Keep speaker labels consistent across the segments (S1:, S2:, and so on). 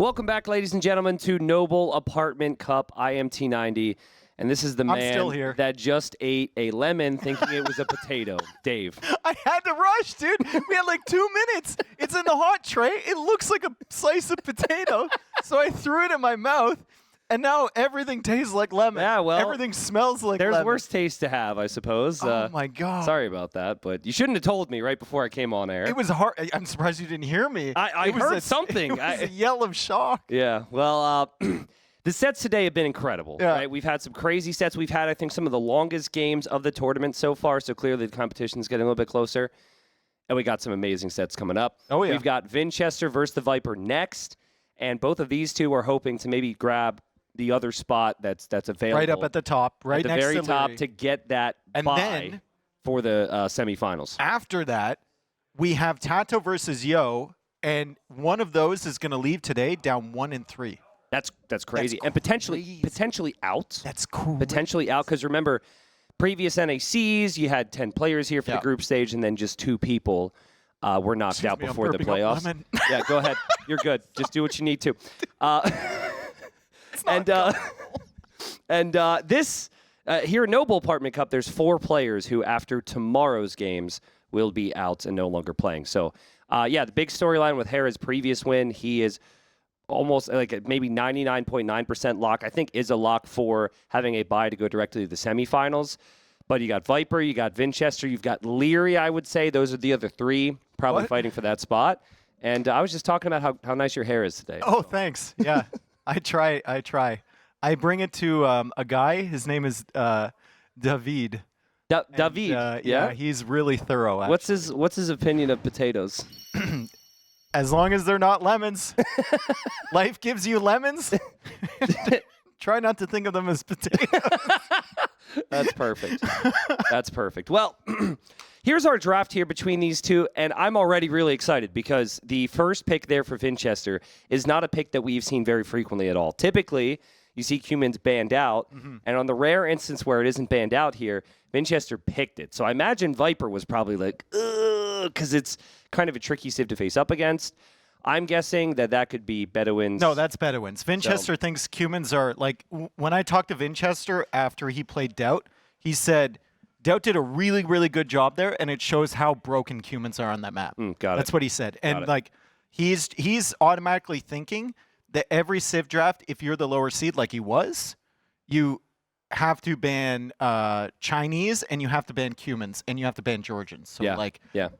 S1: Welcome back, ladies and gentlemen, to Noble Apartment Cup. I am T90, and this is the man that just ate a lemon thinking it was a potato. Dave.
S2: I had to rush, dude. We had like 2 minutes. It's in the hot tray. It looks like a slice of potato. So I threw it in my mouth, and now everything tastes like lemon.
S1: Yeah, well,
S2: everything smells like lemon.
S1: There's worse taste to have, I suppose.
S2: Oh, my God.
S1: Sorry about that, but you shouldn't have told me right before I came on air.
S2: It was hard. I'm surprised you didn't hear me.
S1: I heard something.
S2: It was a yell of shock.
S1: Yeah, well, the sets today have been incredible.
S2: Yeah.
S1: Right? We've had some crazy sets. We've had, I think, some of the longest games of the tournament so far, so clearly the competition's getting a little bit closer. And we got some amazing sets coming up.
S2: Oh, yeah.
S1: We've got Vinchester versus TheViper next, and both of these two are hoping to maybe grab the other spot that's available.
S2: Right up at the top, right
S1: at
S2: next
S1: the very
S2: to
S1: top
S2: Leary.
S1: to get that
S2: And
S1: bye
S2: then,
S1: for the semifinals.
S2: After that, we have Tato versus Yo, and one of those is going to leave today down 1-3.
S1: That's crazy. And potentially out.
S2: That's cool.
S1: Potentially out, because remember, previous NACs, you had 10 players here for the group stage, and then just 2 people were knocked out before the playoffs. Yeah, go ahead. You're good. Just do what you need to. This here at Noble Apartment Cup, there's 4 players who, after tomorrow's games, will be out and no longer playing. So, yeah, the big storyline with Hera's previous win, he is almost like maybe 99.9% lock. I think is a lock for having a bye to go directly to the semifinals. But you got Viper, you got Vinchester, you've got Leary, I would say. Those are the other 3 probably fighting for that spot. And I was just talking about how nice your hair is today.
S2: Oh, thanks. Yeah. I try. I bring it to a guy. His name is David.
S1: David.
S2: Yeah, he's really thorough. Actually.
S1: What's his opinion of potatoes?
S2: As long as they're not lemons. Life gives you lemons. Try not to think of them as potatoes.
S1: That's perfect. That's perfect. Well, here's our draft here between these two, and I'm already really excited because the first pick there for Vinchester is not a pick that we've seen very frequently at all. Typically, you see Cumins banned out, and on the rare instance where it isn't banned out here, Vinchester picked it. So I imagine Viper was probably like, ugh, because it's kind of a tricky civ to face up against. I'm guessing that could be Bedouins.
S2: No, that's Bedouins. Vinchester thinks Cumins are, like, when I talked to Vinchester after he played Doubt, he said Doubt did a really, really good job there, and it shows how broken Cumins are on that map. That's what he said. And, like, he's automatically thinking that every civ draft, if you're the lower seed like he was, you have to ban Chinese, and you have to ban Cumins, and you have to ban Georgians. So,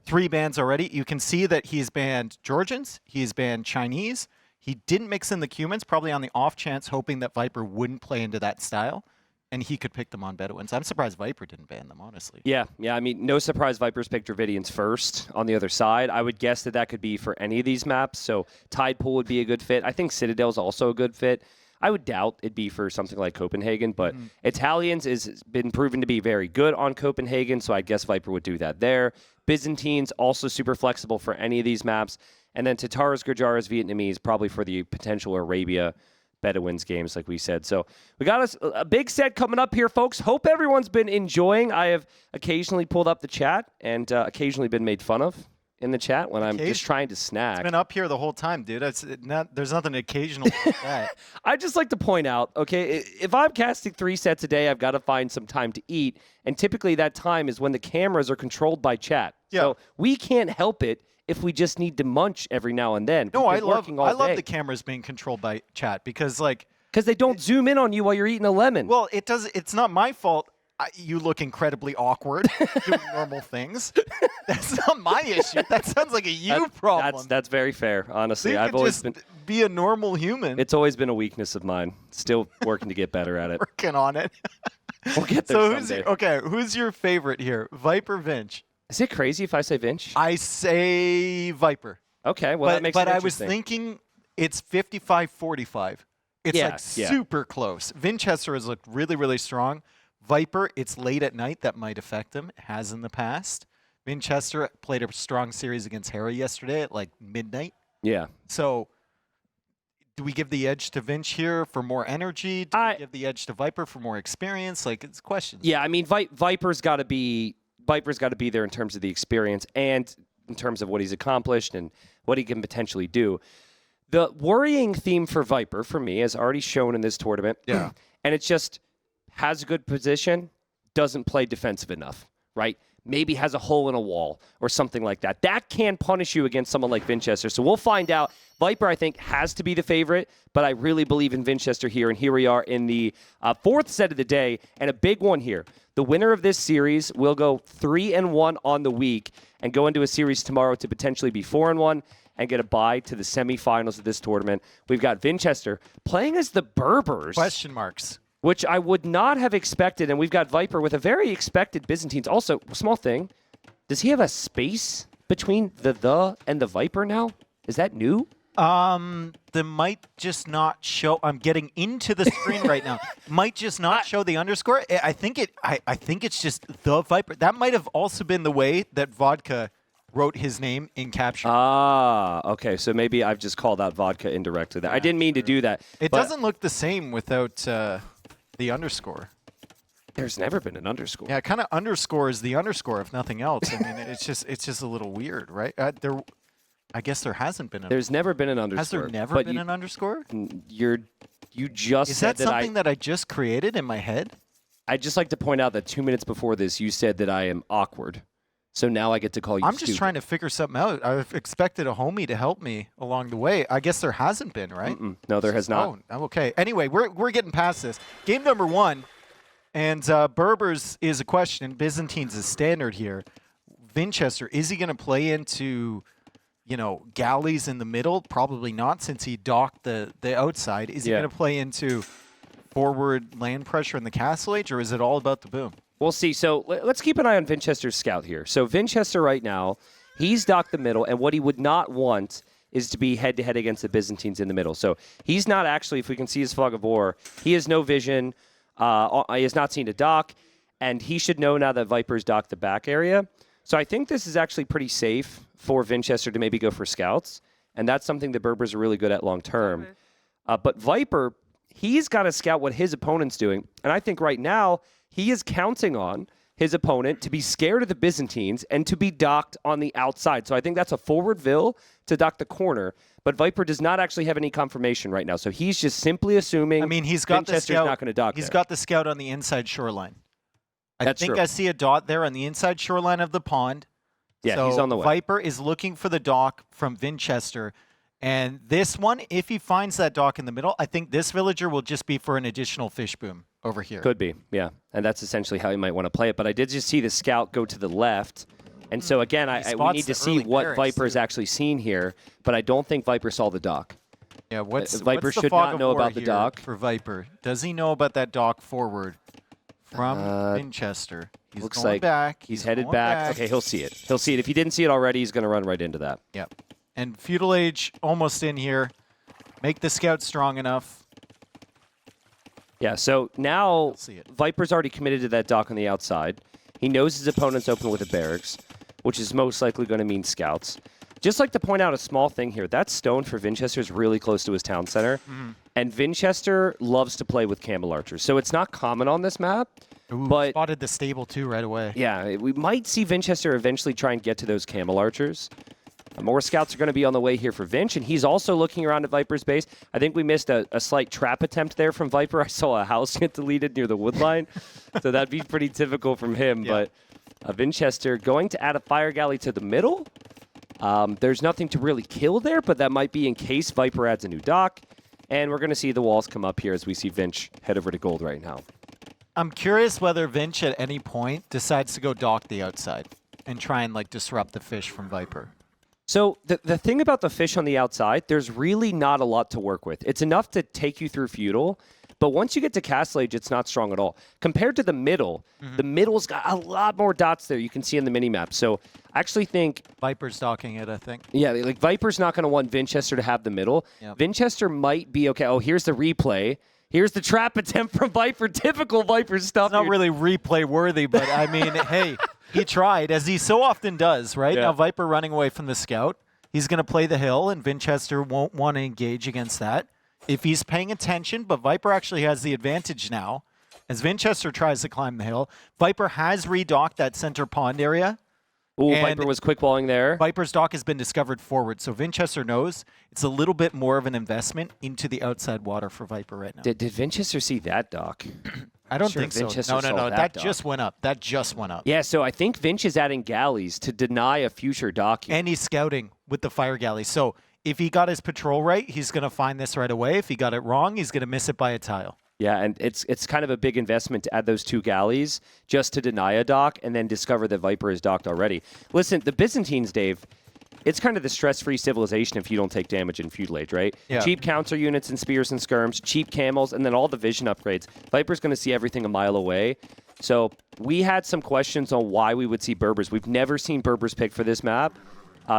S2: 3 bans already. You can see that he's banned Georgians. He's banned Chinese. He didn't mix in the Cumins, probably on the off chance, hoping that Viper wouldn't play into that style, and he could pick them on Bedouins. I'm surprised Viper didn't ban them, honestly.
S1: Yeah. I mean, no surprise Vipers picked Dravidians first on the other side. I would guess that could be for any of these maps. So Tide Pool would be a good fit. I think Citadel's also a good fit. I would doubt it'd be for something like Copenhagen, but Italians has been proven to be very good on Copenhagen, so I guess Viper would do that there. Byzantines, also super flexible for any of these maps. And then Tatars, Gujaras, Vietnamese, probably for the potential Arabia Bedouins games, like we said. So we got a big set coming up here, folks. Hope everyone's been enjoying. I have occasionally pulled up the chat and occasionally been made fun of in the chat when I'm just trying to snack.
S2: It's been up here the whole time, dude. There's nothing occasional about that.
S1: I just like to point out, okay, if I'm casting 3 sets a day, I've got to find some time to eat, and typically that time is when the cameras are controlled by chat. Yeah. So we can't help it if we just need to munch every now and then.
S2: No, I love the cameras being controlled by chat because
S1: they don't zoom in on you while you're eating a lemon.
S2: Well, it's not my fault. You look incredibly awkward doing normal things. That's not my issue. That sounds like a problem.
S1: That's very fair, honestly.
S2: I've always been be a normal human.
S1: It's always been a weakness of mine. Still working to get better at it.
S2: Working on it.
S1: We'll get there someday.
S2: Who's your favorite here? Viper, Vinch?
S1: Is it crazy if I say Vinch?
S2: I say Viper.
S1: Okay, well that makes it interesting.
S2: I was thinking it's 55-45. It's super close. Vinchester has looked really, really strong. Viper, it's late at night. That might affect him. It has in the past. Vinchester played a strong series against Hera yesterday at like midnight.
S1: Yeah.
S2: So do we give the edge to Vinch here for more energy? Do we give the edge to Viper for more experience? Like, it's questions.
S1: Yeah, I mean, Viper's got to be there in terms of the experience and in terms of what he's accomplished and what he can potentially do. The worrying theme for Viper, for me, is already shown in this tournament.
S2: Yeah.
S1: And it just has a good position, doesn't play defensive enough, right? Maybe has a hole in a wall or something like that. That can punish you against someone like Vinchester. So we'll find out. Viper, I think, has to be the favorite, but I really believe in Vinchester here. And here we are in the fourth set of the day, and a big one here. The winner of this series will go 3-1 on the week and go into a series tomorrow to potentially be 4-1 and get a bye to the semifinals of this tournament. We've got Vinchester playing as the Berbers.
S2: Question marks.
S1: Which I would not have expected, and we've got Viper with a very expected Byzantines. Also, small thing, does he have a space between the and the Viper now? Is that new?
S2: They might just not show. I'm getting into the screen right now. Might just not show the underscore. I think it's just the Viper. That might have also been the way that Vodka wrote his name in caption.
S1: Ah, okay. So maybe I've just called out Vodka indirectly. I didn't mean to do that.
S2: It doesn't look the same without the underscore.
S1: There's never been an underscore.
S2: Yeah, it kind of underscores the underscore, if nothing else. I mean, it's just a little weird, right? I guess there hasn't been.
S1: There's never been an underscore.
S2: Has there never been an underscore?
S1: You just
S2: Is
S1: said
S2: that something that I just created in my head?
S1: I'd just like to point out that 2 minutes before this, you said that I am awkward. So now I get to call you
S2: I'm
S1: stupid.
S2: just trying to figure something out. I've expected a homie to help me along the way. I guess there hasn't been, right?
S1: No, there has not.
S2: Oh, okay. Anyway, we're getting past this. Game number 1, and Berbers is a question. Byzantines is standard here. Vinchester, is he going to play into, galleys in the middle? Probably not, since he docked the outside. Is he going to play into forward land pressure in the castle age, or is it all about the boom?
S1: We'll see. So let's keep an eye on Vinchester's scout here. So Vinchester right now, he's docked the middle, and what he would not want is to be head-to-head against the Byzantines in the middle. So he's not actually, if we can see his fog of war, he has no vision. He has not seen a dock, and he should know now that Viper's docked the back area. So I think this is actually pretty safe for Vinchester to maybe go for scouts, and that's something the Berbers are really good at long-term. But Viper, he's got to scout what his opponent's doing, and I think right now, he is counting on his opponent to be scared of the Byzantines and to be docked on the outside. So I think that's a forward vil to dock the corner. But Viper does not actually have any confirmation right now. So he's just simply assuming
S2: he's got
S1: Vinchester's
S2: the scout.
S1: Not going to dock
S2: He's
S1: there.
S2: got the scout on the inside shoreline.
S1: That's
S2: think
S1: true.
S2: I see a dot there on the inside shoreline of the pond.
S1: Yeah,
S2: so
S1: he's on the way.
S2: Viper is looking for the dock from Vinchester. And this one, if he finds that dock in the middle, I think this villager will just be for an additional fish boom over here.
S1: Could be, yeah. And that's essentially how you might want to play it. But I did just see the scout go to the left. And so, again, we need to see what Viper's actually seen here. But I don't think Viper saw the dock.
S2: Yeah,
S1: Viper
S2: what's the
S1: should
S2: fog
S1: not
S2: of
S1: know
S2: war
S1: about the
S2: here
S1: dock.
S2: For Viper, does he know about that dock forward from Vinchester? He's
S1: Looks
S2: going
S1: like
S2: back.
S1: He's headed back. Okay, he'll see it. He'll see it. If he didn't see it already, he's going to run right into that.
S2: Yep. And Feudal Age almost in here. Make the scout strong enough.
S1: Yeah, so now Viper's already committed to that dock on the outside. He knows his opponent's open with a barracks, which is most likely going to mean scouts. Just like to point out a small thing here. That stone for Vinchester is really close to his town center. And Vinchester loves to play with camel archers. So it's not common on this map.
S2: Ooh,
S1: but
S2: spotted the stable too right away.
S1: Yeah, we might see Vinchester eventually try and get to those camel archers. More scouts are going to be on the way here for Vinch, and he's also looking around at Viper's base. I think we missed a slight trap attempt there from Viper. I saw a house get deleted near the wood line, so that'd be pretty typical from him.
S2: Yeah.
S1: But Vinchester going to add a fire galley to the middle. There's nothing to really kill there, but that might be in case Viper adds a new dock. And we're going to see the walls come up here as we see Vinch head over to gold right now.
S2: I'm curious whether Vinch at any point decides to go dock the outside and try and disrupt the fish from Viper.
S1: So the thing about the fish on the outside, there's really not a lot to work with. It's enough to take you through Feudal, but once you get to Castle Age, it's not strong at all. Compared to the middle, the middle's got a lot more dots there you can see in the minimap. So I actually think
S2: Viper's docking it, I think.
S1: Yeah, Viper's not going to want Vinchester to have the middle.
S2: Yep.
S1: Vinchester might be okay. Oh, here's the replay. Here's the trap attempt from Viper. Typical Viper stuff.
S2: It's not really replay worthy, but I mean, hey, he tried, as he so often does, right?
S1: Yeah.
S2: Now Viper running away from the scout. He's going to play the hill, and Vinchester won't want to engage against that if he's paying attention, but Viper actually has the advantage now. As Vinchester tries to climb the hill, Viper has redocked that center pond area.
S1: Ooh,
S2: And
S1: Viper was quick balling there.
S2: Viper's dock has been discovered forward, so Vinchester knows it's a little bit more of an investment into the outside water for Viper right now.
S1: Did Vinchester see that dock?
S2: I don't
S1: Sure,
S2: think so.
S1: Vinchester
S2: No.
S1: saw
S2: That
S1: dock.
S2: just went up. That just went up.
S1: Yeah, so I think Vinch is adding galleys to deny a future docking.
S2: And he's scouting with the fire galley. So if he got his patrol right, he's going to find this right away. If he got it wrong, he's going to miss it by a tile.
S1: Yeah, and it's kind of a big investment to add those 2 galleys just to deny a dock and then discover that Viper is docked already. Listen, the Byzantines, Dave, it's kind of the stress-free civilization if you don't take damage in Feudal Age, right?
S2: Yeah.
S1: Cheap counter units and spears and skirms, cheap camels, and then all the vision upgrades. Viper's going to see everything a mile away. So we had some questions on why we would see Berbers. We've never seen Berbers picked for this map.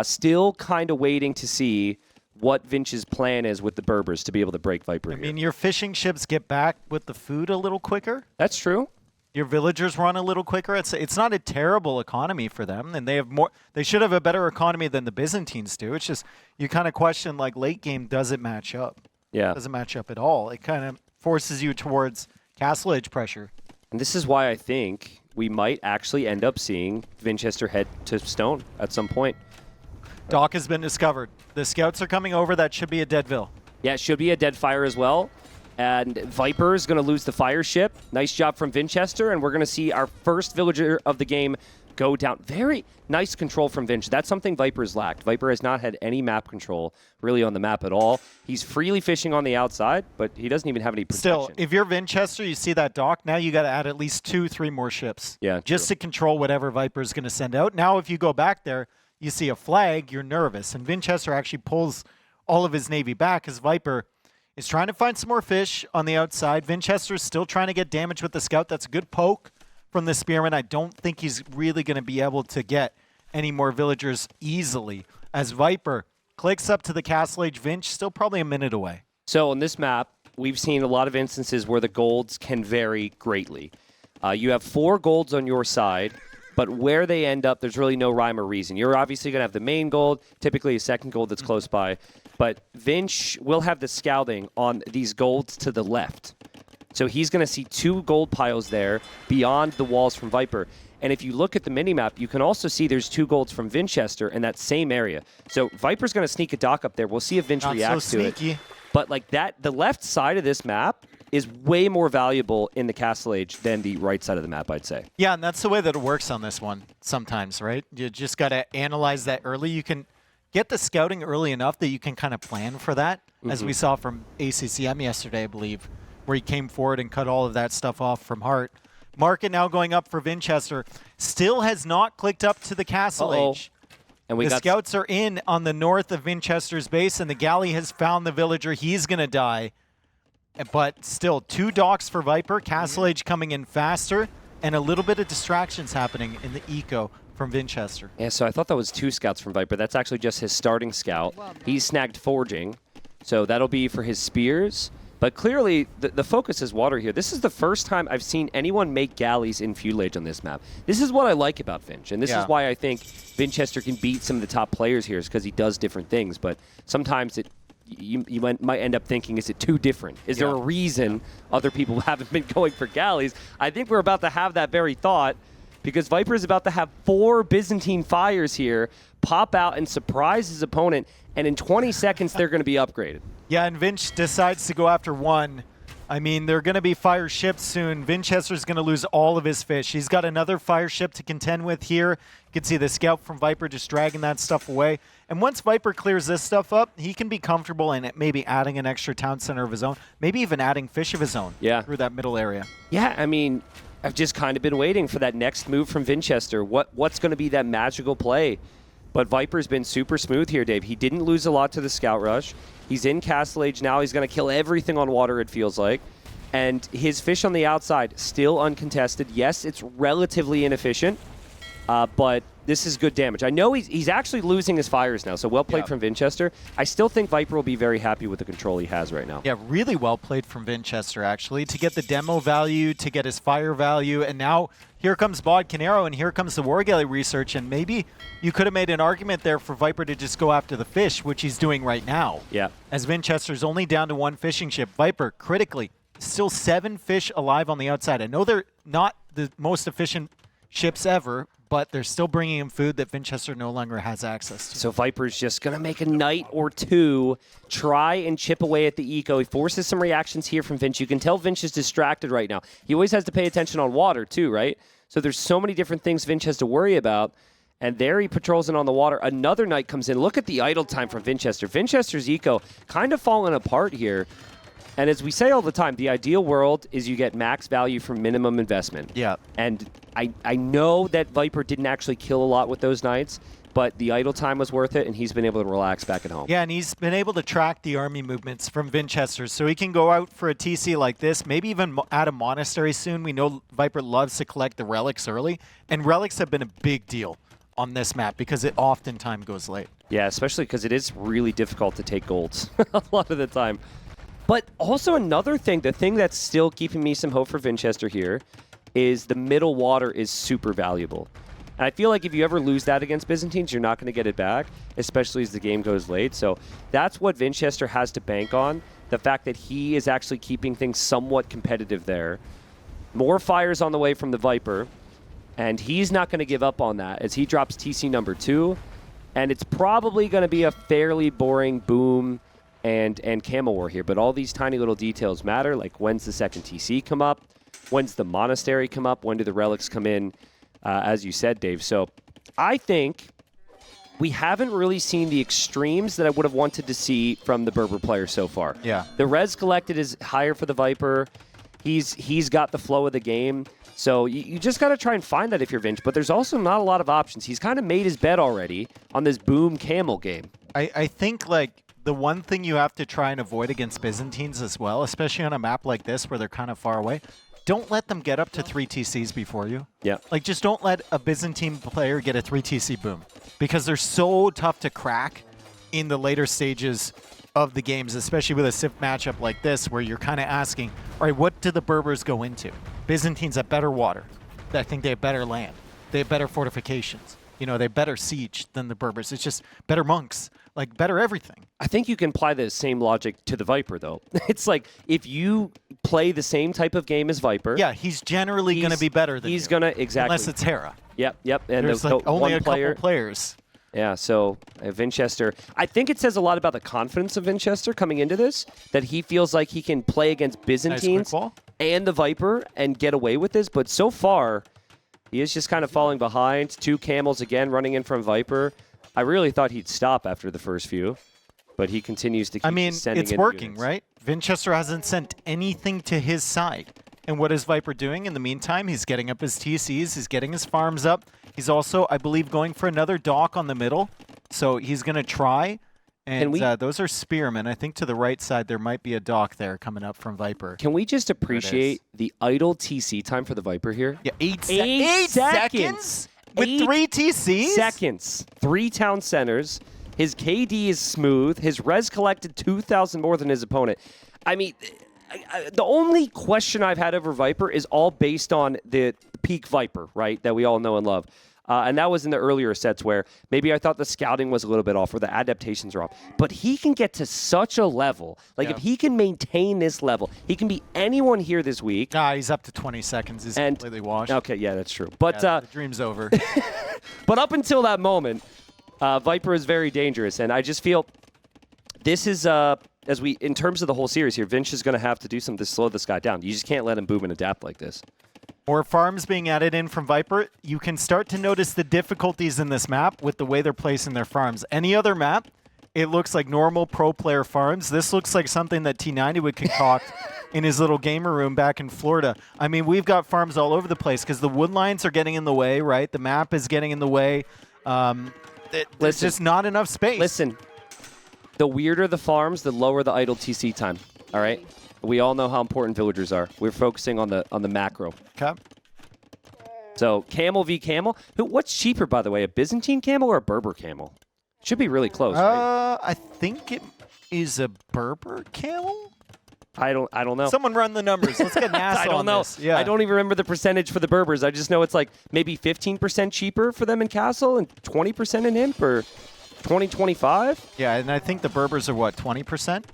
S1: Still kind of waiting to see what Vinch's plan is with the Berbers to be able to break Viper
S2: I
S1: here.
S2: mean, your fishing ships get back with the food a little quicker.
S1: That's true.
S2: Your villagers run a little quicker. It's not a terrible economy for them, and they have more. They should have a better economy than the Byzantines do. It's just you kind of question like late game, does it match up?
S1: Yeah.
S2: Doesn't match up at all. It kind of forces you towards castle age pressure.
S1: And this is why I think we might actually end up seeing Vinchester head to stone at some point.
S2: Dock has been discovered. The scouts are coming over. That should be a Deadville.
S1: Yeah, it should be a dead fire as well. And Viper is going to lose the fire ship. Nice job from Vinchester. And we're going to see our first villager of the game go down. Very nice control from Vinch. That's something Viper's lacked. Viper has not had any map control really on the map at all. He's freely fishing on the outside, but he doesn't even have any protection.
S2: Still, if you're Vinchester, you see that dock, now you got to add at least 2-3 more ships.
S1: Yeah,
S2: just
S1: true.
S2: to control whatever Viper's going to send out. Now, if you go back there, you see a flag, you're nervous. And Vinchester actually pulls all of his navy back as Viper is trying to find some more fish on the outside. Vinchester's still trying to get damage with the scout. That's a good poke from the spearman. I don't think he's really going to be able to get any more villagers easily. As Viper clicks up to the Castle Age, Vinch still probably a minute away.
S1: So on this map, we've seen a lot of instances where the golds can vary greatly. You have 4 golds on your side, but where they end up, there's really no rhyme or reason. You're obviously going to have the main gold, typically a second gold that's close by, but Vinch will have the scouting on these golds to the left. So he's going to see 2 gold piles there beyond the walls from Viper. And if you look at the minimap, you can also see there's 2 golds from Vinchester in that same area. So Viper's going to sneak a dock up there. We'll see if Vinch
S2: Not
S1: reacts
S2: so
S1: to it.
S2: sneaky.
S1: But like that, the left side of this map is way more valuable in the Castle Age than the right side of the map, I'd say.
S2: Yeah, and that's the way that it works on this one sometimes, right? You just got to analyze that early. You can get the scouting early enough that you can kind of plan for that, as we saw from ACCM yesterday, I believe, where he came forward and cut all of that stuff off from Hart. Market now going up for Vinchester. Still has not clicked up to the Castle Age.
S1: And we
S2: The
S1: got
S2: scouts are in on the north of Vinchester's base, and the galley has found the villager. He's going to die. But still, 2 docks for Viper. Castle Age coming in faster, and a little bit of distractions happening in the eco from Vinchester.
S1: Yeah, so I thought that was 2 scouts from Viper. That's actually just his starting scout. He snagged forging, so that'll be for his spears. But clearly, the focus is water here. This is the first time I've seen anyone make galleys in Feudal Age on this map. This is what I like about Vinch, and this is why I think Vinchester can beat some of the top players here, is because he does different things. But sometimes you might end up thinking, is it too different? Is there a reason other people haven't been going for galleys? I think we're about to have that very thought, because Viper is about to have 4 Byzantine fires here pop out and surprise his opponent, and in 20 seconds they're going to be upgraded.
S2: Yeah, and Vinch decides to go after 1. I mean, they're going to be fire ships soon. Vinchester's going to lose all of his fish. He's got another fire ship to contend with here. You can see the scout from Viper just dragging that stuff away. And once Viper clears this stuff up, he can be comfortable in it, maybe adding an extra town center of his own, maybe even adding fish of his own through that middle area.
S1: Yeah, I mean, I've just kind of been waiting for that next move from Vinchester. What's going to be that magical play? But Viper's been super smooth here, Dave. He didn't lose a lot to the scout rush. He's in Castle Age now. He's going to kill everything on water, it feels like. And his fish on the outside, still uncontested. Yes, it's relatively inefficient, but this is good damage. I know he's actually losing his fires now, so well played from Vinchester. I still think Viper will be very happy with the control he has right now.
S2: Yeah, really well played from Vinchester, actually, to get the demo value, to get his fire value, and now here comes Bod Canero, and here comes the War Galley research, and maybe you could have made an argument there for Viper to just go after the fish, which he's doing right now.
S1: Yeah.
S2: As Vinchester's only down to 1 fishing ship. Viper, critically, still 7 fish alive on the outside. I know they're not the most efficient ships ever, but they're still bringing him food that Vinchester no longer has access to.
S1: So Viper's just going to make a knight or two, try and chip away at the eco. He forces some reactions here from Vinch. You can tell Vinch is distracted right now. He always has to pay attention on water too, right? So there's so many different things Vinch has to worry about. And there he patrols in on the water. Another knight comes in. Look at the idle time from Vinchester. Vinchester's eco kind of falling apart here. And as we say all the time, the ideal world is you get max value from minimum investment.
S2: Yeah.
S1: And I know that Viper didn't actually kill a lot with those knights, but the idle time was worth it, and he's been able to relax back at home.
S2: Yeah, and he's been able to track the army movements from Vinchester, so he can go out for a TC like this, maybe even add a monastery soon. We know Viper loves to collect the relics early, and relics have been a big deal on this map because it oftentimes goes late.
S1: Yeah, especially because it is really difficult to take golds a lot of the time. But also another thing, the thing that's still keeping me some hope for Vinchester here is the middle water is super valuable. And I feel like if you ever lose that against Byzantines, you're not going to get it back, especially as the game goes late. So that's what Vinchester has to bank on, the fact that he is actually keeping things somewhat competitive there. More fires on the way from the Viper, and he's not going to give up on that as he drops TC number 2. And it's probably going to be a fairly boring boom and Camel War here, but all these tiny little details matter, like when's the second TC come up, when's the monastery come up, when do the relics come in, as you said, Dave. So I think we haven't really seen the extremes that I would have wanted to see from the Berber player so far.
S2: Yeah.
S1: The res collected is higher for the Viper. He's got the flow of the game. So you just got to try and find that if you're Vinch, but there's also not a lot of options. He's kind of made his bet already on this boom Camel game.
S2: I think, like, the one thing you have to try and avoid against Byzantines as well, especially on a map like this where they're kind of far away, don't let them get up to 3 TCs before you.
S1: Yeah.
S2: Like, just don't let a Byzantine player get a 3 TC boom because they're so tough to crack in the later stages of the games, especially with a SIF matchup like this where you're kind of asking, all right, what do the Berbers go into? Byzantines have better water. I think they have better land. They have better fortifications. You know, they have better siege than the Berbers. It's just better monks. Like, better everything.
S1: I think you can apply the same logic to the Viper, though. It's like, if you play the same type of game as Viper...
S2: Yeah, he's generally going to be better than
S1: he's going to, exactly.
S2: Unless it's Hera.
S1: Yep. And
S2: there's
S1: the
S2: like only
S1: one
S2: a
S1: player,
S2: couple players.
S1: Yeah, so Vinchester... I think it says a lot about the confidence of Vinchester coming into this, that he feels like he can play against Byzantines and the Viper and get away with this, but so far, he is just kind of falling behind. 2 camels again running in from Viper. I really thought he'd stop after the first few, but he continues to keep sending
S2: it's
S1: in
S2: working,
S1: units.
S2: right? Vinchester hasn't sent anything to his side. And what is Viper doing in the meantime? He's getting up his TCs. He's getting his farms up. He's also, I believe, going for another dock on the middle. So he's going to try. And those are spearmen. I think to the right side, there might be a dock there coming up from Viper.
S1: Can we just appreciate the idle TC time for the Viper here?
S2: Yeah, 8 seconds? With 3 TCs?
S1: Seconds. 3 town centers. His KD is smooth. His res collected 2,000 more than his opponent. I mean, the only question I've had over Viper is all based on the peak Viper, right, that we all know and love. And that was in the earlier sets where maybe I thought the scouting was a little bit off or the adaptations are off. But he can get to such a level. Like, if he can maintain this level, he can be anyone here this week.
S2: Nah, he's up to 20 seconds. He's completely washed.
S1: Okay, yeah, that's true. But
S2: the dream's over.
S1: But up until that moment, Viper is very dangerous. And I just feel this is, in terms of the whole series here, Vinch is going to have to do something to slow this guy down. You just can't let him boom and adapt like this.
S2: More farms being added in from Viper. You can start to notice the difficulties in this map with the way they're placing their farms. Any other map, it looks like normal pro player farms. This looks like something that T90 would concoct in his little gamer room back in Florida. I mean, we've got farms all over the place because the wood lines are getting in the way, right? The map is getting in the way. There's just not enough space.
S1: Listen, the weirder the farms, the lower the idle TC time, all right? We all know how important villagers are. We're focusing on the macro.
S2: Okay.
S1: So camel v camel. What's cheaper, by the way, a Byzantine camel or a Berber camel? Should be really close, right?
S2: I think it is a Berber camel.
S1: I don't know.
S2: Someone run the numbers. Let's get NASA
S1: I don't
S2: on
S1: know.
S2: this. Yeah.
S1: I don't even remember the percentage for the Berbers. I just know it's like maybe 15% cheaper for them in Castle and 20% in Imp or 20-25.
S2: Yeah, and I think the Berbers are what, 20%?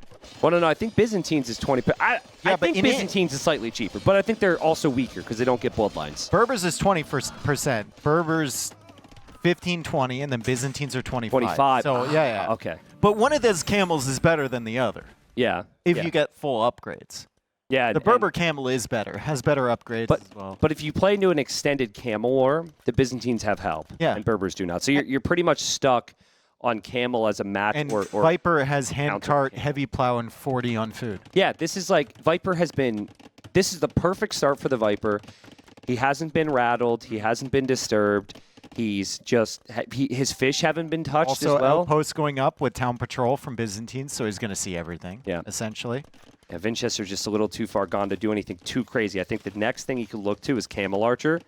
S1: Well, no, I think Byzantines is 20. I
S2: but
S1: think
S2: in
S1: Byzantines is slightly cheaper, but I think they're also weaker because they don't get bloodlines.
S2: Berbers is 20%. Berbers 15, 20, and then Byzantines are 25.
S1: 25.
S2: So, yeah.
S1: Okay.
S2: But one of those camels is better than the other
S1: Yeah.
S2: if
S1: yeah.
S2: you get full upgrades.
S1: Yeah.
S2: The Berber camel is better, has better upgrades as well.
S1: But if you play into an extended camel war, the Byzantines have help.
S2: Yeah.
S1: And Berbers do not. So you're pretty much stuck on camel as a match.
S2: And
S1: or
S2: Viper has hand cart,
S1: camel.
S2: heavy plow, and 40 on food.
S1: Yeah, this is like Viper has been. This is the perfect start for the Viper. He hasn't been rattled. He hasn't been disturbed. He's just his fish haven't been touched
S2: Also,
S1: as well.
S2: outpost going up with town patrol from Byzantines, so he's going to see everything.
S1: Yeah.
S2: Essentially.
S1: Yeah, Vinchester's just a little too far gone to do anything too crazy. I think the next thing he could look to is Camel Archer,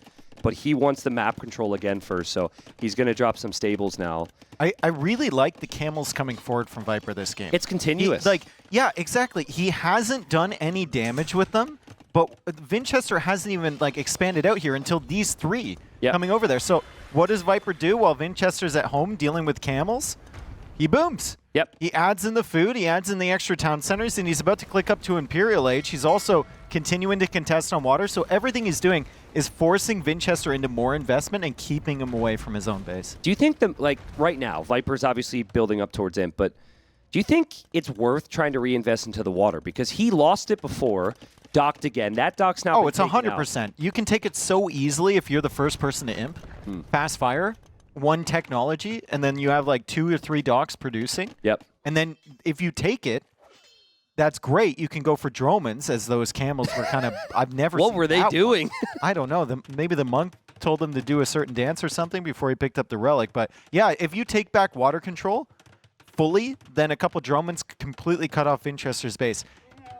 S1: but he wants the map control again first, so he's going to drop some stables now.
S2: I really like the camels coming forward from Viper this game.
S1: It's continuous.
S2: Yeah, exactly. He hasn't done any damage with them, but Vinchester hasn't even expanded out here until these three coming over there. So what does Viper do while Vinchester's at home dealing with camels? He booms.
S1: Yep.
S2: He adds in the food, he adds in the extra town centers, and he's about to click up to Imperial Age. He's also continuing to contest on water, so everything he's doing is forcing Vinchester into more investment and keeping him away from his own base.
S1: Do you think that, right now, Viper's obviously building up towards Imp, but do you think it's worth trying to reinvest into the water? Because he lost it before, docked again. That dock's now
S2: it's 100%. You can take it so easily if you're the first person to Imp. Fast fire, one technology, and then you have 2 or 3 docks producing.
S1: Yep.
S2: And then if you take it, that's great. You can go for Dromans, as those camels were kind of... I've never
S1: What
S2: seen
S1: were they
S2: that
S1: doing?
S2: one. I don't know. Maybe the monk told them to do a certain dance or something before he picked up the relic. But yeah, if you take back water control fully, then a couple Dromans completely cut off Vinchester's base.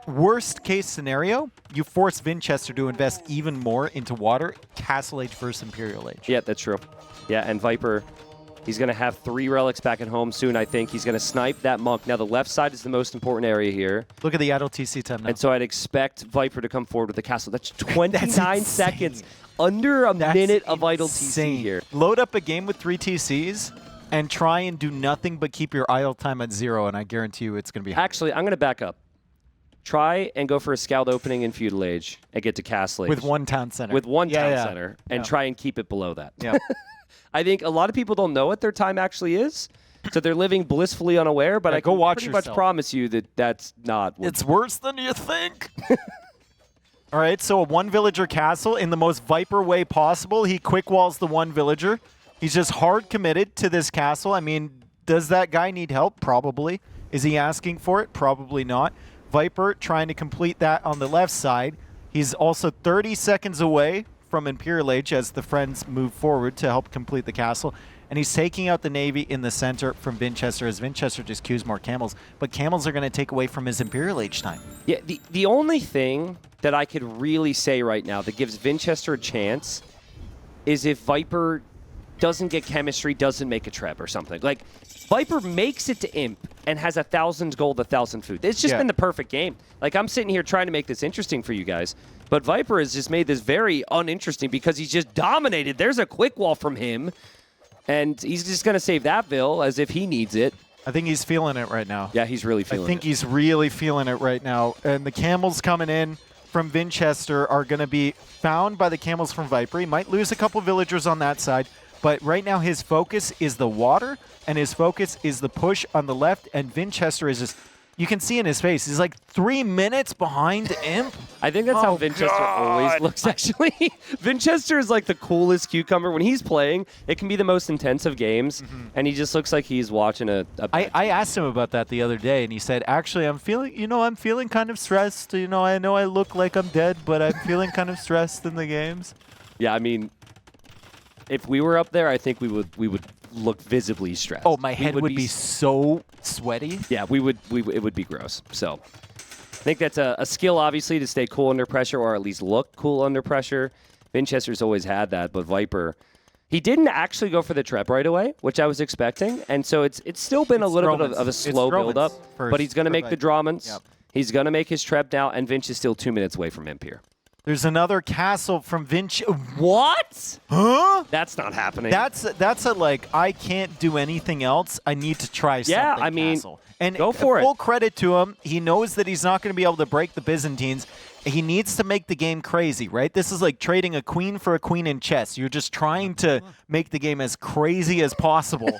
S2: Worst case scenario, you force Vinchester to invest even more into water, Castle Age versus Imperial Age.
S1: Yeah, that's true. Yeah, and Viper, he's going to have 3 relics back at home soon, I think. He's going to snipe that monk. Now, the left side is the most important area here.
S2: Look at the idle TC time now.
S1: And so I'd expect Viper to come forward with the castle. That's 29
S2: That's
S1: seconds. Under a minute of idle TC
S2: insane.
S1: here.
S2: Load up a game with 3 TCs and try and do nothing but keep your idle time at 0, and I guarantee you it's going to be...
S1: Actually, I'm going to back up. Try and go for a scout opening in Feudal Age and get to Castle Age.
S2: With one town center.
S1: With one town center, and try and keep it below that.
S2: Yeah.
S1: I think a lot of people don't know what their time actually is, so they're living blissfully unaware, but I
S2: go
S1: can
S2: watch
S1: pretty
S2: yourself.
S1: much promise you that that's not what...
S2: It's worse than you think. All right, so a 1 villager castle in the most Viper way possible. He quick walls the 1 villager. He's just hard committed to this castle. I mean, does that guy need help? Probably. Is he asking for it? Probably not. Viper trying to complete that on the left side. He's also 30 seconds away from Imperial Age as the friends move forward to help complete the castle. And he's taking out the Navy in the center from Vinchester as Vinchester just queues more camels. But camels are going to take away from his Imperial Age time.
S1: Yeah, the only thing that I could really say right now that gives Vinchester a chance is if Viper doesn't get chemistry, doesn't make a treb or something. Viper makes it to Imp and has 1,000 gold, 1,000 food. It's just been the perfect game. I'm sitting here trying to make this interesting for you guys, but Viper has just made this very uninteresting because he's just dominated. There's a quick wall from him, and he's just going to save that Vil as if he needs it.
S2: I think he's feeling it right now.
S1: Yeah, he's really feeling it.
S2: I think he's really feeling it right now. And the camels coming in from Vinchester are going to be found by the camels from Viper. He might lose a couple villagers on that side, but right now his focus is the water, and his focus is the push on the left, and Vinchester is just... You can see in his face, he's 3 minutes behind Imp.
S1: I think that's how Vinchester always looks, actually. Vinchester is the coolest cucumber. When he's playing, it can be the most intense of games, and he just looks like he's watching a
S2: I asked him about that the other day, and he said, actually, I'm feeling kind of stressed. I know I look like I'm dead, but I'm feeling kind of stressed in the games.
S1: Yeah, I mean, if we were up there, I think we would look visibly stressed.
S2: Oh, my head would be so sweaty.
S1: Yeah, it would be gross. So I think that's a skill, obviously, to stay cool under pressure, or at least look cool under pressure. Vinchester's always had that, but Viper, he didn't actually go for the trap right away, which I was expecting, and so it's still been a little bit of a slow build-up, but he's going to make the Dromans. Yep. He's going to make his trap now, and Vinch is still 2 minutes away from Imp here.
S2: There's another castle from
S1: What?
S2: Huh?
S1: That's not happening.
S2: That's a like, I can't do anything else. I need to try something.
S1: Yeah, I mean,
S2: castle. And
S1: go for it.
S2: Full credit to him. He knows that he's not going to be able to break the Byzantines. He needs to make the game crazy, right? This is like trading a queen for a queen in chess. You're just trying to make the game as crazy as possible.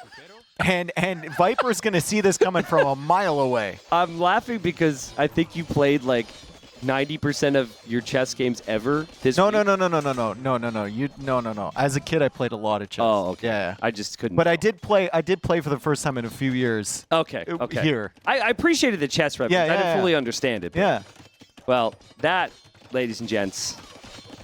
S2: And Viper's going to see this coming from a mile away.
S1: I'm laughing because I think you played like 90% of your chess games ever this week.
S2: No. As a kid, I played a lot of chess.
S1: Oh, okay.
S2: Yeah.
S1: I just couldn't.
S2: But I did play for the first time in a few years.
S1: Okay.
S2: Here.
S1: I appreciated the chess reference. I didn't fully understand it.
S2: Yeah.
S1: Well, that, ladies and gents,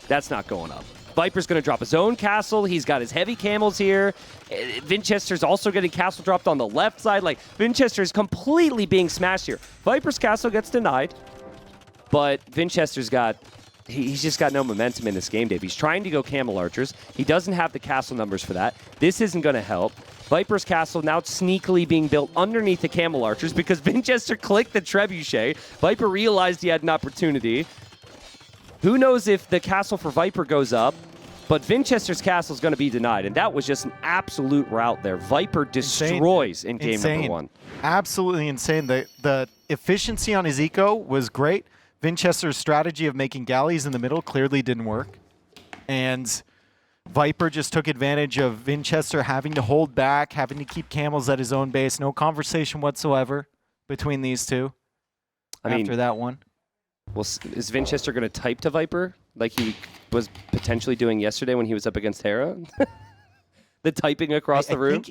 S1: that's not going up. Viper's going to drop his own castle. He's got his heavy camels here. Vinchester's also getting castle dropped on the left side. Like, Vinchester is completely being smashed here. Viper's castle gets denied. But Vinchester's he's just got no momentum in this game, Dave. He's trying to go camel archers. He doesn't have the castle numbers for that. This isn't going to help. Viper's castle now sneakily being built underneath the camel archers because Vinchester clicked the trebuchet. Viper realized he had an opportunity. Who knows if the castle for Viper goes up, but Vinchester's castle is going to be denied, and that was just an absolute rout there. Viper destroys in game number 1.
S2: Absolutely insane. The efficiency on his eco was great. Vinchester's strategy of making galleys in the middle clearly didn't work. And Viper just took advantage of Vinchester having to hold back, having to keep camels at his own base. No conversation whatsoever between these two after that one.
S1: Well, is Vinchester going to type to Viper like he was potentially doing yesterday when he was up against Hera? The typing across the room?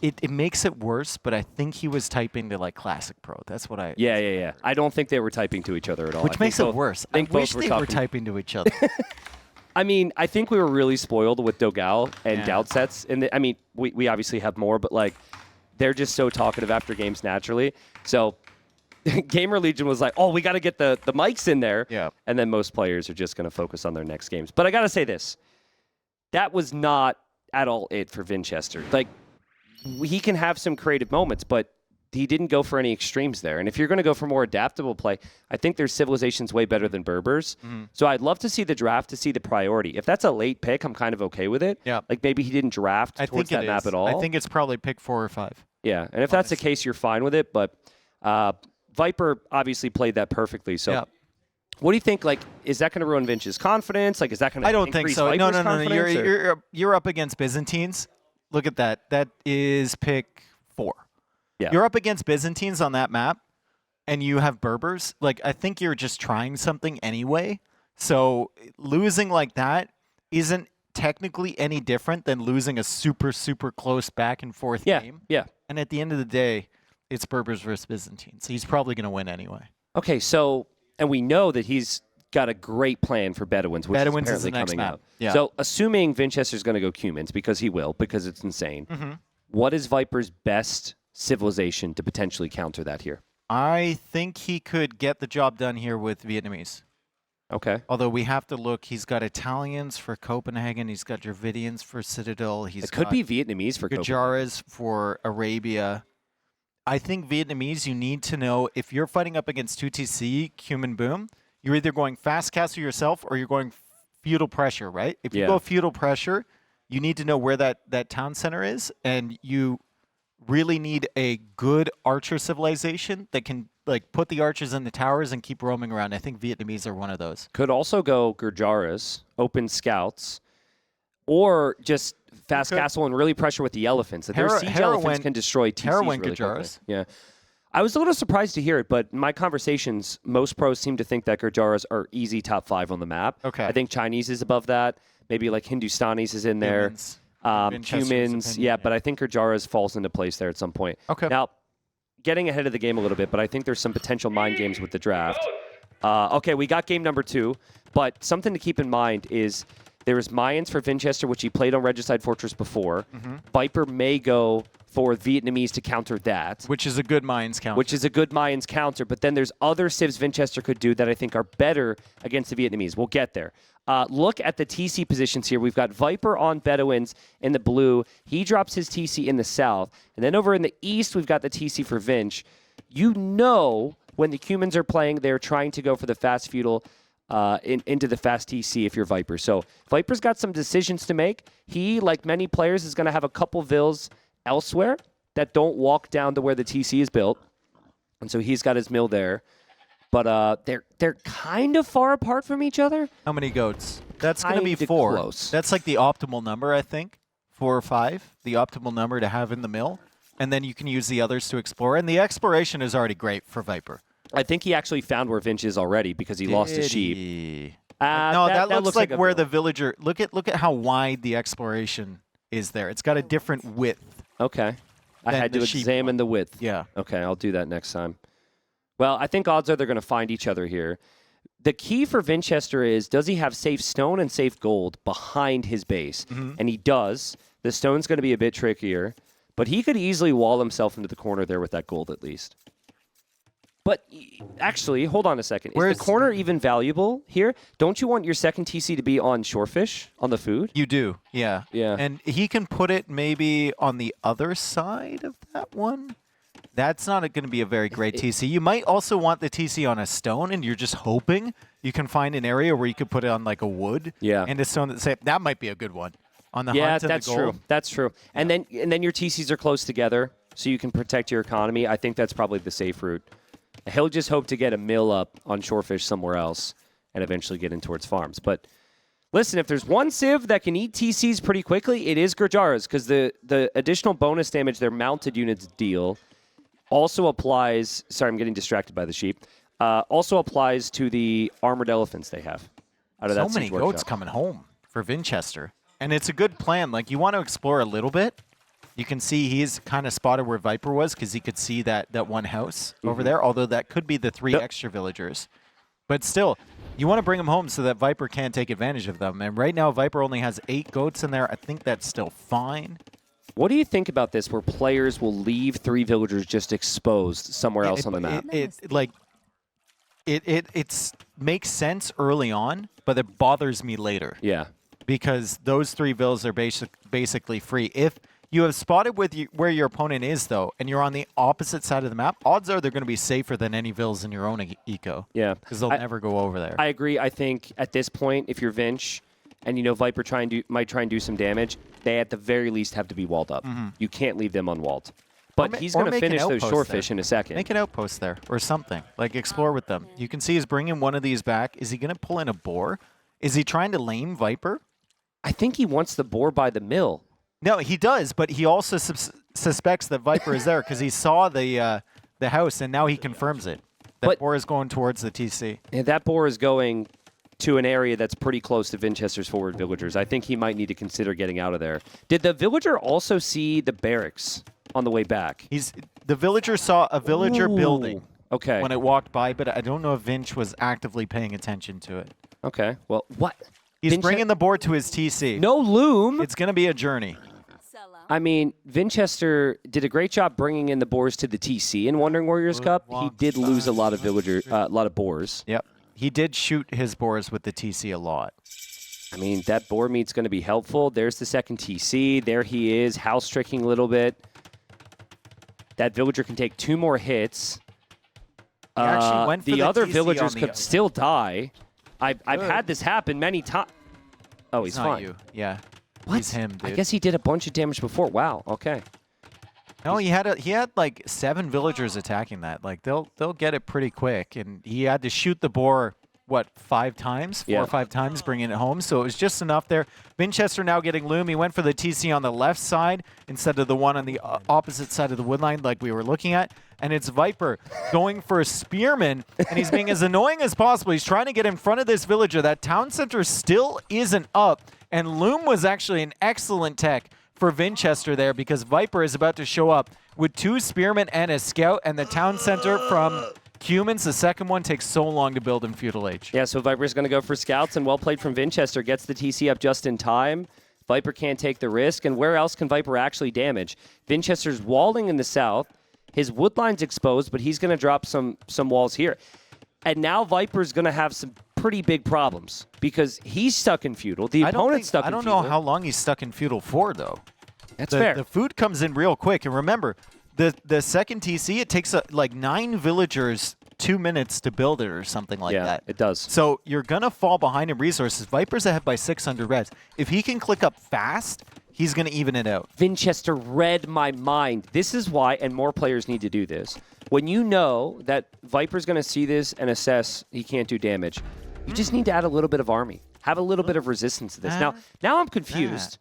S2: It makes it worse, but I think he was typing to like Classic Pro. That's what I...
S1: Yeah. I don't think they were typing to each other at all.
S2: Which makes it worse. I wish they were typing to each other.
S1: I mean, I think we were really spoiled with Dogal and Doubt sets. I mean, we obviously have more, but like they're just so talkative after games naturally. So Gamerlegion was like, oh, we got to get the mics in there.
S2: Yeah.
S1: And then most players are just going to focus on their next games. But I got to say this. That was not at all it for Vinchester. Like, he can have some creative moments, but he didn't go for any extremes there. And if you're going to go for more adaptable play, I think their Civilization's way better than Berber's. So I'd love to see the draft to see the priority. If that's a late pick, I'm kind of okay with it.
S2: Yeah.
S1: Like maybe he didn't draft towards that map at all.
S2: I think it's probably pick 4 or 5.
S1: Yeah, and if that's the case, you're fine with it. But Viper obviously played that perfectly. So what do you think? Like, is that going to ruin Vinch's confidence? Like, is that going to
S2: I don't think so.
S1: Viper's
S2: No. You're up against Byzantines. Look at that. That is pick 4.
S1: Yeah.
S2: You're up against Byzantines on that map, and you have Berbers. Like, I think you're just trying something anyway. So losing like that isn't technically any different than losing a super, super close back and forth game.
S1: Yeah.
S2: And at the end of the day, it's Berbers versus Byzantines. So he's probably going to win anyway.
S1: Okay, so, and we know that he's got a great plan for Bedouins, which
S2: Bedouins
S1: is apparently
S2: is the next
S1: coming
S2: map.
S1: out.
S2: Yeah.
S1: So assuming Vinchester's going to go Cumans, because he will, because it's insane, what is Viper's best civilization to potentially counter that here?
S2: I think he could get the job done here with Vietnamese.
S1: Okay.
S2: Although we have to look, he's got Italians for Copenhagen, he's got Dravidians for Citadel,
S1: It could be Vietnamese for Copenhagen.
S2: Gujaras for Arabia. I think Vietnamese, you need to know, if you're fighting up against 2TC, Cuman Boom, you're either going fast castle yourself or you're going feudal pressure, right? If you go feudal pressure, you need to know where that town center is, and you really need a good archer civilization that can like put the archers in the towers and keep roaming around. I think Vietnamese are one of those.
S1: Could also go Gurjaras, open scouts, or just fast castle and really pressure with the elephants. Their siege elephants can destroy TCs really quickly. Yeah. I was a little surprised to hear it, but in my conversations, most pros seem to think that Gurjaras are easy top 5 on the map.
S2: Okay.
S1: I think Chinese is above that. Maybe like Hindustanis is in there. Humans, but I think Gurjaras falls into place there at some point.
S2: Okay.
S1: Now, getting ahead of the game a little bit, but I think there's some potential mind games with the draft. Okay, we got game number 2, but something to keep in mind is there is Mayans for Vinchester, which he played on Regicide Fortress before. Viper may go for Vietnamese to counter that.
S2: Which is a good Mayans counter.
S1: But then there's other civs Vinchester could do that I think are better against the Vietnamese. We'll get there. Look at the TC positions here. We've got Viper on Bedouins in the blue. He drops his TC in the south. And then over in the east, we've got the TC for Vinch. You know when the Cumans are playing, they're trying to go for the fast feudal. into the fast TC if you're Viper. So Viper's got some decisions to make. He, like many players, is going to have a couple vills elsewhere that don't walk down to where the TC is built. And so he's got his mill there. But they're kind of far apart from each other.
S2: How many goats? That's going to be 4.
S1: Close.
S2: That's like the optimal number, I think. 4 or 5, the optimal number to have in the mill. And then you can use the others to explore. And the exploration is already great for Viper.
S1: I think he actually found where Vinch is already because he lost his sheep.
S2: No, that looks like where the villager. Look at how wide the exploration is there. It's got a different width.
S1: Okay. I had to examine the width.
S2: Yeah.
S1: Okay, I'll do that next time. Well, I think odds are they're going to find each other here. The key for Vinchester is, does he have safe stone and safe gold behind his base? And he does. The stone's going to be a bit trickier, but he could easily wall himself into the corner there with that gold at least. But actually, hold on a second. Is the corner even valuable here? Don't you want your second TC to be on shorefish, on the food?
S2: You do, yeah.
S1: Yeah.
S2: And he can put it maybe on the other side of that one. That's not going to be a very great TC. You might also want the TC on a stone, and you're just hoping you can find an area where you could put it on like a wood.
S1: Yeah.
S2: And a stone that might be a good one. On the
S1: yeah,
S2: hunt and
S1: that's
S2: the gold.
S1: true. That's true. And then your TCs are close together, so you can protect your economy. I think that's probably the safe route. He'll just hope to get a mill up on shorefish somewhere else and eventually get in towards farms. But listen, if there's one civ that can eat TCs pretty quickly, it is Gurjara's, because the additional bonus damage their mounted units deal also applies. Sorry, I'm getting distracted by the sheep. Also applies to the armored elephants they have. Out of
S2: so
S1: that
S2: many
S1: siege
S2: goats
S1: workshop.
S2: coming home for Vinchester. And it's a good plan. Like, you want to explore a little bit. You can see he's kind of spotted where Viper was because he could see that one house over there, although that could be the 3 extra villagers. But still, you want to bring them home so that Viper can take advantage of them. And right now, Viper only has 8 goats in there. I think that's still fine.
S1: What do you think about this, where players will leave 3 villagers just exposed somewhere else on the map?
S2: It makes sense early on, but it bothers me later.
S1: Yeah.
S2: Because those 3 villas are basically free. If you have spotted where your opponent is, though, and you're on the opposite side of the map, odds are they're going to be safer than any villas in your own eco.
S1: Yeah.
S2: Because they'll never go over there.
S1: I agree. I think at this point, if you're Vinch and Viper might try and do some damage, they at the very least have to be walled up. You can't leave them unwalled. But he's going to finish those shorefish in a second.
S2: Make an outpost there or something. Like, explore with them. You can see he's bringing one of these back. Is he going to pull in a boar? Is he trying to lame Viper?
S1: I think he wants the boar by the mill.
S2: No, he does, but he also suspects that Viper is there because he saw the house, and now he confirms it. That boar is going towards the TC.
S1: And that boar is going to an area that's pretty close to Vinchester's forward villagers. I think he might need to consider getting out of there. Did the villager also see the barracks on the way back?
S2: The villager saw a villager building
S1: when
S2: it walked by, but I don't know if Vinch was actively paying attention to it.
S1: Okay, well, what?
S2: He's bringing the boar to his TC.
S1: No loom.
S2: It's going to be a journey.
S1: I mean, Vinchester did a great job bringing in the boars to the TC in Wandering Warriors Cup. He did lose a lot of boars.
S2: Yep. He did shoot his boars with the TC a lot.
S1: I mean, that boar meat's going to be helpful. There's the second TC. There he is, house tricking a little bit. That villager can take 2 more hits.
S2: He actually went for
S1: the other
S2: TC
S1: villagers could still die. I've had this happen many times. Oh, he's
S2: not
S1: fine.
S2: You. Yeah.
S1: What?
S2: He's him, dude.
S1: I guess he did a bunch of damage before. Wow. Okay.
S2: No, he had like 7 villagers attacking that. Like, they'll get it pretty quick, and he had to shoot the boar 5 times, 4 or 5 times, bringing it home. So it was just enough there. Vinchester now getting loom. He went for the TC on the left side instead of the one on the opposite side of the wood line, like we were looking at. And it's Viper going for a spearman, and he's being as annoying as possible. He's trying to get in front of this villager. That town center still isn't up, and loom was actually an excellent tech for Vinchester there because Viper is about to show up with 2 spearmen and a scout, and the town center from Humans, the second one takes so long to build in Feudal Age.
S1: Yeah, so Viper's going to go for scouts, and well played from Vinchester. Gets the TC up just in time. Viper can't take the risk, and where else can Viper actually damage? Vinchester's walling in the south. His wood line's exposed, but he's going to drop some walls here. And now Viper's going to have some pretty big problems because he's stuck in Feudal. The opponent's stuck in Feudal.
S2: I don't know how long he's stuck in Feudal for, though.
S1: That's fair.
S2: The food comes in real quick, and remember, the second TC, it takes like 9 villagers 2 minutes to build it or something like
S1: Yeah,
S2: that.
S1: it does.
S2: So you're going to fall behind in resources. Viper's ahead by 600 reds. If he can click up fast, he's going to even it out.
S1: Vinchester read my mind. This is why, and more players need to do this. When you know that Viper's going to see this and assess he can't do damage, you just need to add a little bit of army. Have a little bit of resistance to this. Now I'm confused.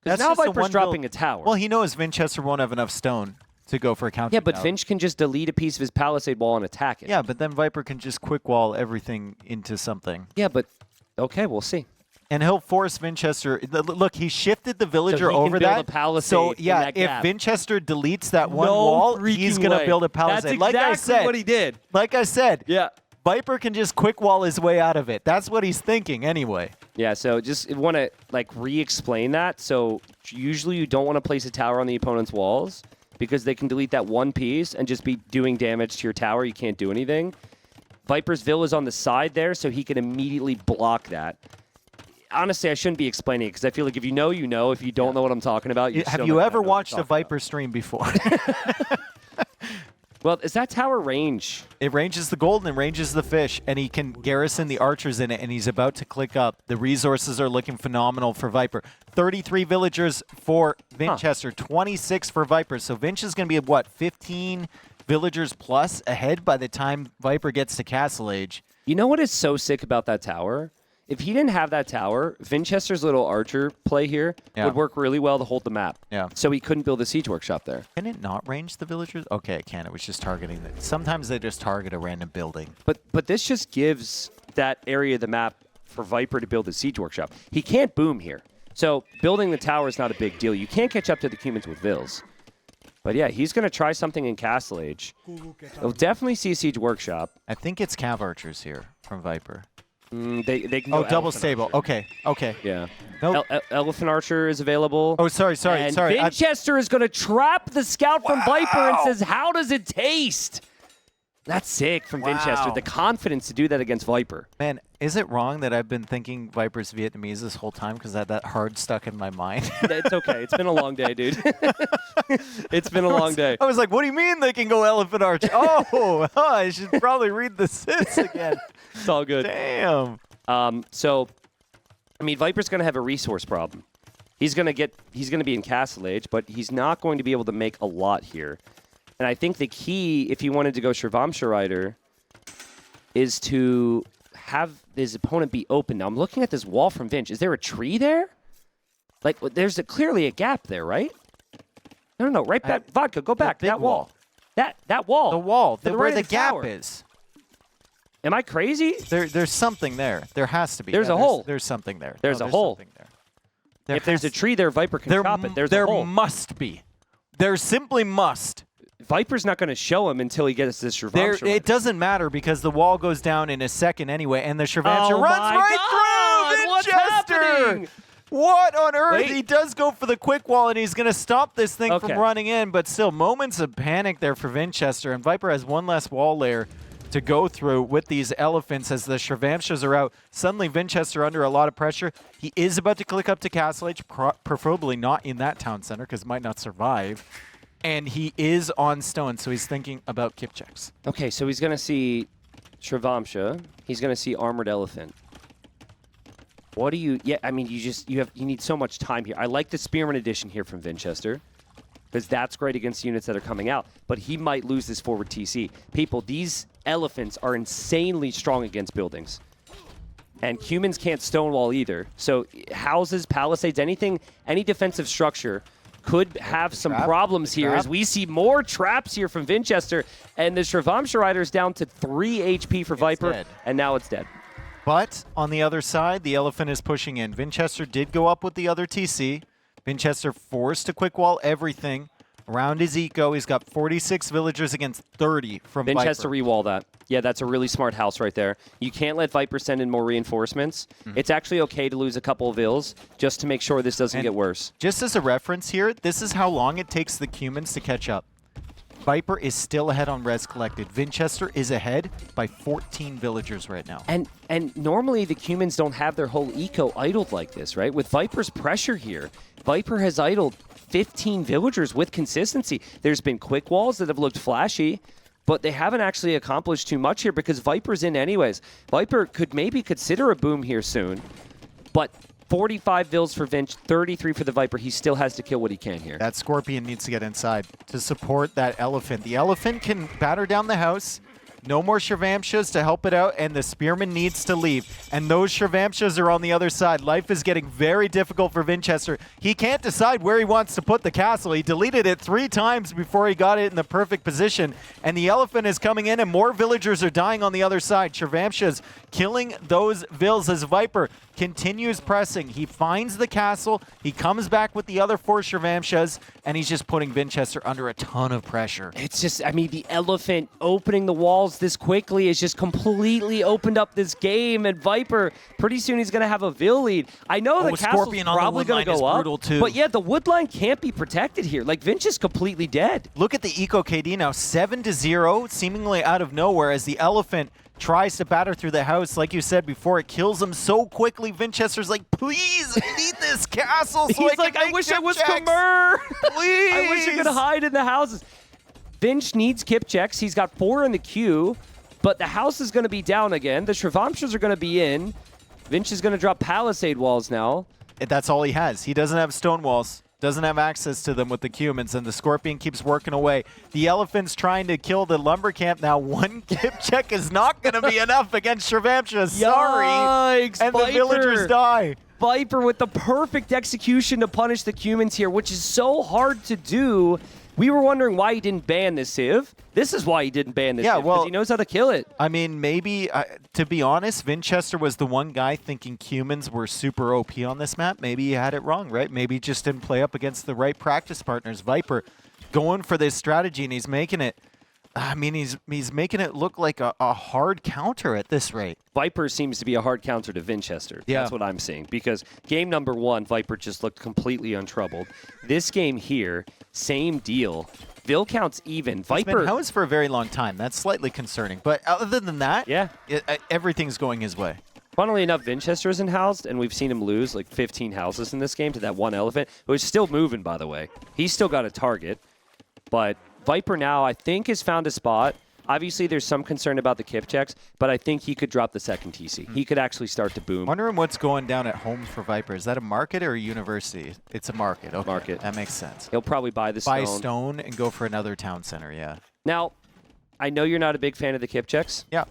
S1: Because now Viper's dropping a tower.
S2: Well, he knows Vinchester won't have enough stone to go for a counter.
S1: Yeah, but Vinch can just delete a piece of his palisade wall and attack it.
S2: Yeah, but then Viper can just quick wall everything into something.
S1: Yeah, but okay, we'll see.
S2: And he'll force Vinchester. Look, he shifted the villager
S1: So he can
S2: over
S1: build
S2: that.
S1: a palisade
S2: so
S1: in
S2: yeah,
S1: that
S2: if
S1: gap.
S2: Vinchester deletes that one
S1: No
S2: wall,
S1: freaking
S2: he's gonna
S1: way.
S2: build a palisade.
S1: That's
S2: like I
S1: exactly
S2: said,
S1: what he did.
S2: Like I said,
S1: Yeah.
S2: Viper can just quick wall his way out of it. That's what he's thinking anyway.
S1: Yeah, so just want to like re-explain that. So usually you don't want to place a tower on the opponent's walls because they can delete that one piece and just be doing damage to your tower. You can't do anything. Viper's Vill is on the side there, so he can immediately block that. Honestly, I shouldn't be explaining it because I feel like if you know, you know. If you don't know what I'm talking about,
S2: have you ever watched a Viper stream before?
S1: Well, is that tower range?
S2: It ranges the gold and it ranges the fish, and he can garrison the archers in it, and he's about to click up. The resources are looking phenomenal for Viper. 33 villagers for Vinchester, 26 for Viper. So Vinch is going to be, what, 15 villagers plus ahead by the time Viper gets to Castle Age.
S1: You know what is so sick about that tower? If he didn't have that tower, Vinchester's little archer play here would work really well to hold the map.
S2: Yeah.
S1: So he couldn't build a siege workshop there.
S2: Can it not range the villagers? Okay, it can. It was just targeting it. Sometimes they just target a random building.
S1: But this just gives that area of the map for Viper to build a siege workshop. He can't boom here. So building the tower is not a big deal. You can't catch up to the humans with Vills. But yeah, he's going to try something in Castle Age. He'll definitely see a siege workshop.
S2: I think it's cav archers here from Viper.
S1: They can go
S2: double stable.
S1: Archer.
S2: Okay.
S1: Yeah.
S2: Nope.
S1: Elephant Archer is available.
S2: Oh, sorry.
S1: And Vinchester is going to trap the scout from Viper and says, how does it taste? That's sick from Vinchester. The confidence to do that against Viper.
S2: Man, is it wrong that I've been thinking Viper's Vietnamese this whole time because that hard stuck in my mind?
S1: It's okay. It's been a long day, dude. It's been a long day.
S2: I was like, what do you mean they can go Elephant Archer? I should probably read the sits again.
S1: It's all good.
S2: Damn.
S1: So, I mean, Viper's going to have a resource problem. He's going to be in Castle Age, but he's not going to be able to make a lot here. And I think the key, if he wanted to go Shravamsha Rider, is to have his opponent be open. Now, I'm looking at this wall from Vinch. Is there a tree there? Like, there's clearly a gap there, right? No, right back. Vodka, go back. That wall. That wall.
S2: The wall.
S1: To the
S2: where
S1: right
S2: the
S1: of
S2: gap
S1: tower.
S2: is.
S1: Am I crazy?
S2: There's something there. There has to be.
S1: There's a hole.
S2: There's something there.
S1: There's a hole.
S2: There.
S1: If there's a tree there, Viper can chop it. There's a hole.
S2: There must be. There simply must.
S1: Viper's not going to show him until he gets this Shravamsha Rider.
S2: It doesn't matter because the wall goes down in a second anyway, and the Shravamsha runs
S1: God!
S2: right through
S1: What's
S2: Vinchester!
S1: happening?
S2: What on earth?
S1: Wait.
S2: He does go for the quick wall, and he's going to stop this thing
S1: Okay.
S2: from running in, but still, moments of panic there for Vinchester, and Viper has one less wall layer to go through with these elephants as the Shravamshas are out. Suddenly, Vinchester under a lot of pressure. He is about to click up to Castle Age, preferably not in that town center because it might not survive. And he is on stone, so he's thinking about kip checks.
S1: Okay, so he's going to see Shravamsha. He's going to see Armored Elephant. What do you... Yeah, I mean, you need so much time here. I like the Spearman edition here from Vinchester because that's great against units that are coming out. But he might lose this forward TC. People, these elephants are insanely strong against buildings. And humans can't stonewall either. So houses, palisades, anything, any defensive structure could have some problems here as we see more traps here from Vinchester. And the Shravamsha Rider's down to 3 HP for Viper,
S2: dead.
S1: and now it's dead.
S2: But on the other side, the elephant is pushing in. Vinchester did go up with the other TC. Vinchester forced to quick wall everything around his eco. He's got 46 villagers against 30 from
S1: Vinchester
S2: Viper.
S1: re-wall that. Yeah, that's a really smart house right there. You can't let Viper send in more reinforcements. It's actually okay to lose a couple of vills just to make sure this doesn't get worse.
S2: Just as a reference here, this is how long it takes the humans to catch up. Viper is still ahead on res collected. Vinchester is ahead by 14 villagers right now.
S1: And normally the humans don't have their whole eco idled like this, right? With Viper's pressure here, Viper has idled 15 villagers with consistency. There's been quick walls that have looked flashy, but they haven't actually accomplished too much here because Viper's in anyways. Viper could maybe consider a boom here soon, but 45 vills for Vinch, 33 for the Viper. He still has to kill what he can here.
S2: That Scorpion needs to get inside to support that Elephant. The Elephant can batter down the house. No more Shravamshas to help it out, and the Spearman needs to leave. And those Shravamshas are on the other side. Life is getting very difficult for Vinchester. He can't decide where he wants to put the castle. He deleted it 3 times before he got it in the perfect position. And the Elephant is coming in, and more villagers are dying on the other side. Shravamshas killing those vills as Viper continues pressing. He finds the castle. He comes back with the other 4 Shravamshas, and he's just putting Vinchester under a ton of pressure.
S1: It's just, I mean, the Elephant opening the walls this quickly has just completely opened up this game, and Viper, pretty soon he's going to have a Vill lead. I know the castle's probably going to go up,
S2: too.
S1: But yeah, the wood line can't be protected here. Like, Vinch is completely dead.
S2: Look at the Eco KD now, 7-0, seemingly out of nowhere as the Elephant tries to batter through the house. Like you said before, it kills him so quickly. Vinchester's like, please, I need this castle so
S1: He's like, I wish I was Khmer.
S2: Please.
S1: I wish I could hide in the houses. Vinch needs kip checks. He's got 4 in the queue, but the house is going to be down again. The Shravamshas are going to be in. Vinch is going to drop palisade walls now.
S2: That's all he has. He doesn't have stone walls. Doesn't have access to them with the humans, and the Scorpion keeps working away. The Elephant's trying to kill the lumber camp now. 1 kip check is not going to be enough against Shravamsha. Sorry.
S1: Yikes,
S2: and
S1: Viper.
S2: The villagers die.
S1: Viper with the perfect execution to punish the humans here, which is so hard to do. We were wondering why he didn't ban this Civ. This is why he didn't ban this Civ, because he knows how to kill it.
S2: I mean, maybe, to be honest, Vinchester was the one guy thinking humans were super OP on this map. Maybe he had it wrong, right? Maybe he just didn't play up against the right practice partners. Viper going for this strategy, and he's making it, I mean, he's making it look like a hard counter at this rate.
S1: Viper seems to be a hard counter to Vinchester.
S2: Yeah.
S1: That's what I'm seeing. Because game number 1, Viper just looked completely untroubled. This game here, same deal. Vill counts even. Viper.
S2: He's been housed for a very long time. That's slightly concerning. But other than that,
S1: yeah,
S2: everything's going his way.
S1: Funnily enough, Vinchester isn't housed, and we've seen him lose like 15 houses in this game to that one Elephant, who is still moving, by the way. He's still got a target. But Viper now, I think, has found a spot. Obviously, there's some concern about the kip checks, but I think he could drop the second TC. He could actually start to boom.
S2: Wondering what's going down at home for Viper. Is that a market or a university? It's a market. Okay.
S1: Market.
S2: That makes sense.
S1: He'll probably buy the stone.
S2: Buy stone and go for another town center, yeah.
S1: Now, I know you're not a big fan of the kip checks.
S2: Yeah.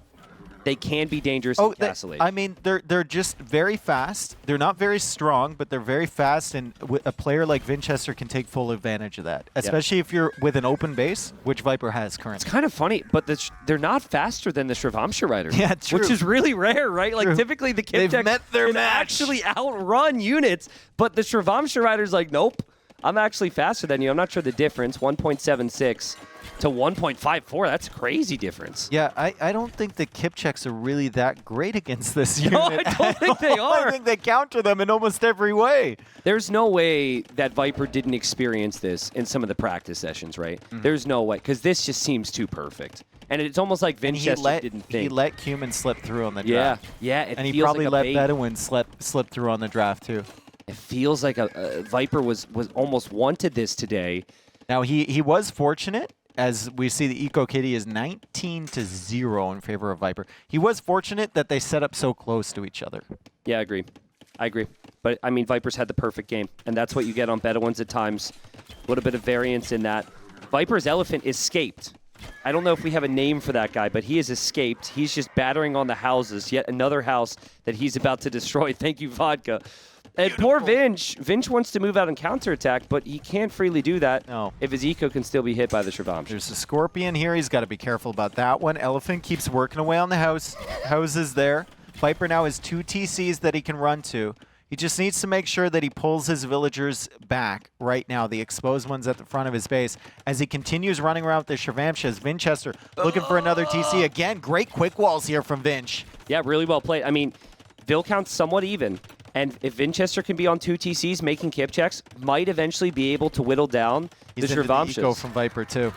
S1: They can be dangerous in Castle Age.
S2: I mean, they're just very fast. They're not very strong, but they're very fast, and a player like Vinchester can take full advantage of that, especially if you're with an open base, which Viper has currently.
S1: It's kind of funny, but they're not faster than the Shravamsha Riders,
S2: yeah, true.
S1: Which is really rare, right?
S2: True.
S1: Like, typically the kip checks can actually outrun units, but the Shravamsha Riders like, nope, I'm actually faster than you. I'm not sure the difference, 1.76 to 1.54. That's a crazy difference.
S2: Yeah, I don't think the kip checks are really that great against this unit.
S1: No, I don't think they are.
S2: I think they counter them in almost every way.
S1: There's no way that Viper didn't experience this in some of the practice sessions, right? There's no way, because this just seems too perfect. And it's almost like Vinchester didn't think.
S2: He let Cumin slip through on the draft.
S1: Yeah.
S2: And he probably let Bedouin slip through on the draft, too.
S1: It feels like a Viper was almost wanted this today.
S2: Now, he was fortunate. As we see, the Eco Kitty is 19-0 in favor of Viper. He was fortunate that they set up so close to each other.
S1: Yeah, I agree. But, I mean, Viper's had the perfect game, and that's what you get on Bedouins at times. A little bit of variance in that. Viper's Elephant escaped. I don't know if we have a name for that guy, but he has escaped. He's just battering on the houses. Yet another house that he's about to destroy. Thank you, Vodka. And poor Vinch. Vinch wants to move out and counterattack, but he can't freely do that if his eco can still be hit by the Shravamsha.
S2: There's a Scorpion here. He's got to be careful about that one. Elephant keeps working away on the houses there. Viper now has 2 TCs that he can run to. He just needs to make sure that he pulls his villagers back right now, the exposed ones at the front of his base. As he continues running around with the Shravamshas, Vinchester looking for another TC. Again, great quick walls here from Vinch.
S1: Yeah, really well played. I mean, Vill counts somewhat even. And if Vinchester can be on 2 TCs making kip checks, might eventually be able to whittle down the Shravamshas.
S2: Eco from Viper, too.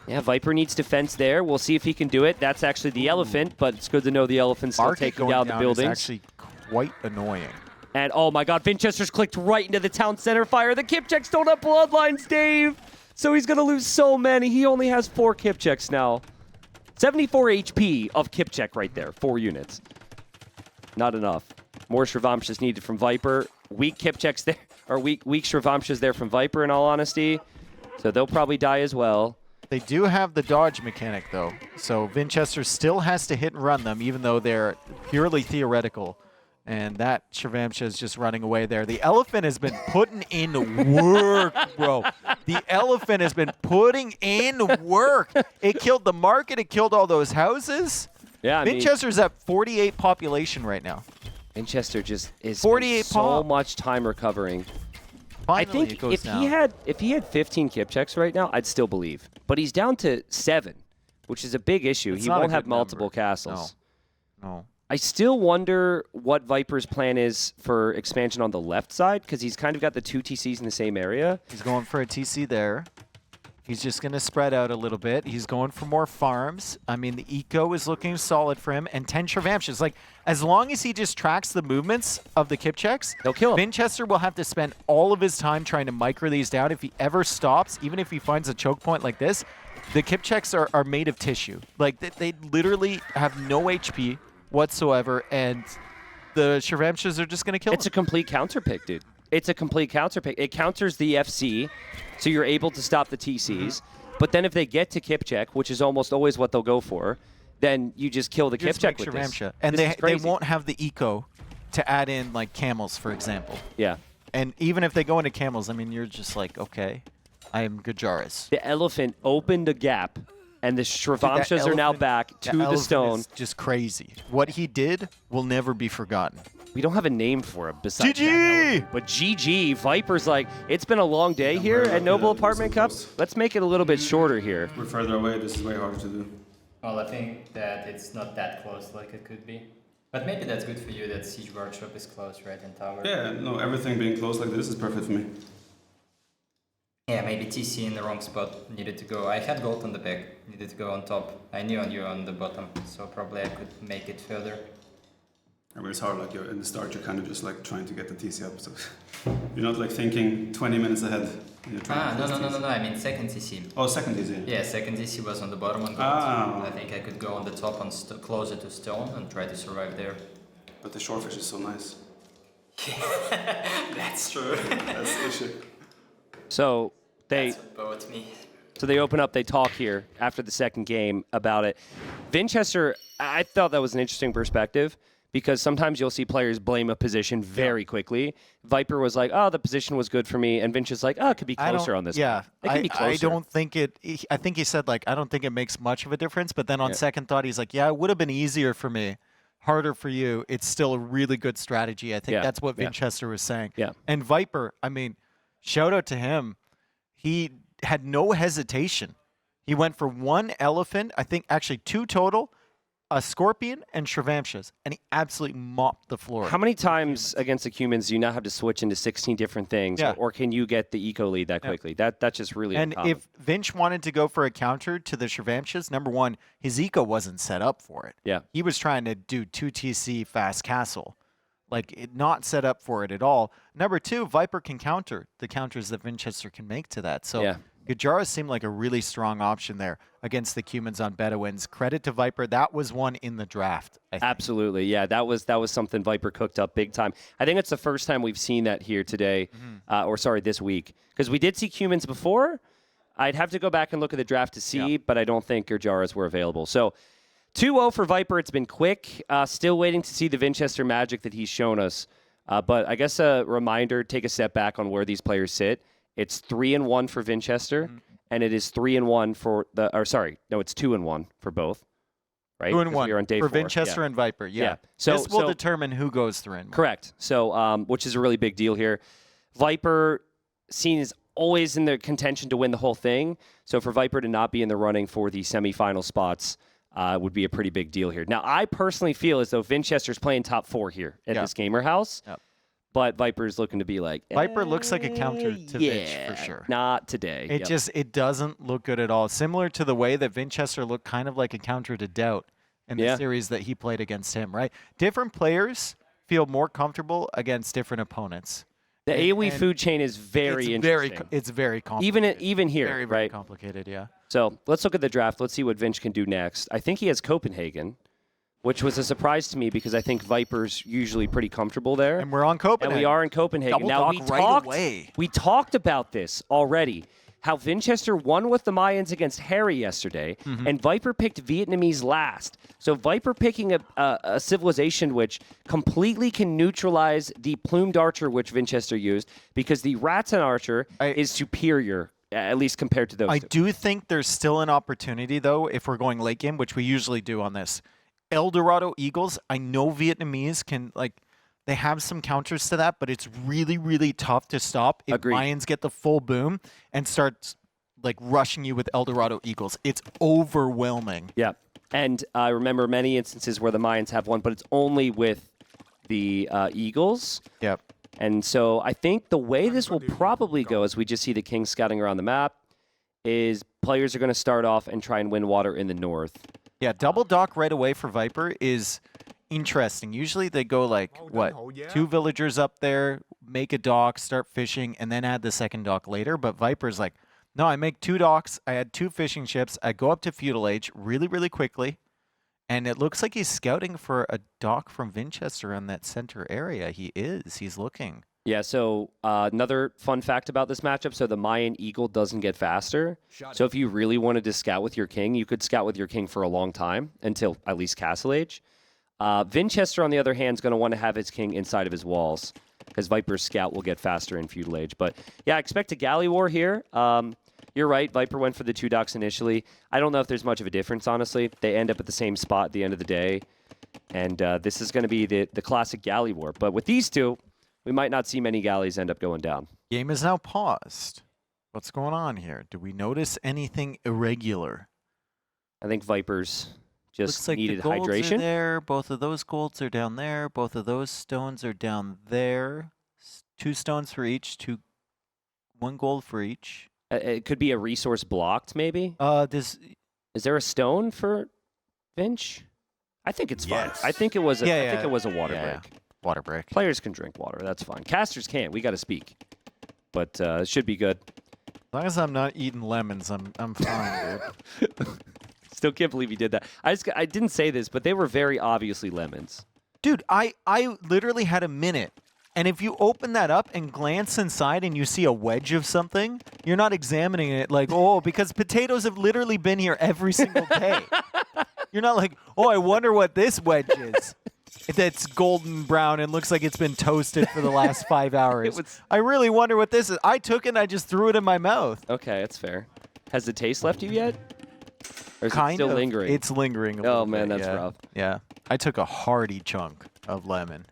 S1: Yeah, Viper needs defense there. We'll see if he can do it. That's actually the Elephant, but it's good to know the Elephant's still taking down the buildings.
S2: Is actually quite annoying.
S1: And, oh my god, Vinchester's clicked right into the town center fire. The kip checks don't have bloodlines, Dave! So he's going to lose so many. He only has 4 kip checks now. 74 HP of Kip check right there. 4 units. Not enough. More Shravamshas needed from Viper. Weak Kip checks there, or weak Shravamshas there from Viper, in all honesty. So they'll probably die as well.
S2: They do have the dodge mechanic, though. So Vinchester still has to hit and run them, even though they're purely theoretical. And that Shravamsha is just running away there. The elephant has been putting in work, bro. The elephant has been putting in work. It killed the market. It killed all those houses.
S1: Yeah,
S2: Vinchester's at 48 population right now.
S1: Vinchester just is
S2: 48
S1: so much time recovering.
S2: Finally,
S1: I think
S2: it goes
S1: if
S2: down.
S1: he had 15 Kip checks right now, I'd still believe. But he's down to 7, which is a big issue.
S2: It's
S1: he
S2: not a
S1: won't have
S2: good
S1: multiple
S2: number.
S1: castles.
S2: No.
S1: I still wonder what Viper's plan is for expansion on the left side, because he's kind of got the 2 TCs in the same area.
S2: He's going for a TC there. He's just going to spread out a little bit. He's going for more farms. I mean, the eco is looking solid for him. And 10 Shravamshas. Like, as long as he just tracks the movements of the Kip checks,
S1: he'll kill him.
S2: Vinchester will have to spend all of his time trying to micro these down. If he ever stops, even if he finds a choke point like this, the Kip checks are made of tissue. Like, they literally have no HP whatsoever, and the Shravamshas are just going to kill him.
S1: It's a complete counter pick, dude. It's a complete counter pick. It counters the FC, so you're able to stop the TCs. But then if they get to Kip check, which is almost always what they'll go for, then you just kill the Kip check with this.
S2: And
S1: this
S2: they won't have the eco to add in, like, camels, for example.
S1: Yeah.
S2: And even if they go into camels, I mean, you're just like, okay, I am Gajaris.
S1: The elephant opened a gap, and the Shravamshas are now back to the stone.
S2: Is just crazy. What he did will never be forgotten.
S1: We don't have a name for him besides
S2: GG!
S1: that element. But GG, Viper's like, it's been a long day here at Noble Apartment Cup. Let's make it a little bit shorter here.
S3: We're further away, this is way harder to do.
S4: Well, I think that it's not that close like it could be. But maybe that's good for you that Siege Workshop is close, right, in Tower.
S3: Yeah, no, everything being close like this is perfect for me.
S4: Yeah, maybe TC in the wrong spot needed to go. I had gold on the back, needed to go on top. I knew on you on the bottom, so probably I could make it further.
S3: I mean, it's hard, like, in the start, you're kind of just, like, trying to get the TC up, so you're not, like, thinking 20 minutes ahead. When you're trying to
S4: No, I mean second TC.
S3: Oh, second TC.
S4: Yeah, second TC was on the bottom on gold.
S3: Ah.
S4: I think I could go on the top on closer to stone and try to survive there.
S3: But the shorefish is so nice.
S4: That's true.
S3: That's the issue.
S1: So
S4: That's what both me.
S1: So they open up, they talk here after the second game about it. Vinchester, I thought that was an interesting perspective, because sometimes you'll see players blame a position very quickly. Viper was like, oh, the position was good for me. And Vinch is like, oh, it could be closer on this.
S2: Yeah,
S1: it could be closer.
S2: I don't think it, I think he said, like, I don't think it makes much of a difference. But then on second thought, he's like, yeah, it would have been easier for me, harder for you. It's still a really good strategy. I think that's what Vinchester was saying.
S1: Yeah.
S2: And Viper, I mean, shout out to him. He had no hesitation. He went for 1 elephant, I think actually 2 total, a scorpion and Shravamshas, and he absolutely mopped the floor.
S1: How many times against the humans do you not have to switch into 16 different things?
S2: Yeah.
S1: Or can you get the eco lead that quickly? That's just really
S2: And
S1: uncommon.
S2: if Vinch wanted to go for a counter to the Shravamshas, number one, his eco wasn't set up for it.
S1: Yeah.
S2: He was trying to do 2 TC fast castle. Like, not set up for it at all. Number two, Viper can counter the counters that Vinchester can make to that. So Gajaris seemed like a really strong option there against the Cumans on Bedouins. Credit to Viper. That was one in the draft, I think.
S1: Absolutely. Yeah, that was something Viper cooked up big time. I think it's the first time we've seen that here today, this week. Because we did see Cumans before. I'd have to go back and look at the draft to see, but I don't think Gajaris were available. So 2-0 for Viper. It's been quick. Still waiting to see the Vinchester magic that he's shown us. But I guess a reminder, take a step back on where these players sit. It's 3-1 for Vinchester, and it is 3-1 for the. Or sorry, no, it's 2-1 for both. Right,
S2: 2-1
S1: we're on day
S2: for
S1: 4.
S2: Vinchester and Viper. Yeah.
S1: So
S2: this will determine who goes 3-1.
S1: Correct. So, which is a really big deal here. Viper seen as always in the contention to win the whole thing. So for Viper to not be in the running for the semifinal spots would be a pretty big deal here. Now, I personally feel as though Vinchester's playing top 4 here at this Gamer House. Yep. But Viper's looking to be like,
S2: Viper looks like a counter to Vinch for sure.
S1: Not today.
S2: It doesn't look good at all. Similar to the way that Vinchester looked kind of like a counter to Doubt in the series that he played against him, right? Different players feel more comfortable against different opponents.
S1: The AoE food chain is very interesting.
S2: It's very complicated.
S1: Even here,
S2: very
S1: right?
S2: complicated, yeah.
S1: So let's look at the draft. Let's see what Vinch can do next. I think he has Copenhagen, which was a surprise to me because I think Viper's usually pretty comfortable there.
S2: And we're on Copenhagen.
S1: And we are in Copenhagen.
S2: Double
S1: Now,
S2: dock right away.
S1: We talked about this already, how Vinchester won with the Mayans against Harry yesterday, and Viper picked Vietnamese last. So Viper picking a civilization which completely can neutralize the plumed archer which Vinchester used, because the Rattan archer is superior, at least compared to those
S2: I
S1: two.
S2: do think there's still an opportunity, though, if we're going late game, which we usually do on this. Eldorado Eagles, I know Vietnamese can, they have some counters to that, but it's really, really tough to stop if
S1: Agreed.
S2: Mayans get the full boom and start, rushing you with Eldorado Eagles. It's overwhelming.
S1: Yeah. And I remember many instances where the Mayans have one, but it's only with the Eagles.
S2: Yep.
S1: And so I think the way this will probably go, as we just see the Kings scouting around the map, is players are going to start off and try and win water in the north.
S2: Yeah, double dock right away for Viper is interesting. Usually they go two villagers up there, make a dock, start fishing, and then add the second dock later. But Viper's like, no, I make 2 docks, I add 2 fishing ships, I go up to feudal age really, really quickly. And it looks like he's scouting for a dock from Vinchester in that center area. He's looking.
S1: Yeah, so another fun fact about this matchup, so the Mayan Eagle doesn't get faster. So if you really wanted to scout with your king, you could scout with your king for a long time, until at least Castle Age. Vinchester, on the other hand, is going to want to have his king inside of his walls, because Viper's scout will get faster in feudal age. But yeah, I expect a galley war here. You're right, Viper went for the 2 docks initially. I don't know if there's much of a difference, honestly. They end up at the same spot at the end of the day. And this is going to be the classic galley war. But with these two, we might not see many galleys end up going down.
S2: Game is now paused. What's going on here? Do we notice anything irregular?
S1: I think Vipers just
S2: Looks like
S1: needed
S2: the golds
S1: hydration.
S2: are there. Both of those golds are down there. Both of those stones are down there. 2 stones for each. 1 gold for each.
S1: It could be a resource blocked, maybe.
S2: This
S1: Is there a stone for Vinch? I think it's fine. I think it was. I think it was a water break.
S2: Water break.
S1: Players can drink water. That's fine. Casters can't. We got to speak. But it should be good.
S2: As long as I'm not eating lemons, I'm fine, dude.
S1: Still can't believe you did that. I didn't say this, but they were very obviously lemons.
S2: Dude, I literally had a minute. And if you open that up and glance inside and you see a wedge of something, you're not examining it because potatoes have literally been here every single day. You're not like, I wonder what this wedge is. That's golden brown and looks like it's been toasted for the last 5 hours. I really wonder what this is. I took it and I just threw it in my mouth.
S1: Okay, that's fair. Has the taste left you yet? Or is
S2: Kind
S1: it still
S2: of.
S1: lingering?
S2: It's lingering a
S1: Oh,
S2: little
S1: man,
S2: bit,
S1: that's
S2: yeah.
S1: rough.
S2: Yeah. I took a hearty chunk of lemon.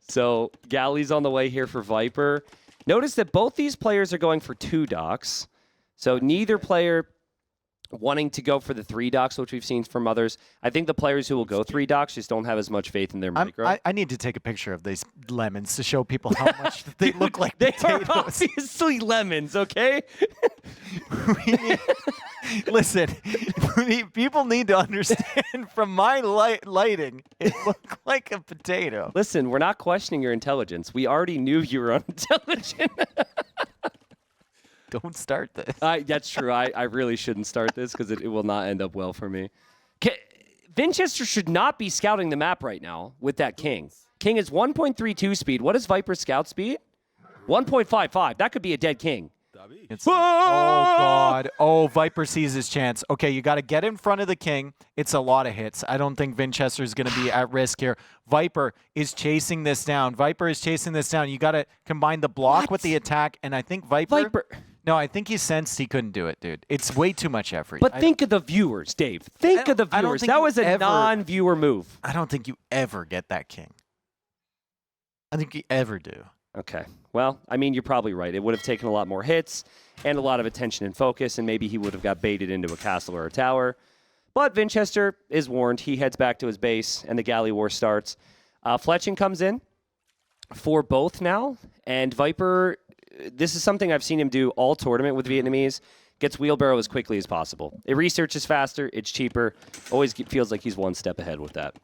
S1: So, galleys on the way here for Viper. Notice that both these players are going for 2 docks. So, neither player wanting to go for the 3 docks, which we've seen from others. I think the players who will go 3 docks just don't have as much faith in their micro.
S2: I need to take a picture of these lemons to show people how much they look like
S1: They
S2: potatoes.
S1: are obviously lemons, okay?
S2: Listen, people need to understand from my lighting, it looked like a potato.
S1: Listen, we're not questioning your intelligence. We already knew you were unintelligent.
S2: Don't start this.
S1: That's true. I really shouldn't start this because it will not end up well for me. Vinchester should not be scouting the map right now with that king. King is 1.32 speed. What is Viper's scout speed? 1.55. That could be a dead king.
S2: Oh, God. Oh, Viper sees his chance. Okay, you got to get in front of the king. It's a lot of hits. I don't think Vinchester is going to be at risk here. Viper is chasing this down. You got to combine the block with the attack, and I think Viper... No, I think he sensed he couldn't do it, dude. It's way too much effort.
S1: But think of the viewers, Dave. Think of the viewers. That was a non-viewer move.
S2: I don't think you ever get that king. I think you ever do.
S1: Okay. Well, I mean, you're probably right. It would have taken a lot more hits and a lot of attention and focus, and maybe he would have got baited into a castle or a tower. But Vinchester is warned. He heads back to his base, and the galley war starts. Fletching comes in for both now, and Viper, this is something I've seen him do all tournament with Vietnamese, gets wheelbarrow as quickly as possible. It researches faster, it's cheaper, always feels like he's one step ahead with that.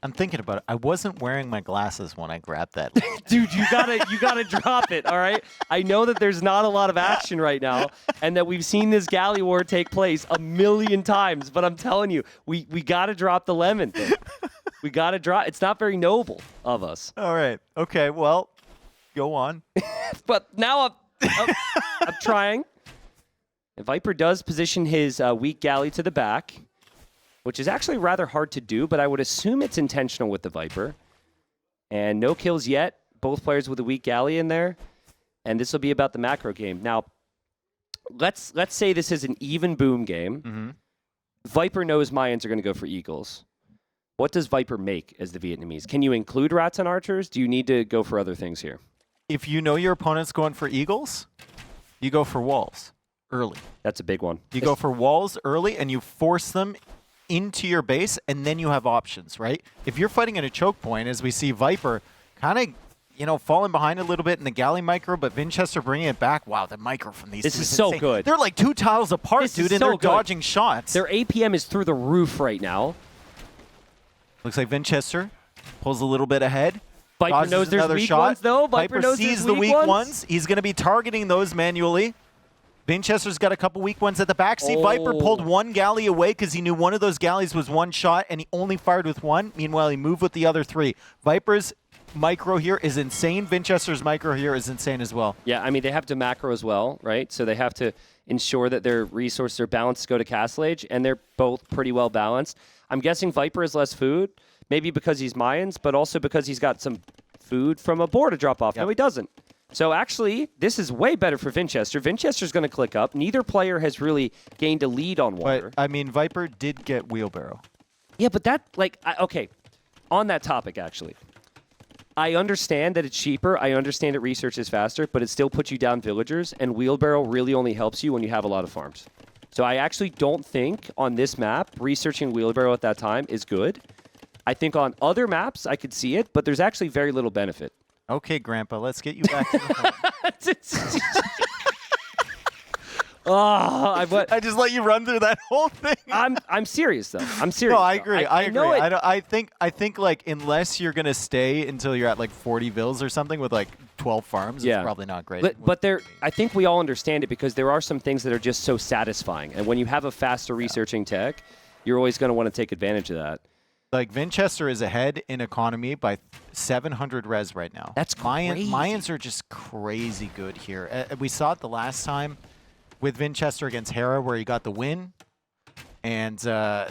S2: I'm thinking about it. I wasn't wearing my glasses when I grabbed that.
S1: Dude, you gotta drop it, all right? I know that there's not a lot of action right now, and that we've seen this galley war take place a million times, but I'm telling you, we gotta drop the lemon thing. We gotta drop. It's not very noble of us.
S2: All right. Okay. Well, go on.
S1: But now I'm trying. And Viper does position his weak galley to the back, which is actually rather hard to do, but I would assume it's intentional with the Viper. And no kills yet. Both players with a weak galley in there. And this will be about the macro game. Now, let's say this is an even boom game.
S2: Mm-hmm.
S1: Viper knows Mayans are going to go for Eagles. What does Viper make as the Vietnamese? Can you include rats and archers? Do you need to go for other things here?
S2: If you know your opponent's going for Eagles, you go for walls early.
S1: That's a big one.
S2: You go for walls early, and you force them into your base, and then you have options, right? If you're fighting at a choke point, as we see Viper kind of, falling behind a little bit in the galley micro, but Vinchester bringing it back. Wow, the micro from these
S1: This
S2: two
S1: is so
S2: insane.
S1: good.
S2: They're like 2 tiles apart,
S1: This
S2: dude,
S1: is
S2: and
S1: so
S2: they're
S1: good.
S2: dodging shots.
S1: Their APM is through the roof right now.
S2: Looks like Vinchester pulls a little bit ahead.
S1: Viper
S2: dodges
S1: knows there's
S2: another
S1: weak
S2: shot.
S1: ones, though. Viper knows
S2: sees
S1: there's
S2: the
S1: weak
S2: weak
S1: ones.
S2: He's going to be targeting those manually. Vinchester's got a couple weak ones at the back. See, Viper pulled one galley away because he knew one of those galleys was one shot, and he only fired with one. Meanwhile, he moved with the other 3. Viper's micro here is insane. Vinchester's micro here is insane as well.
S1: Yeah, I mean, they have to macro as well, right? So they have to ensure that their resources are balanced to go to Castle Age, and they're both pretty well balanced. I'm guessing Viper has less food, maybe because he's Mayans, but also because he's got some food from a board to drop off.
S2: Yep.
S1: No, he doesn't. So actually, this is way better for Vinchester. Vinchester's going to click up. Neither player has really gained a lead on water.
S2: But, I mean, Viper did get wheelbarrow.
S1: Yeah, but that, okay, on that topic, actually. I understand that it's cheaper. I understand that research is faster, but it still puts you down villagers, and wheelbarrow really only helps you when you have a lot of farms. So I actually don't think on this map, researching wheelbarrow at that time is good. I think on other maps, I could see it, but there's actually very little benefit.
S2: Okay, Grandpa, let's get you back to the home. I just let you run through that whole thing.
S1: I'm serious though. I'm serious.
S2: No, I
S1: though.
S2: agree. I agree.
S1: know it.
S2: I think like unless you're gonna stay until you're at like 40 vills or something with like 12 farms, it's probably not great.
S1: But I think we all understand it because there are some things that are just so satisfying, and when you have a faster researching tech, you're always going to want to take advantage of that.
S2: Like Vinchester is ahead in economy by 700 res right now.
S1: That's crazy.
S2: Mayans are just crazy good here. We saw it the last time with Vinchester against Hera where he got the win, and the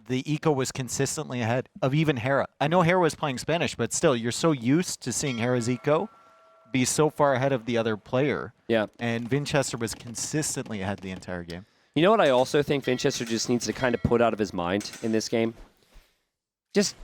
S2: eco was consistently ahead of even Hera. I know Hera was playing Spanish, but still, you're so used to seeing Hera's eco be so far ahead of the other player.
S1: Yeah.
S2: And Vinchester was consistently ahead the entire game.
S1: You know what I also think Vinchester just needs to kind of put out of his mind in this game?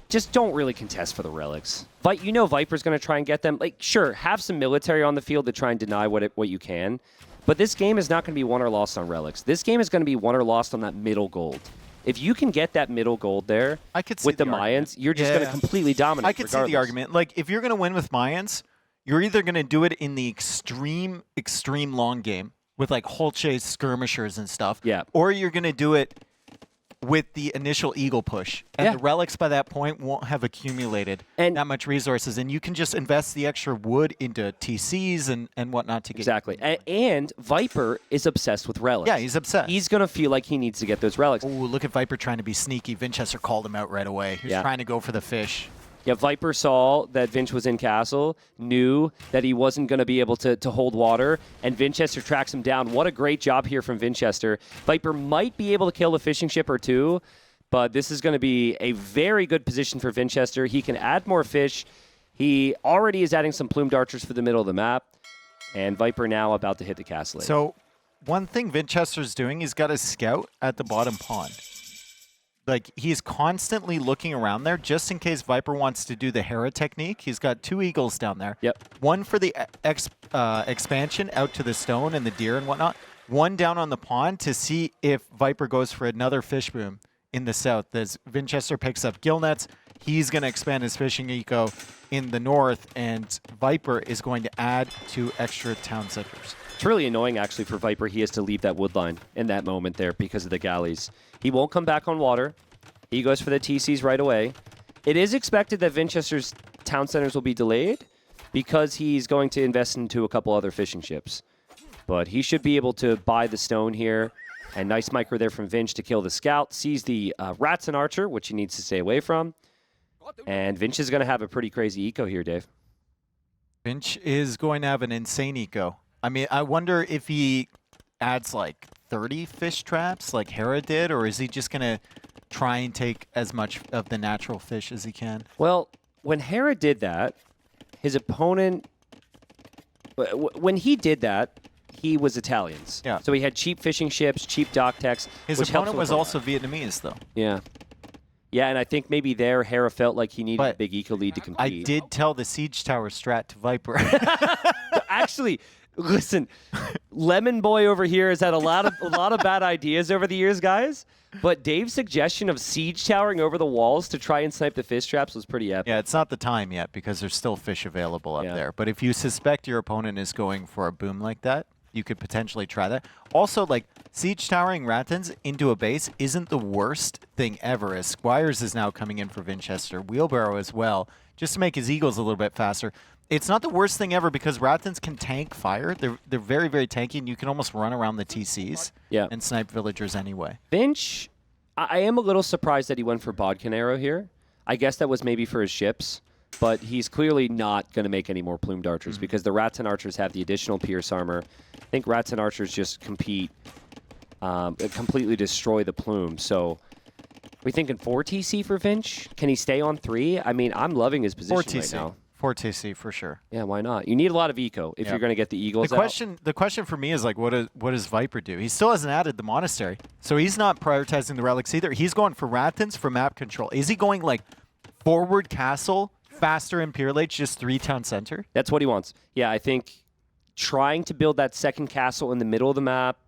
S1: Just don't really contest for the relics. You know Viper's going to try and get them. Like, sure, have some military on the field to try and deny what you can. But this game is not going to be won or lost on relics. This game is going to be won or lost on that middle gold. If you can get that middle gold there with the Mayans, you're just going to completely dominate.
S2: I could see the argument. Like, if you're going to win with Mayans, you're either going to do it in the extreme long game with like Holche skirmishers and stuff, or you're going to do it with the initial eagle push. And the relics by that point won't have accumulated that much resources. And you can just invest the extra wood into TCs and whatnot to get...
S1: Exactly. And Viper is obsessed with relics.
S2: Yeah, he's obsessed.
S1: He's going to feel like he needs to get those relics.
S2: Oh, look at Viper trying to be sneaky. Vinchester called him out right away. He was trying to go for the fish.
S1: Yeah, Viper saw that Vinch was in castle, knew that he wasn't going to be able to hold water, and Vinchester tracks him down. What a great job here from Vinchester. Viper might be able to kill a fishing ship or two, but this is going to be a very good position for Vinchester. He can add more fish. He already is adding some plumed archers for the middle of the map, and Viper now about to hit the castle.
S2: So one thing Vinchester's doing, he's got a scout at the bottom pond. Like, he's constantly looking around there just in case Viper wants to do the Hera technique. He's got 2 eagles down there. One for the expansion out to the stone and the deer and whatnot. One down on the pond to see if Viper goes for another fish boom in the south. As Vinchester picks up gill nets, he's going to expand his fishing eco in the north, and Viper is going to add 2 extra town centers.
S1: It's really annoying, actually, for Viper. He has to leave that wood line in that moment there because of the galleys. He won't come back on water. He goes for the TCs right away. It is expected that Vinchester's town centers will be delayed because he's going to invest into a couple other fishing ships. But he should be able to buy the stone here. And nice micro there from Vinch to kill the scout. Sees the rats and archer, which he needs to stay away from. And Vinch is going to have a pretty crazy eco here, Dave.
S2: Vinch is going to have an insane eco. I mean, I wonder if he adds like 30 fish traps like Hera did, or is he just going to try and take as much of the natural fish as he can?
S1: Well, when Hera did that, his opponent... When he did that, he was Italians.
S2: Yeah.
S1: So he had cheap fishing ships, cheap dock techs.
S2: His
S1: which
S2: opponent
S1: helps
S2: was
S1: with
S2: also Vietnamese, though.
S1: Yeah. Yeah, and I think maybe there Hera felt like he needed
S2: But
S1: a big eco lead to compete.
S2: I did tell the Siege Tower strat to Viper.
S1: Actually, listen, Lemon Boy over here has had a lot of bad ideas over the years, guys. But Dave's suggestion of siege towering over the walls to try and snipe the fish traps was pretty epic.
S2: Yeah, it's not the time yet because there's still fish available up
S1: Yeah.
S2: there. But if you suspect your opponent is going for a boom like that, you could potentially try that. Also, like, siege towering Ratans into a base isn't the worst thing ever, as Squires is now coming in for Vinchester, Wheelbarrow as well, just to make his Eagles a little bit faster. It's not the worst thing ever because Ratans can tank fire. They're very, very tanky, and you can almost run around the TCs and snipe villagers anyway.
S1: Vinch, I am a little surprised that he went for Bodkin Arrow here. I guess that was maybe for his ships, but he's clearly not going to make any more plumed archers because the Rats and Archers have the additional Pierce armor. I think Rats and Archers just completely destroy the plume. So are we thinking 4 TC for Vinch? Can he stay on 3? I mean, I'm loving his position
S2: 4 TC.
S1: right now.
S2: 4 TC for sure.
S1: Yeah, why not? You need a lot of eco if you're going to get the Eagles
S2: The question for me is, like, what does Viper do? He still hasn't added the monastery, so he's not prioritizing the relics either. He's going for Ratans for map control. Is he going like forward castle, faster Imperial Age, just 3 town center?
S1: That's what he wants. Yeah, I think trying to build that second castle in the middle of the map,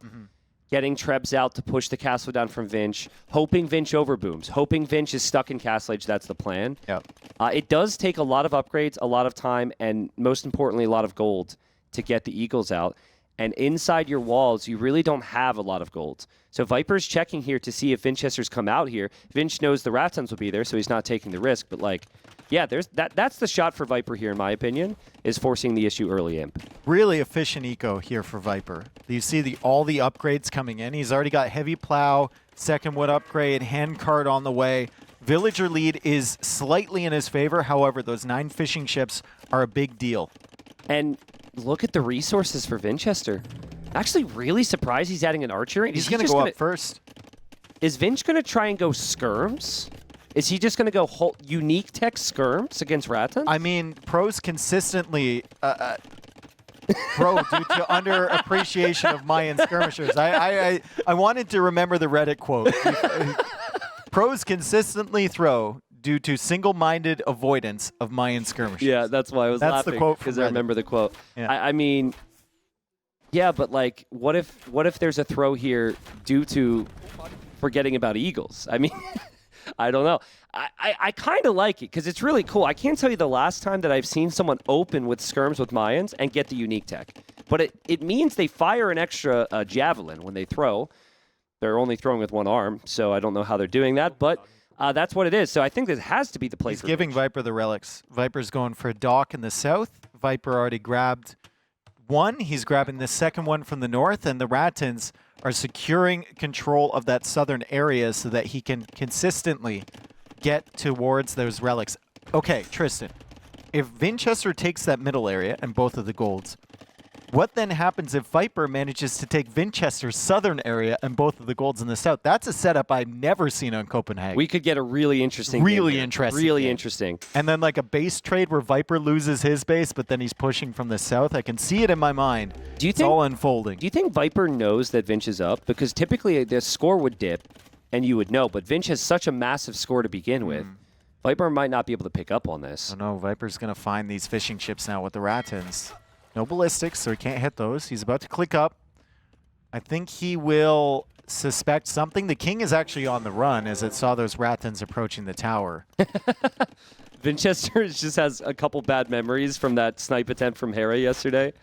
S1: getting Trebs out to push the castle down from Vinch, hoping Vinch overbooms, hoping Vinch is stuck in Castle Age. That's the plan.
S2: Yep.
S1: It does take a lot of upgrades, a lot of time, and most importantly, a lot of gold to get the Eagles out. And inside your walls, you really don't have a lot of gold. So Viper's checking here to see if Vinchester's come out here. Vinch knows the Ratans will be there, so he's not taking the risk. But, like, yeah, that's the shot for Viper here, in my opinion, is forcing the issue early imp.
S2: Really efficient eco here for Viper. You see all the upgrades coming in. He's already got heavy plow, second wood upgrade, hand cart on the way. Villager lead is slightly in his favor. However, those 9 fishing ships are a big deal.
S1: And look at the resources for Vinchester. Actually, really surprised he's adding an archer.
S2: He's going to go up first.
S1: Is Vinch going to try and go skirms? Is he just going to go whole unique tech skirms against Ratans?
S2: I mean, pros consistently pro due to underappreciation of Mayan skirmishers. I wanted to remember the Reddit quote. Pros consistently throw due to single-minded avoidance of Mayan skirmishers.
S1: Yeah, that's why I was
S2: That's
S1: laughing.
S2: the quote
S1: because
S2: from
S1: I
S2: Reddit.
S1: remember the quote.
S2: Yeah.
S1: I mean, yeah, but like, what if there's a throw here due to forgetting about Eagles? I mean, I don't know. I kind of like it because it's really cool. I can't tell you the last time that I've seen someone open with skirms with Mayans and get the unique tech. But it means they fire an extra javelin when they throw. They're only throwing with one arm, so I don't know how they're doing that. But that's what it is. So I think this has to be the play
S2: He's
S1: for
S2: giving
S1: Vinch.
S2: Viper the relics. Viper's going for a dock in the south. Viper already grabbed one. He's grabbing the second one from the north, and the Ratans are securing control of that southern area so that he can consistently get towards those relics. Okay, Tristan, if Vinchester takes that middle area and both of the golds, what then happens if Viper manages to take Vinchester's southern area and both of the golds in the south? That's a setup I've never seen on Copenhagen.
S1: We could get a really interesting
S2: Really
S1: game here.
S2: interesting
S1: Really
S2: game.
S1: interesting.
S2: And then like a base trade where Viper loses his base, but then he's pushing from the south. I can see it in my mind.
S1: Do you
S2: It's
S1: think
S2: all unfolding.
S1: Do you think Viper knows that Vinch is up? Because typically the score would dip, and you would know. But Vinch has such a massive score to begin with. Viper might not be able to pick up on this.
S2: Oh no, Viper's going to find these fishing ships now with the Ratans. No ballistics, so he can't hit those. He's about to click up. I think he will suspect something. The king is actually on the run as it saw those Ratans approaching the tower.
S1: Vinchester just has a couple bad memories from that snipe attempt from Hera yesterday.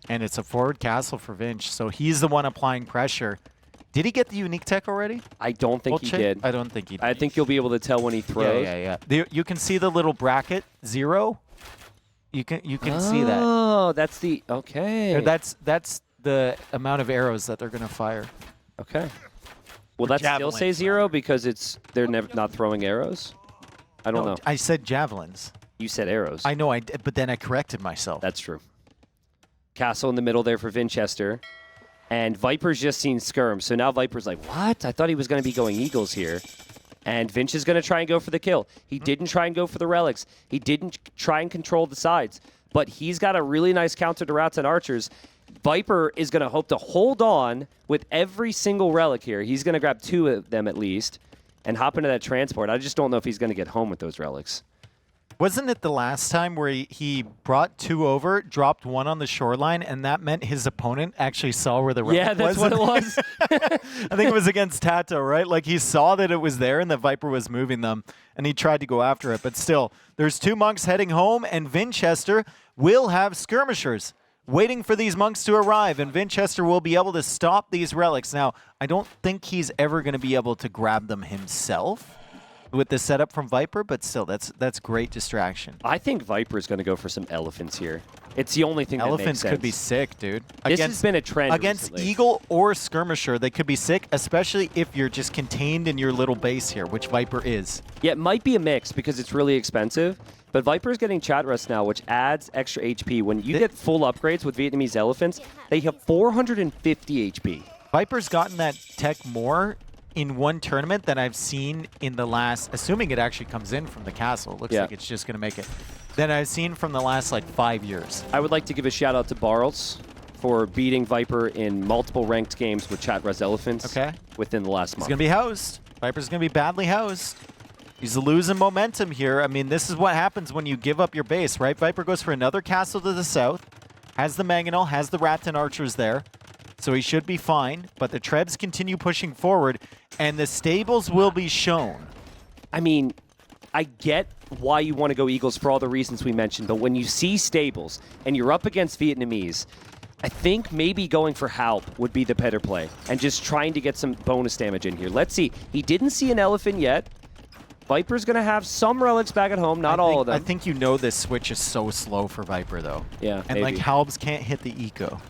S2: And it's a forward castle for Vinch, so he's the one applying pressure. Did he get the unique tech already?
S1: I don't think he did.
S2: I don't think he did.
S1: I think you'll be able to tell when he throws.
S2: You can see the little bracket 0. You can see that.
S1: Oh, that's the okay.
S2: Or that's the amount of arrows that they're gonna fire.
S1: Okay. Will that still
S2: javelins,
S1: say 0 because they're never not throwing arrows? I don't know.
S2: I said javelins.
S1: You said arrows.
S2: I know, but then I corrected myself.
S1: That's true. Castle in the middle there for Vinchester. And Viper's just seen Skirm. So now Viper's like, what? I thought he was going to be going Eagles here. And Vinch is going to try and go for the kill. He didn't try and go for the relics. He didn't try and control the sides. But he's got a really nice counter to Rats and Archers. Viper is going to hope to hold on with every single relic here. He's going to grab 2 of them at least and hop into that transport. I just don't know if he's going to get home with those relics.
S2: Wasn't it the last time where he brought 2 over, dropped 1 on the shoreline, and that meant his opponent actually saw where the relic was?
S1: Yeah, that's what it was.
S2: I think it was against Tato, right? Like he saw that it was there and the Viper was moving them, and he tried to go after it. But still, there's 2 monks heading home, and Vinchester will have skirmishers waiting for these monks to arrive, and Vinchester will be able to stop these relics. Now, I don't think he's ever going to be able to grab them himself with the setup from Viper, but still, that's great distraction.
S1: I think Viper is going to go for some elephants here. It's the only thing that makes
S2: Elephants
S1: sense.
S2: could be sick, dude.
S1: This has been a trend
S2: Against
S1: recently.
S2: Eagle or Skirmisher, they could be sick, especially if you're just contained in your little base here, which Viper is.
S1: Yeah, it might be a mix because it's really expensive, but Viper's getting chat rust now, which adds extra HP. When you get full upgrades with Vietnamese elephants, they have 450 HP.
S2: Viper's gotten that tech more in one tournament than I've seen in the last, assuming it actually comes in from the castle. Looks like it's just going to make it. Than I've seen from the last, 5 years.
S1: I would like to give a shout out to Barles for beating Viper in multiple ranked games with chat res elephants within the last month.
S2: He's going to be housed. Viper's going to be badly housed. He's losing momentum here. I mean, this is what happens when you give up your base, right? Viper goes for another castle to the south, has the Mangonel, has the Rats and Archers there. So he should be fine, but the Trebs continue pushing forward, and the stables will be shown.
S1: I mean, I get why you want to go Eagles for all the reasons we mentioned, but when you see stables and you're up against Vietnamese, I think maybe going for Halp would be the better play and just trying to get some bonus damage in here. Let's see. He didn't see an elephant yet. Viper's going to have some relics back at home, not all of them.
S2: I think you know this switch is so slow for Viper, though.
S1: Yeah,
S2: and
S1: maybe.
S2: Halbs can't hit the eco.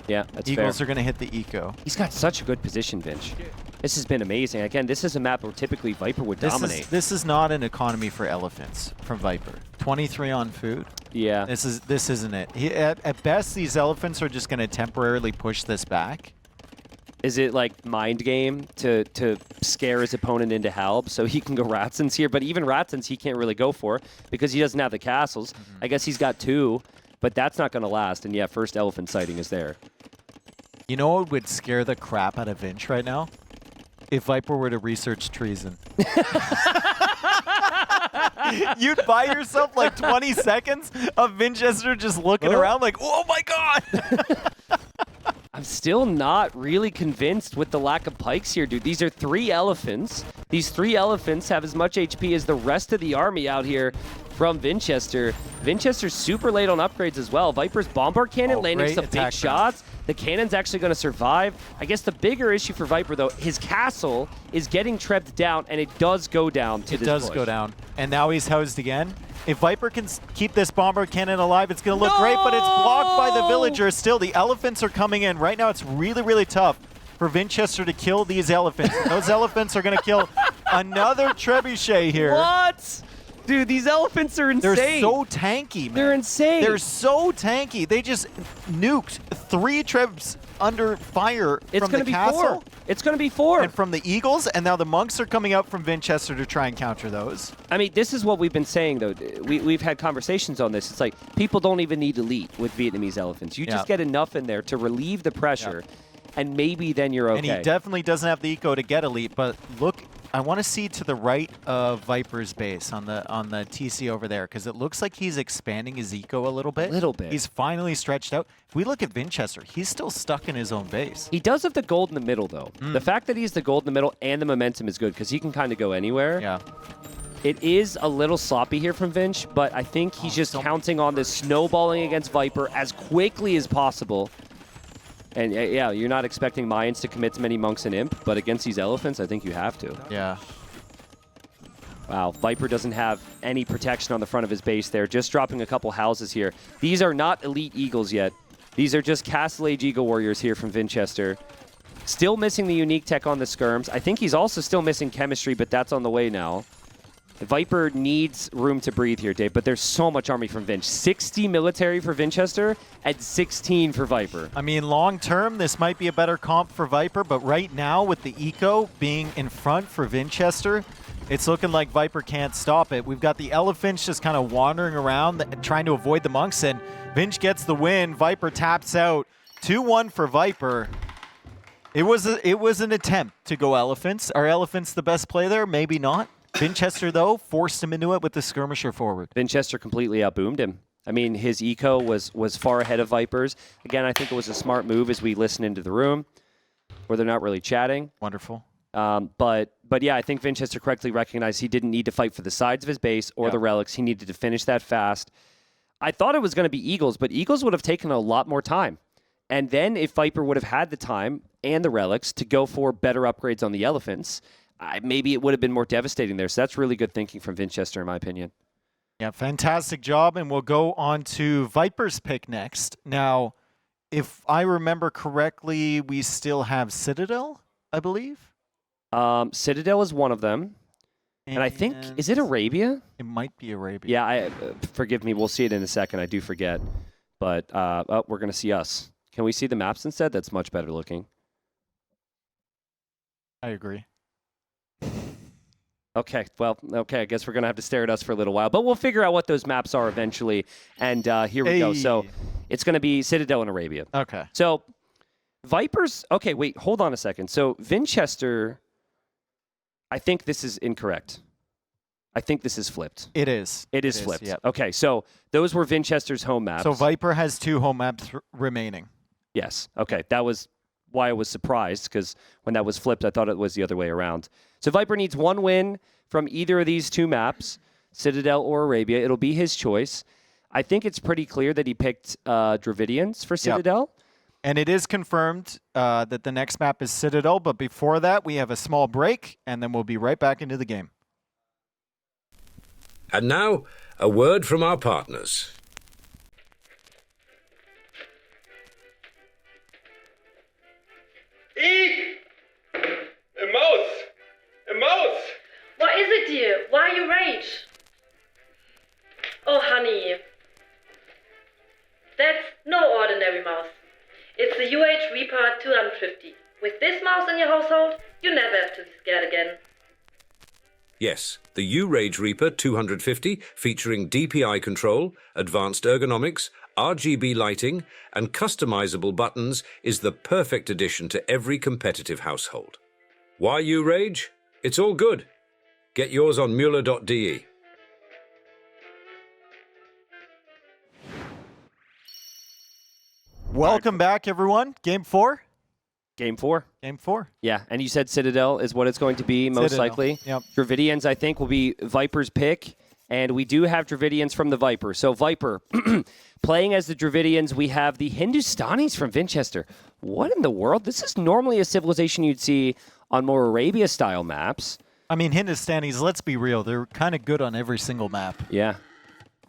S1: Yeah, that's
S2: Eagles
S1: fair.
S2: are going to hit the eco.
S1: He's got such a good position, Vinch. This has been amazing. Again, this is a map where typically Viper would dominate.
S2: This is not an economy for elephants from Viper. 23 on food.
S1: Yeah.
S2: This isn't it. At best, these elephants are just going to temporarily push this back.
S1: Is it like mind game to scare his opponent into Halb so he can go Ratsons here? But even Ratsons he can't really go for because he doesn't have the castles. I guess he's got 2, but that's not going to last. And yeah, first elephant sighting is there.
S2: You know what would scare the crap out of Vinch right now? If Viper were to research treason. You'd buy yourself 20 seconds of Vinchester just looking around like, oh my god!
S1: I'm still not really convinced with the lack of pikes here, dude. These are 3 elephants. These 3 elephants have as much HP as the rest of the army out here from Vinchester. Vinchester's super late on upgrades as well. Viper's Bombard Cannon landing some big shots. The cannon's actually going to survive. I guess the bigger issue for Viper, though, his castle is getting trebbed down, and it does go down to this
S2: It does
S1: push.
S2: go down. And now he's housed again. If Viper can keep this Bombard Cannon alive, it's going to look great, but it's blocked by the villagers. Still, the elephants are coming in. Right now, it's really, really tough for Vinchester to kill these elephants. And those elephants are going to kill another Trebuchet here.
S1: What? Dude, these elephants are insane.
S2: They're so tanky, man.
S1: They're insane.
S2: They're so tanky. They just nuked 3 Trebs under fire from the castle.
S1: 4. It's going to be 4.
S2: And from the Eagles, and now the monks are coming out from Vinchester to try and counter those.
S1: I mean, this is what we've been saying, though. We've had conversations on this. It's like people don't even need elite with Vietnamese elephants. You just get enough in there to relieve the pressure, and maybe then you're okay.
S2: And he definitely doesn't have the eco to get elite, but look, I want to see to the right of Viper's base on the TC over there, because it looks like he's expanding his eco a little bit. He's finally stretched out. If we look at Vinchester, he's still stuck in his own base.
S1: He does have the gold in the middle, though. The fact that he's the gold in the middle and the momentum is good, because he can kind of go anywhere.
S2: Yeah.
S1: It is a little sloppy here from Vinch, but I think he's just counting on this snowballing against Viper as quickly as possible. And yeah, you're not expecting Mayans to commit to many monks and imp, but against these elephants, I think you have to.
S2: Yeah.
S1: Wow, Viper doesn't have any protection on the front of his base there, just dropping a couple houses here. These are not elite eagles yet. These are just Castle Age Eagle Warriors here from Vinchester. Still missing the unique tech on the skirms. I think he's also still missing chemistry, but that's on the way now. Viper needs room to breathe here, Dave, but there's so much army from Vinch. 60 military for Vinchester and 16 for Viper.
S2: I mean, long term, this might be a better comp for Viper, but right now, with the eco being in front for Vinchester, it's looking like Viper can't stop it. We've got the elephants just kind of wandering around, trying to avoid the monks, and Vinch gets the win. Viper taps out. 2-1 for Viper. It was an attempt to go elephants. Are elephants the best play there? Maybe not. Vinchester, though, forced him into it with the skirmisher forward.
S1: Vinchester completely outboomed him. I mean, his eco was far ahead of Viper's. Again, I think it was a smart move as we listen into the room, where they're not really chatting.
S2: Wonderful.
S1: But yeah, I think Vinchester correctly recognized he didn't need to fight for the sides of his base or the relics. He needed to finish that fast. I thought it was going to be Eagles, but Eagles would have taken a lot more time. And then if Viper would have had the time and the relics to go for better upgrades on the elephants, maybe it would have been more devastating there. So that's really good thinking from Vinchester, in my opinion.
S2: Yeah, fantastic job. And we'll go on to Viper's pick next. Now, if I remember correctly, we still have Citadel, I believe.
S1: Citadel is one of them. And I think, is it Arabia?
S2: It might be Arabia.
S1: Yeah, forgive me. We'll see it in a second. I do forget. But we're going to see us. Can we see the maps instead? That's much better looking.
S2: I agree.
S1: Okay, well, I guess we're going to have to stare at us for a little while. But we'll figure out what those maps are eventually. And here we go. So it's going to be Citadel and Arabia.
S2: Okay.
S1: So Vipers, okay, wait, hold on a second. So Vinchester, I think this is incorrect. I think this is flipped.
S2: It is.
S1: It is flipped.
S2: Yep.
S1: Okay, so those were Vinchester's home maps.
S2: So Viper has 2 home maps remaining.
S1: Yes. Okay, that was why I was surprised, because when that was flipped, I thought it was the other way around. So Viper needs 1 win from either of these 2 maps, Citadel or Arabia. It'll be his choice. I think it's pretty clear that he picked Dravidians for Citadel.
S2: Yep. And it is confirmed that the next map is Citadel, but before that, we have a small break, and then we'll be right back into the game.
S5: And now, a word from our partners.
S6: Eek! A mouse! A mouse!
S7: What is it, dear? Why you rage? Oh, honey. That's no ordinary mouse. It's the UH Reaper 250. With this mouse in your household, you never have to be scared again.
S5: Yes, the U-Rage Reaper 250, featuring DPI control, advanced ergonomics, RGB lighting, and customizable buttons, is the perfect addition to every competitive household. Why U-Rage? It's all good. Get yours on Mueller.de.
S2: Welcome back, everyone. Game 4?
S1: Game 4.
S2: Game 4.
S1: Yeah, and you said Citadel is what it's going to be, most
S2: Citadel.
S1: likely.
S2: Yep.
S1: Dravidians, I think, will be Viper's pick, and we do have Dravidians from the Viper. So Viper, playing as the Dravidians, we have the Hindustanis from Vinchester. What in the world? This is normally a civilization you'd see on more Arabia-style maps.
S2: I mean, Hindustanis, let's be real, they're kind of good on every single map.
S1: Yeah.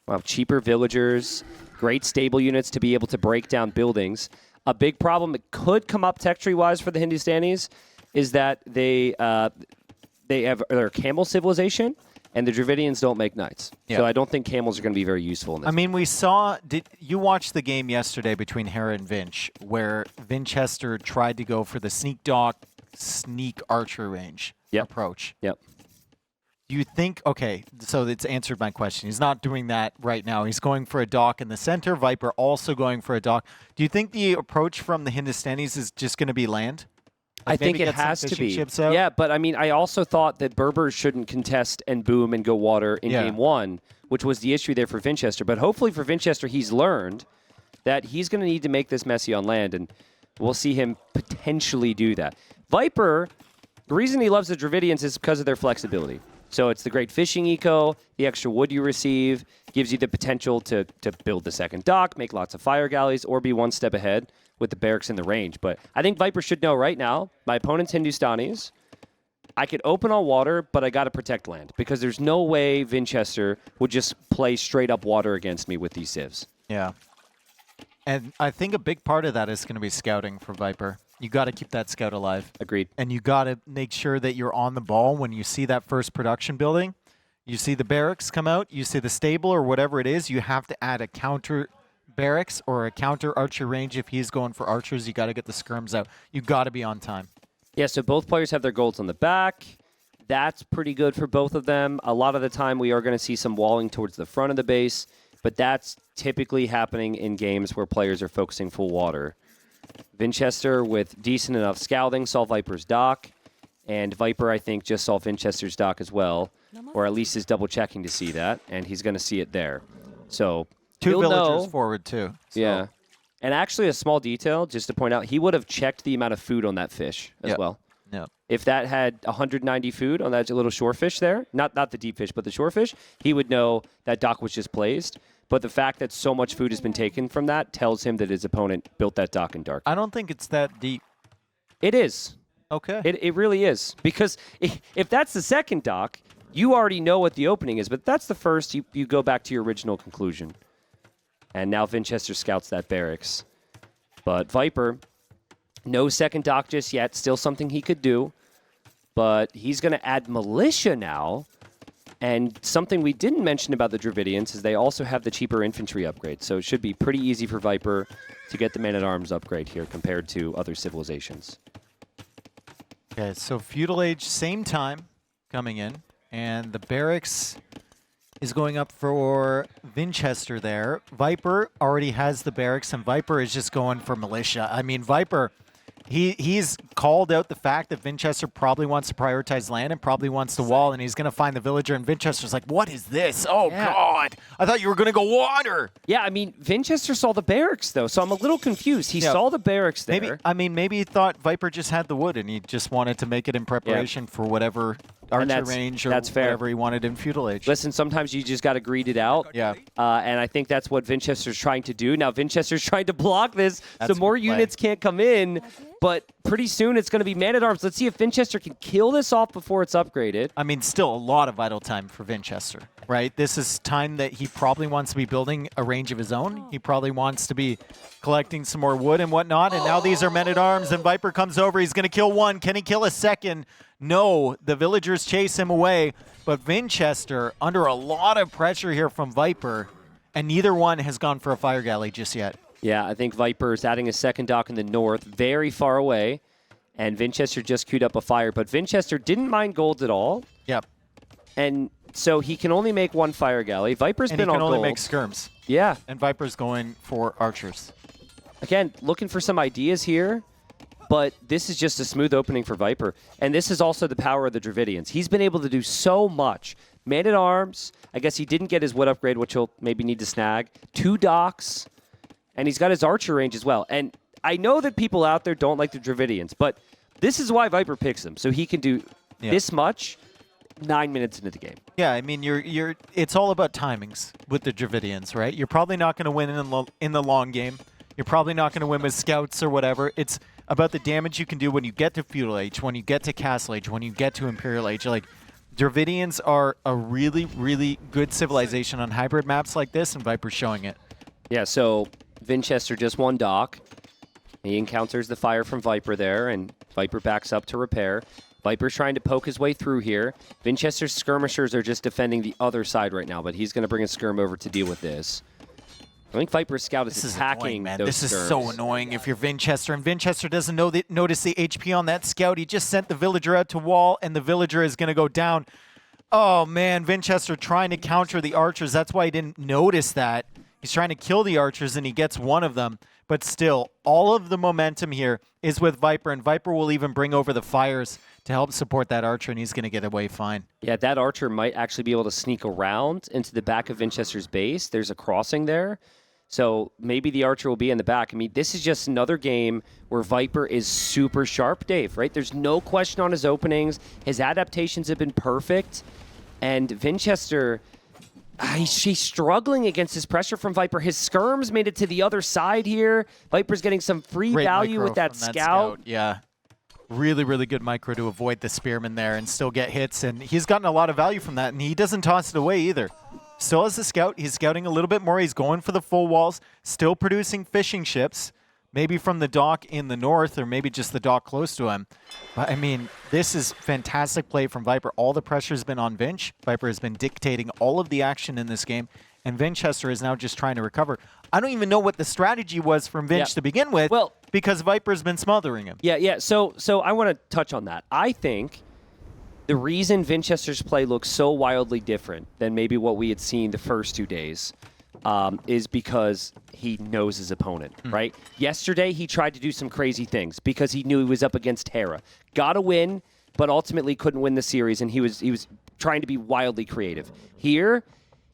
S1: Wow, cheaper villagers, great stable units to be able to break down buildings. A big problem that could come up tech tree-wise for the Hindustanis is that they're a camel civilization, and the Dravidians don't make knights.
S2: Yeah.
S1: So I don't think camels are going to be very useful in this.
S2: I mean, we saw, did you watch the game yesterday between Hera and Vinch, where Vinchester tried to go for the sneak dock, sneak archer range approach?
S1: Yep.
S2: Do you think, okay, so it's answered my question. He's not doing that right now. He's going for a dock in the center. Viper also going for a dock. Do you think the approach from the Hindustanis is just going to be land?
S1: I think it has to be. Yeah, but I mean, I also thought that Berbers shouldn't contest and boom and go water in game 1, which was the issue there for Vinchester. But hopefully for Vinchester, he's learned that he's going to need to make this messy on land, and we'll see him potentially do that. Viper, the reason he loves the Dravidians is because of their flexibility. So it's the great fishing eco, the extra wood you receive, gives you the potential to build the second dock, make lots of fire galleys, or be one step ahead with the barracks in the range. But I think Viper should know right now, my opponent's Hindustanis. I could open on water, but I got to protect land because there's no way Vinchester would just play straight up water against me with these civs.
S2: Yeah. And I think a big part of that is going to be scouting for Viper. You got to keep that scout alive.
S1: Agreed.
S2: And you got to make sure that you're on the ball when you see that first production building. You see the barracks come out, you see the stable or whatever it is, you have to add a counter barracks or a counter archer range. If he's going for archers, you got to get the skirms out. You got to be on time.
S1: Yeah, so both players have their golds on the back. That's pretty good for both of them. A lot of the time we are going to see some walling towards the front of the base, but that's typically happening in games where players are focusing full water. Vinchester with decent enough scouting saw Viper's dock, and Viper, I think, just saw Vinchester's dock as well, or at least is double-checking to see that, and he's going to see it there. So
S2: Two
S1: he'll
S2: villagers
S1: know,
S2: forward, too. So.
S1: Yeah. And actually, a small detail, just to point out, he would have checked the amount of food on that fish as well.
S2: Yeah.
S1: If that had 190 food on that little shore fish there, not the deep fish, but the shore fish, he would know that dock was just placed. But the fact that so much food has been taken from that tells him that his opponent built that dock in dark.
S2: I don't think it's that deep.
S1: It is.
S2: Okay.
S1: It really is. Because if that's the second dock, you already know what the opening is. But that's the first, you go back to your original conclusion. And now Vinchester scouts that barracks. But Viper, no second dock just yet. Still something he could do. But he's going to add militia now. And something we didn't mention about the Dravidians is they also have the cheaper infantry upgrade. So it should be pretty easy for Viper to get the man-at-arms upgrade here compared to other civilizations.
S2: Okay, so Feudal Age, same time coming in. And the barracks is going up for Vinchester there. Viper already has the barracks, and Viper is just going for militia. I mean, Viper, he's called out the fact that Vinchester probably wants to prioritize land and probably wants to wall, and he's going to find the villager, and Vinchester's like, what is this? Oh, God. I thought you were going to go water.
S1: Yeah, I mean, Vinchester saw the barracks, though, so I'm a little confused. He saw the barracks there.
S2: Maybe he thought Viper just had the wood, and he just wanted to make it in preparation for whatever archer range or whatever he wanted in Feudal Age.
S1: Listen, sometimes you just got to greed it out.
S2: Yeah.
S1: And I think that's what Vinchester's trying to do. Now, Vinchester's trying to block this so more units can't come in, but pretty soon it's going to be man-at-arms. Let's see if Vinchester can kill this off before it's upgraded.
S2: I mean, still a lot of vital time for Vinchester, right? This is time that he probably wants to be building a range of his own. He probably wants to be collecting some more wood and whatnot, and now these are men-at-arms, and Viper comes over. He's going to kill one. Can he kill a second? No, the villagers chase him away, but Vinchester, under a lot of pressure here from Viper, and neither one has gone for a fire galley just yet.
S1: Yeah, I think Viper is adding a second dock in the north, very far away, and Vinchester just queued up a fire, but Vinchester didn't mind golds at all.
S2: Yep.
S1: And so he can only make one fire galley. Viper's
S2: and
S1: been
S2: he
S1: on
S2: can only
S1: gold.
S2: make skirms.
S1: Yeah.
S2: And Viper's going for archers.
S1: Again, looking for some ideas here, but this is just a smooth opening for Viper. And this is also the power of the Dravidians. He's been able to do so much. Man-at-arms, I guess he didn't get his wood upgrade, which he'll maybe need to snag. 2 docks, and he's got his archer range as well. And I know that people out there don't like the Dravidians, but this is why Viper picks them, so he can do this much 9 minutes into the game.
S2: Yeah, I mean, it's all about timings with the Dravidians, right? You're probably not going to win in the long game. You're probably not going to win with scouts or whatever. It's about the damage you can do when you get to Feudal Age, when you get to Castle Age, when you get to Imperial Age. Like, Dravidians are a really, really good civilization on hybrid maps like this, and Viper's showing it.
S1: Yeah, so Vinchester just won dock. He encounters the fire from Viper there, and Viper backs up to repair. Viper's trying to poke his way through here. Vinchester's skirmishers are just defending the other side right now, but he's going to bring a skirm over to deal with this. I think Viper's scout is attacking those
S2: This is
S1: skirms.
S2: so annoying if you're Vinchester, and Vinchester doesn't notice the HP on that scout. He just sent the villager out to wall, and the villager is going to go down. Oh, man, Vinchester trying to counter the archers. That's why he didn't notice that. He's trying to kill the archers, and he gets one of them. But still, all of the momentum here is with Viper, and Viper will even bring over the fires to help support that archer, and he's going to get away fine.
S1: Yeah, that archer might actually be able to sneak around into the back of Vinchester's base. There's a crossing there. So maybe the archer will be in the back. I mean, this is just another game where Viper is super sharp, Dave, right? There's no question on his openings. His adaptations have been perfect. And Vinchester, She's struggling against this pressure from Viper. His skirms made it to the other side here. Viper's getting some free
S2: Great
S1: value
S2: micro
S1: with that
S2: from
S1: scout.
S2: Yeah. Really, really good micro to avoid the spearman there and still get hits. And he's gotten a lot of value from that, and he doesn't toss it away either. Still has the scout. He's scouting a little bit more. He's going for the full walls, still producing fishing ships, maybe from the dock in the north or maybe just the dock close to him. But, I mean, this is fantastic play from Viper. All the pressure has been on Vinch. Viper has been dictating all of the action in this game, and Vinchester is now just trying to recover. I don't even know what the strategy was from Vinch to begin with, because Viper's been smothering him.
S1: Yeah. So I want to touch on that. I think the reason Vinchester's play looks so wildly different than maybe what we had seen the first 2 days is because he knows his opponent, right? Yesterday, he tried to do some crazy things because he knew he was up against Terra. Got a win, but ultimately couldn't win the series, and he was trying to be wildly creative. Here,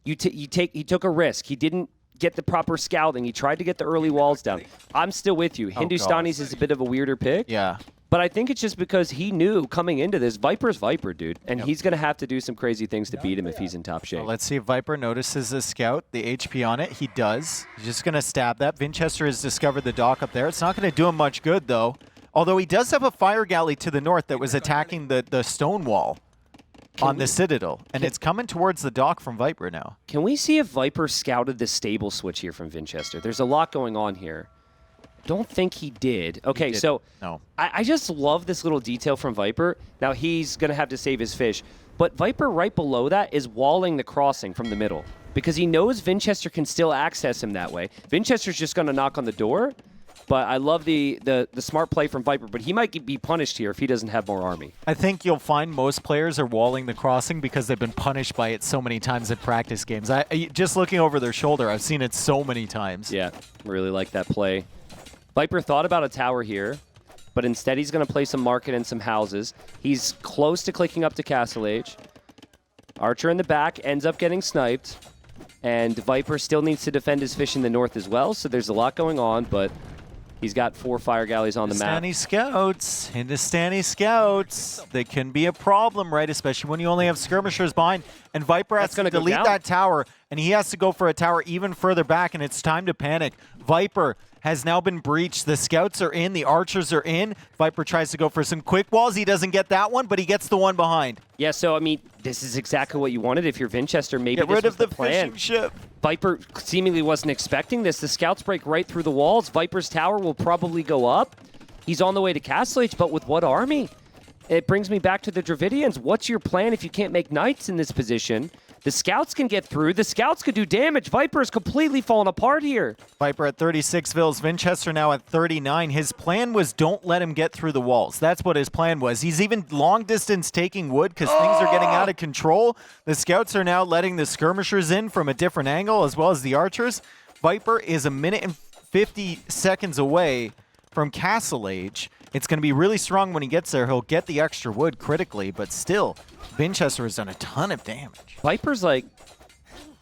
S1: he took a risk. He didn't get the proper scouting. He tried to get the early walls down. I'm still with you. Hindustanis is a bit of a weirder pick.
S2: Yeah.
S1: But I think it's just because he knew coming into this, Viper's Viper, dude. And he's going to have to do some crazy things to beat him if he's in top shape.
S2: Well, let's see if Viper notices the scout, the HP on it. He does. He's just going to stab that. Vinchester has discovered the dock up there. It's not going to do him much good, though. Although he does have a fire galley to the north that was attacking the stone wall on the Citadel. And it's coming towards the dock from Viper now.
S1: Can we see if Viper scouted the stable switch here from Vinchester? There's a lot going on here. Don't think he did. Okay, so
S2: no.
S1: I just love this little detail from Viper. Now he's going to have to save his fish. But Viper right below that is walling the crossing from the middle because he knows Vinchester can still access him that way. Vinchester's just going to knock on the door. But I love the smart play from Viper, but he might be punished here if he doesn't have more army.
S2: I think you'll find most players are walling the crossing because they've been punished by it so many times at practice games. Just looking over their shoulder, I've seen it so many times.
S1: Yeah, really like that play. Viper thought about a tower here, but instead he's going to play some market and some houses. He's close to clicking up to Castle Age. Archer in the back ends up getting sniped, and Viper still needs to defend his fish in the north as well, so there's a lot going on, but he's got 4 fire galleys on the map.
S2: Hindustani scouts. They can be a problem, right? Especially when you only have skirmishers behind. And Viper has to delete that tower, and he has to go for a tower even further back, and it's time to panic. Viper has now been breached. The scouts are in. The archers are in. Viper tries to go for some quick walls. He doesn't get that one, but he gets the one behind.
S1: Yeah, so, I mean, this is exactly what you wanted. If you're Vinchester, maybe
S2: Get rid
S1: this
S2: of
S1: was
S2: the
S1: plan.
S2: fishing ship.
S1: Viper seemingly wasn't expecting this. The scouts break right through the walls. Viper's tower will probably go up. He's on the way to Castle Age, but with what army? It brings me back to the Dravidians. What's your plan if you can't make knights in this position? The scouts can get through. The scouts could do damage. Viper is completely falling apart here.
S2: Viper at 36 vills. Vinchester now at 39. His plan was don't let him get through the walls. That's what his plan was. He's even long distance taking wood because things are getting out of control. The scouts are now letting the skirmishers in from a different angle as well as the archers. Viper is a minute and 50 seconds away from Castle Age. It's going to be really strong when he gets there. He'll get the extra wood critically, but still, Vinchester has done a ton of damage.
S1: Viper's like,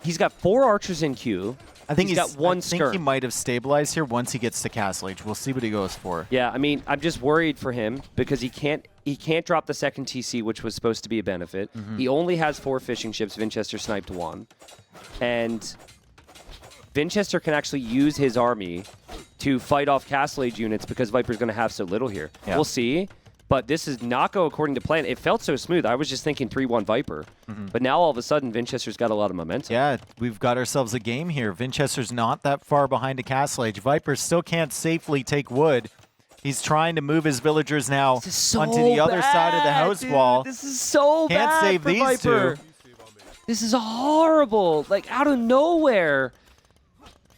S1: he's got 4 archers in queue.
S2: I think
S1: he's got 1
S2: I think
S1: skirm.
S2: he might have stabilized here once he gets to Castle Age. We'll see what he goes for.
S1: Yeah, I mean, I'm just worried for him because he can't drop the second TC, which was supposed to be a benefit. He only has 4 fishing ships. Vinchester sniped 1. And Vinchester can actually use his army to fight off Castle Age units because Viper's going to have so little here.
S2: Yeah.
S1: We'll see. But this is not go according to plan. It felt so smooth. I was just thinking 3-1 Viper. But now all of a sudden, Vinchester's got a lot of momentum.
S2: Yeah, we've got ourselves a game here. Vinchester's not that far behind a Castle Age. Viper still can't safely take wood. He's trying to move his villagers now onto the other side of the house wall.
S1: This is so
S2: Can't
S1: bad
S2: save
S1: for
S2: these
S1: Viper.
S2: two.
S1: This is horrible. Like, out of nowhere.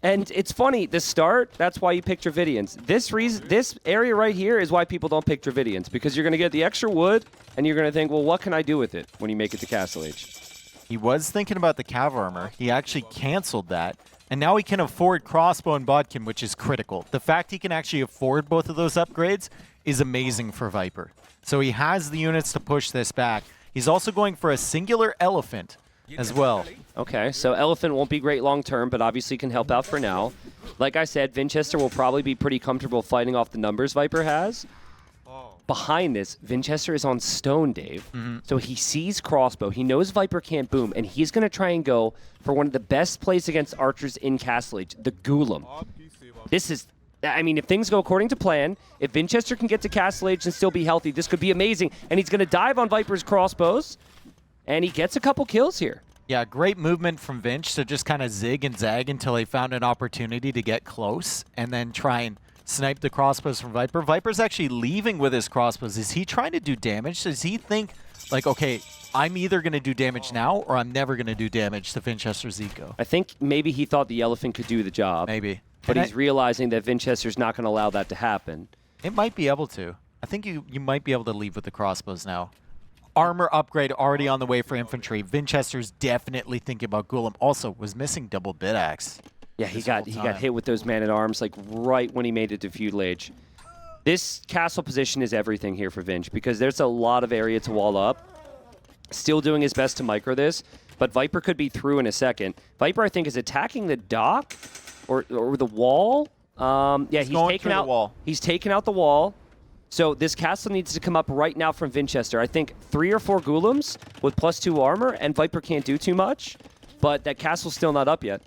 S1: And it's funny, the start, that's why you pick Dravidians. This area right here is why people don't pick Dravidians, because you're going to get the extra wood, and you're going to think, well, what can I do with it when you make it to Castle Age?
S2: He was thinking about the cav armor. He actually canceled that. And now he can afford crossbow and bodkin, which is critical. The fact he can actually afford both of those upgrades is amazing for Viper. So he has the units to push this back. He's also going for a singular elephant as well.
S1: Okay, so Elephant won't be great long-term, but obviously can help out for now. Like I said, Vinchester will probably be pretty comfortable fighting off the numbers Viper has. behind this, Vinchester is on stone, Dave. So he sees crossbow. He knows Viper can't boom, and he's going to try and go for one of the best plays against archers in Castle Age, the Golem. This is, I mean, if things go according to plan, if Vinchester can get to Castle Age and still be healthy, this could be amazing. And he's going to dive on Viper's crossbows, and he gets a couple kills here.
S2: Yeah, great movement from Vinch to just kind of zig and zag until he found an opportunity to get close and then try and snipe the crossbows from Viper. Viper's actually leaving with his crossbows. Is he trying to do damage? Does he think, like, okay, I'm either going to do damage now or I'm never going to do damage to Vinchester's eco?
S1: I think maybe he thought the elephant could do the job.
S2: Maybe.
S1: But
S2: And
S1: he's realizing that Vinchester's not going to allow that to happen.
S2: It might be able to. I think you might be able to leave with the crossbows now. Armor upgrade already on the way for infantry. Vinchester's definitely thinking about Golem. Also, was missing double bit axe.
S1: Yeah, he got hit with those man-at-arms like right when he made it to feudal age. This castle position is everything here for Vinch because there's a lot of area to wall up. Still doing his best to micro this, but Viper could be through in a second. Viper, I think, is attacking the dock or the wall. Yeah, he's taken out the wall. He's taken out the wall. So this castle needs to come up right now from Vinchester. I think 3 or 4 golems with +2 armor, and Viper can't do too much, but that castle's still not up yet.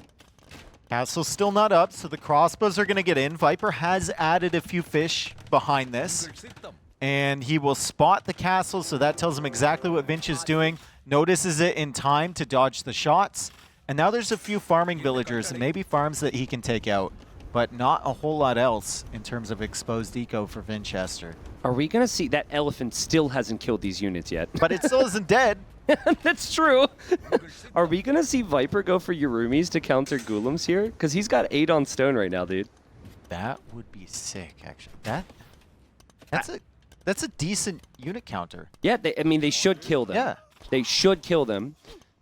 S2: Castle's still not up, so the crossbows are going to get in. Viper has added a few fish behind this, and he will spot the castle, so that tells him exactly what Vinch is doing. Notices it in time to dodge the shots, and now there's a few farming villagers and maybe farms that he can take out, but not a whole lot else in terms of exposed eco for Vinchester.
S1: Are we going to see that elephant still hasn't killed these units yet?
S2: But it still isn't dead.
S1: That's true. Are we going to see Viper go for Yurumis to counter Golems here? Because he's got 8 on stone right now, dude.
S2: That would be sick, actually. That's a decent unit counter.
S1: Yeah, I mean, they should kill them.
S2: Yeah.
S1: They should kill them.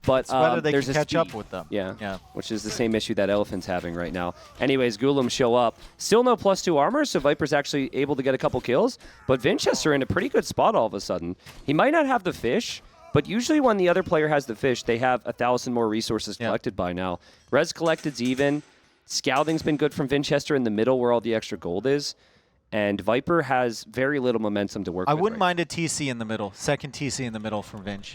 S1: But
S2: It's whether they
S1: there's
S2: can
S1: a
S2: catch up
S1: speed.
S2: with them.
S1: Yeah, which is the same issue that Elephant's having right now. Anyways, Golems show up. Still no +2 armor, so Viper's actually able to get a couple kills. But Vinchester in a pretty good spot all of a sudden. He might not have the fish, but usually when the other player has the fish, they have 1,000 more resources collected by now. Res collected's even. Scouting's been good from Vinchester in the middle where all the extra gold is. And Viper has very little momentum to work with.
S2: I wouldn't
S1: right
S2: mind a TC in the middle. Second TC in the middle from Vinch.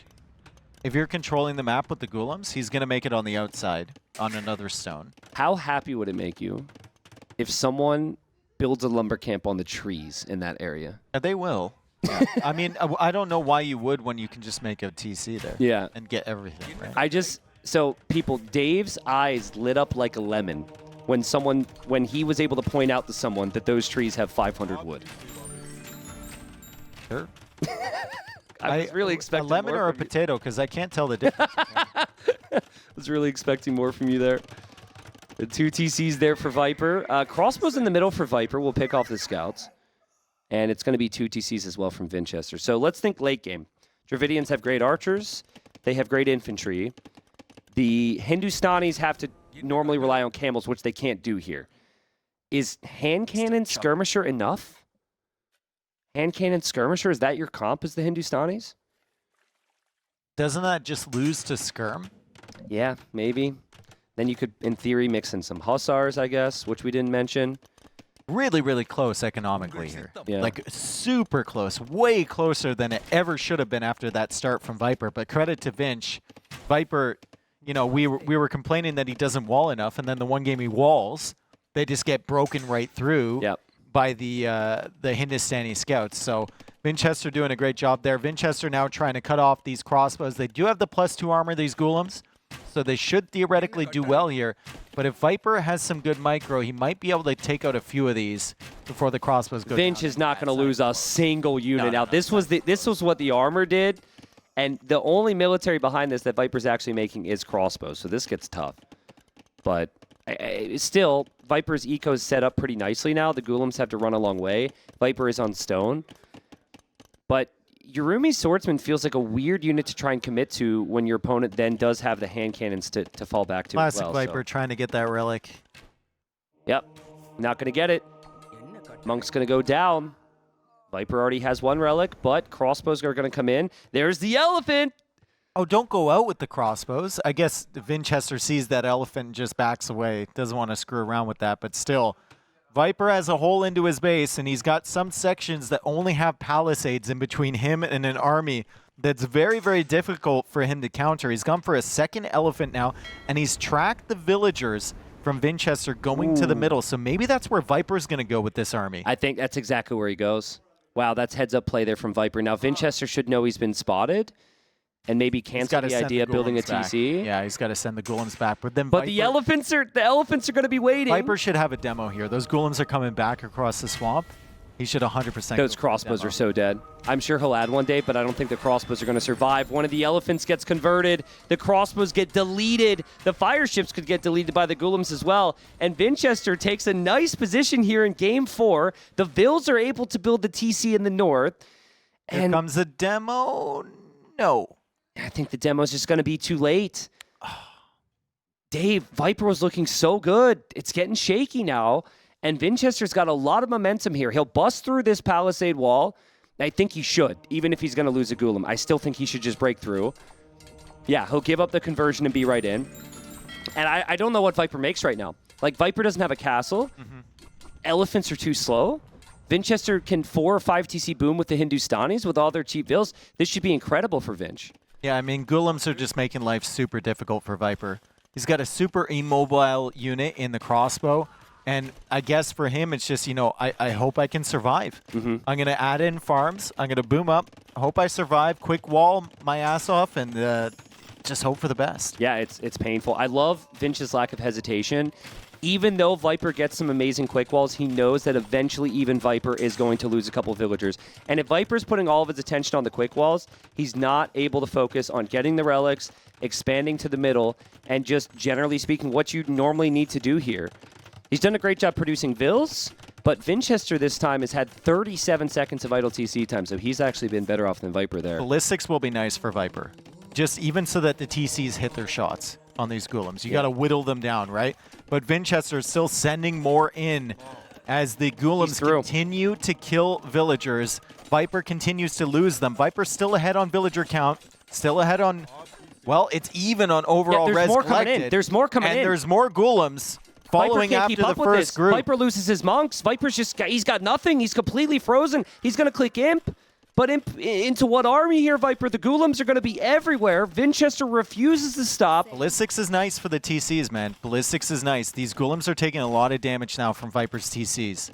S2: If you're controlling the map with the Golems, he's going to make it on the outside on another stone.
S1: How happy would it make you if someone builds a lumber camp on the trees in that area?
S2: They will. Yeah. I mean, I don't know why you would when you can just make a TC there.
S1: Yeah.
S2: And get everything, right?
S1: So people, Dave's eyes lit up like a lemon when he was able to point out to someone that those trees have 500 wood.
S2: Sure.
S1: I was really expecting
S2: a lemon
S1: more
S2: or a
S1: from you.
S2: potato, because I can't tell the difference.
S1: I was really expecting more from you there. The 2 TCs there for Viper. Crossbows in the middle for Viper. We'll pick off the scouts. And it's going to be 2 TCs as well from Vinchester. So let's think late game. Dravidians have great archers. They have great infantry. The Hindustanis have to normally rely on camels, which they can't do here. Is hand cannon skirmisher enough? Hand cannon skirmisher, is that your comp as the Hindustanis?
S2: Doesn't that just lose to Skirm?
S1: Yeah, maybe. Then you could, in theory, mix in some Hussars, I guess, which we didn't mention.
S2: Really, really close economically here.
S1: Yeah.
S2: Like, super close. Way closer than it ever should have been after that start from Viper. But credit to Vinch. Viper, you know, we were complaining that he doesn't wall enough, and then the one game he walls, they just get broken right through by the Hindustani scouts. So Vinchester doing a great job there. Vinchester now trying to cut off these crossbows. They do have the +2 armor, these Golems, so they should theoretically do well here. But if Viper has some good micro, he might be able to take out a few of these before the crossbows go
S1: Vinch
S2: down.
S1: is not going to lose a single unit. Now, this was what the armor did, and the only military behind this that Viper's actually making is crossbows, so this gets tough. But still, Viper's eco is set up pretty nicely now. The Golems have to run a long way. Viper is on stone. But Yurumi's Swordsman feels like a weird unit to try and commit to when your opponent then does have the hand cannons to fall back to
S2: Classic
S1: as well.
S2: Viper trying to get that relic.
S1: Yep. Not going to get it. Monk's going to go down. Viper already has 1 relic, but crossbows are going to come in. There's the elephant.
S2: Oh, don't go out with the crossbows. I guess Vinchester sees that elephant and just backs away. Doesn't want to screw around with that, but still, Viper has a hole into his base, and he's got some sections that only have palisades in between him and an army that's very, very difficult for him to counter. He's gone for a second elephant now, and he's tracked the villagers from Vinchester going to the middle. So maybe that's where Viper's going to go with this army.
S1: I think that's exactly where he goes. Wow, that's heads-up play there from Viper. Now, Vinchester should know he's been spotted and maybe cancel the idea of building a TC.
S2: Yeah, he's got to send the Golems back. But then
S1: the elephants are going to be waiting.
S2: Viper should have a demo here. Those Golems are coming back across the swamp. He should 100%.
S1: Those crossbows are so dead. I'm sure he'll add one day, but I don't think the crossbows are going to survive. One of the elephants gets converted. The crossbows get deleted. The fire ships could get deleted by the Golems as well. And Vinchester takes a nice position here in Game 4. The Vills are able to build the TC in the north.
S2: Here comes a demo. No.
S1: I think the demo's just going to be too late. Dave, Viper was looking so good. It's getting shaky now. And Vinchester's got a lot of momentum here. He'll bust through this palisade wall. I think he should, even if he's going to lose a Golem. I still think he should just break through. Yeah, he'll give up the conversion and be right in. And I don't know what Viper makes right now. Like, Viper doesn't have a castle. Elephants are too slow. Vinchester can 4 or 5 TC boom with the Hindustanis with all their cheap vills. This should be incredible for Vinch.
S2: Yeah, I mean, Golems are just making life super difficult for Viper. He's got a super immobile unit in the crossbow. And I guess for him, it's just, I hope I can survive. I'm going to add in farms. I'm going to boom up. Hope I survive. Quick wall my ass off and just hope for the best.
S1: Yeah, it's painful. I love Vinch's lack of hesitation. Even though Viper gets some amazing quick walls, he knows that eventually even Viper is going to lose a couple of villagers. And if Viper's putting all of his attention on the quick walls, he's not able to focus on getting the relics, expanding to the middle, and just generally speaking, what you normally need to do here. He's done a great job producing vills, but Vinchester this time has had 37 seconds of idle TC time, so he's actually been better off than Viper there.
S2: Ballistics will be nice for Viper, just even so that the TCs hit their shots on these Golems. You got to whittle them down, right? But Vinchester is still sending more in as the Golems continue to kill villagers. Viper continues to lose them. Viper's still ahead on villager count, still ahead on, well, it's even on overall res collected.
S1: There's more coming in.
S2: And there's more Golems. Following after the first group.
S1: Viper loses his monks. Viper's he's got nothing. He's completely frozen. He's going to click Imp. But into what army here, Viper? The Golems are going to be everywhere. Vinchester refuses to stop.
S2: Ballistics is nice for the TCs, man. Ballistics is nice. These Golems are taking a lot of damage now from Viper's TCs.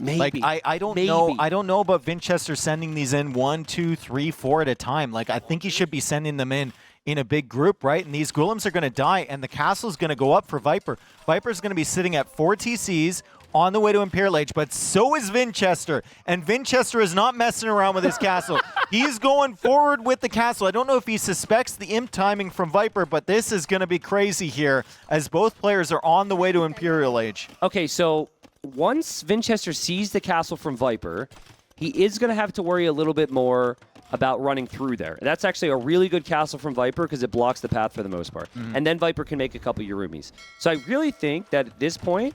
S1: Maybe.
S2: Like, I don't know. I don't know about Vinchester sending these in 1, 2, 3, 4 at a time. Like, I think he should be sending them in a big group, right? And these Golems are going to die, and the castle's going to go up for Viper. Viper's going to be sitting at 4 TCs on the way to Imperial Age, but so is Vinchester. And Vinchester is not messing around with his castle. He's going forward with the castle. I don't know if he suspects the imp timing from Viper, but this is going to be crazy here as both players are on the way to Imperial Age.
S1: Okay, so once Vinchester sees the castle from Viper, he is going to have to worry a little bit more about running through there. That's actually a really good castle from Viper because it blocks the path for the most part. And then Viper can make a couple Yurumis. So I really think that at this point,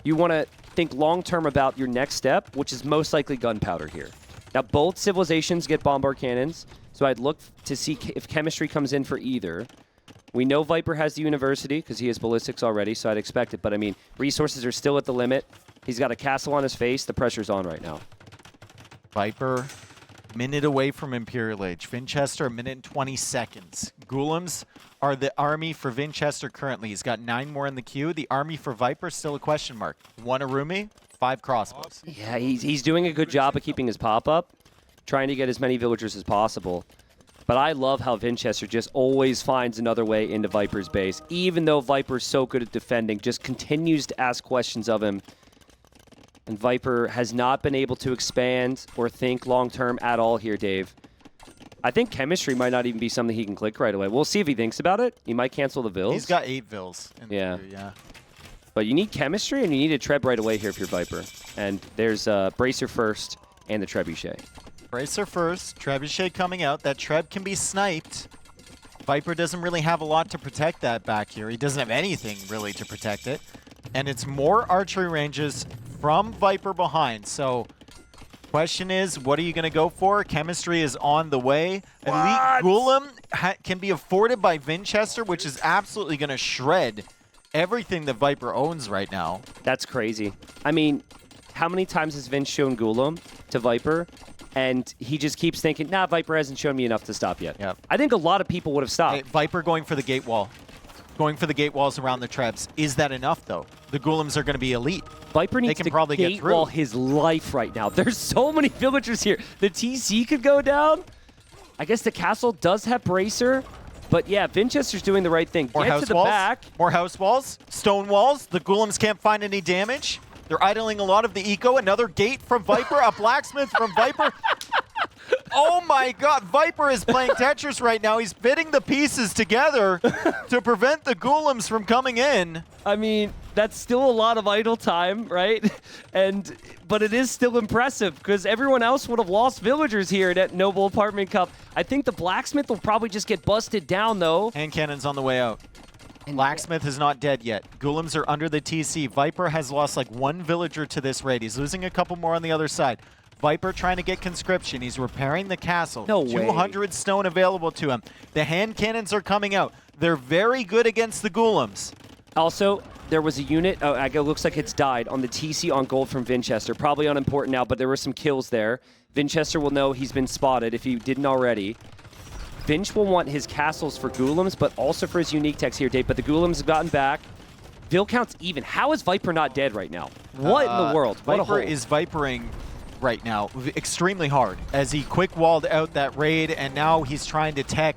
S1: you want to think long-term about your next step, which is most likely gunpowder here. Now, both civilizations get bombard cannons, so I'd look to see if chemistry comes in for either. We know Viper has the university because he has ballistics already, so I'd expect it. But, I mean, resources are still at the limit. He's got a castle on his face. The pressure's on right now.
S2: Viper, minute away from Imperial Age. Vinchester, a minute and 20 seconds. Golems are the army for Vinchester currently. He's got 9 more in the queue. The army for Viper, still a question mark. 1 Arumi, 5 crossbows.
S1: Yeah, he's doing a good job of keeping his pop-up, trying to get as many villagers as possible. But I love how Vinchester just always finds another way into Viper's base. Even though Viper's so good at defending, just continues to ask questions of him. And Viper has not been able to expand or think long-term at all here, Dave. I think chemistry might not even be something he can click right away. We'll see if he thinks about it. He might cancel the vills.
S2: He's got 8 vills. In the queue, yeah.
S1: But you need chemistry and you need a Treb right away here if you're Viper. And there's Bracer first and the Trebuchet.
S2: Bracer first, Trebuchet coming out. That Treb can be sniped. Viper doesn't really have a lot to protect that back here. He doesn't have anything really to protect it. And it's more archery ranges from Viper behind. So, question is, what are you going to go for? Chemistry is on the way. Elite Golem can be afforded by Vinchester, which is absolutely going to shred everything that Viper owns right now.
S1: That's crazy. I mean, how many times has Vince shown Golem to Viper? And he just keeps thinking, nah, Viper hasn't shown me enough to stop yet.
S2: Yep.
S1: I think a lot of people would have stopped.
S2: Hey, Viper going for the gate wall. Going for the gate walls around the Trebs. Is that enough, though? The Golems are going to be elite.
S1: Viper needs
S2: can
S1: to
S2: probably get
S1: gate
S2: through.
S1: wall his life right now. There's so many villagers here. The TC could go down. I guess the castle does have Bracer. But yeah, Vinchester's doing the right thing.
S2: More
S1: Get
S2: house
S1: to the
S2: walls.
S1: back.
S2: More house walls. Stone walls. The Golems can't find any damage. They're idling a lot of the eco. Another gate from Viper. A blacksmith from Viper. Oh my god, Viper is playing Tetris right now. He's fitting the pieces together to prevent the Golems from coming in.
S1: I mean, that's still a lot of idle time, right? But it is still impressive because everyone else would have lost villagers here at Noble Apartment Cup. I think the blacksmith will probably just get busted down, though.
S2: Hand cannon's on the way out. Blacksmith is not dead yet. Golems are under the TC. Viper has lost like one villager to this raid. He's losing a couple more on the other side. Viper trying to get conscription. He's repairing the castle.
S1: No way.
S2: 200 stone available to him. The hand cannons are coming out. They're very good against the Golems.
S1: Also, there was a unit, it looks like it's died, on the TC on gold from Vinchester. Probably unimportant now, but there were some kills there. Vinchester will know he's been spotted if he didn't already. Vinch will want his castles for Golems, but also for his unique techs here, Dave. But the Golems have gotten back. Vill count's even. How is Viper not dead right now? What in the world? What a hole.
S2: Viper is Vipering right now extremely hard as he quick walled out that raid, and now he's trying to tech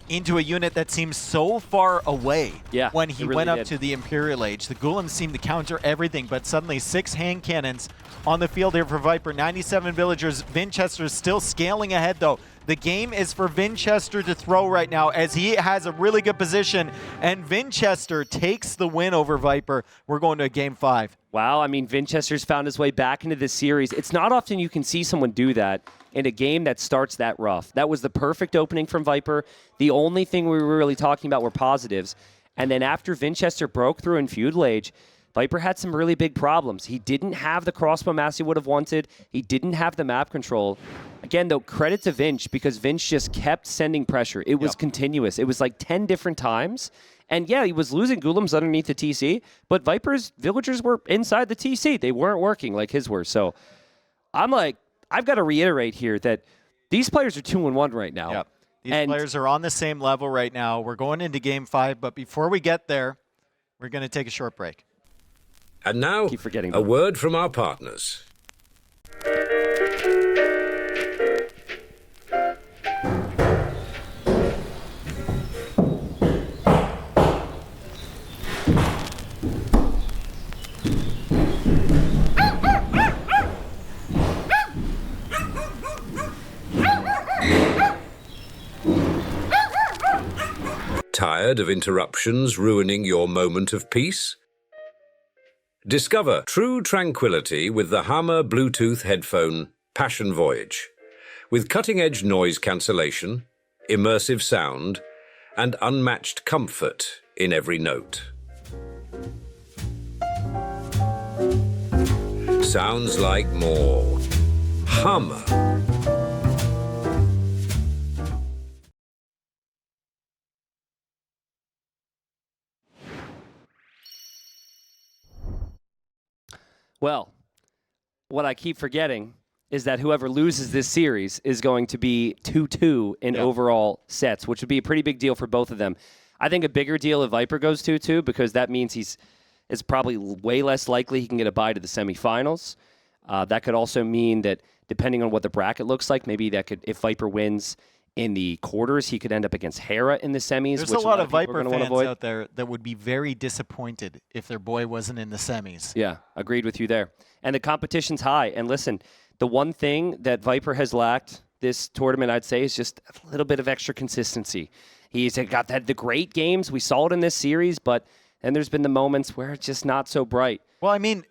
S2: into a unit that seems so far away.
S1: Yeah,
S2: when he
S1: it really
S2: went up
S1: did.
S2: to the Imperial Age. The Golems seem to counter everything, but suddenly 6 hand cannons on the field here for Viper. 97 villagers. Vinchester is still scaling ahead, though. The game is for Vinchester to throw right now as he has a really good position, and Vinchester takes the win over Viper. We're going to game 5.
S1: Wow, I mean, Vinchester's found his way back into this series. It's not often you can see someone do that in a game that starts that rough. That was the perfect opening from Viper. The only thing we were really talking about were positives. And then after Vinchester broke through in Feudal Age, Viper had some really big problems. He didn't have the crossbow mass he would have wanted. He didn't have the map control. Again, though, credit to Vinch because Vinch just kept sending pressure. It was continuous. It was like 10 different times. And yeah, he was losing Golems underneath the TC, but Viper's villagers were inside the TC. They weren't working like his were. So I'm like, I've got to reiterate here that these players are 2-1 right now.
S2: Yep. These players are on the same level right now. We're going into game 5, but before we get there, we're going to take a short break.
S5: And now,
S1: Keep forgetting
S5: a
S1: them.
S5: word from our partners. Tired of interruptions ruining your moment of peace? Discover true tranquility with the Hammer Bluetooth headphone Passion Voyage. With cutting-edge noise cancellation, immersive sound, and unmatched comfort in every note. Sounds like more Hammer.
S1: Well, what I keep forgetting is that whoever loses this series is going to be 2-2 in overall sets, which would be a pretty big deal for both of them. I think a bigger deal if Viper goes 2-2 because that means it's probably way less likely he can get a bye to the semifinals. That could also mean that depending on what the bracket looks like, maybe that could, if Viper wins in the quarters, he could end up against Hera in the semis.
S2: There's
S1: which
S2: a lot of
S1: people are
S2: Viper
S1: gonna wanna
S2: fans
S1: avoid.
S2: out there that would be very disappointed if their boy wasn't in the semis.
S1: Yeah, agreed with you there. And the competition's high. And listen, the one thing that Viper has lacked this tournament, I'd say, is just a little bit of extra consistency. He's got the great games. We saw it in this series, but then there's been the moments where it's just not so bright.
S2: Well, I mean,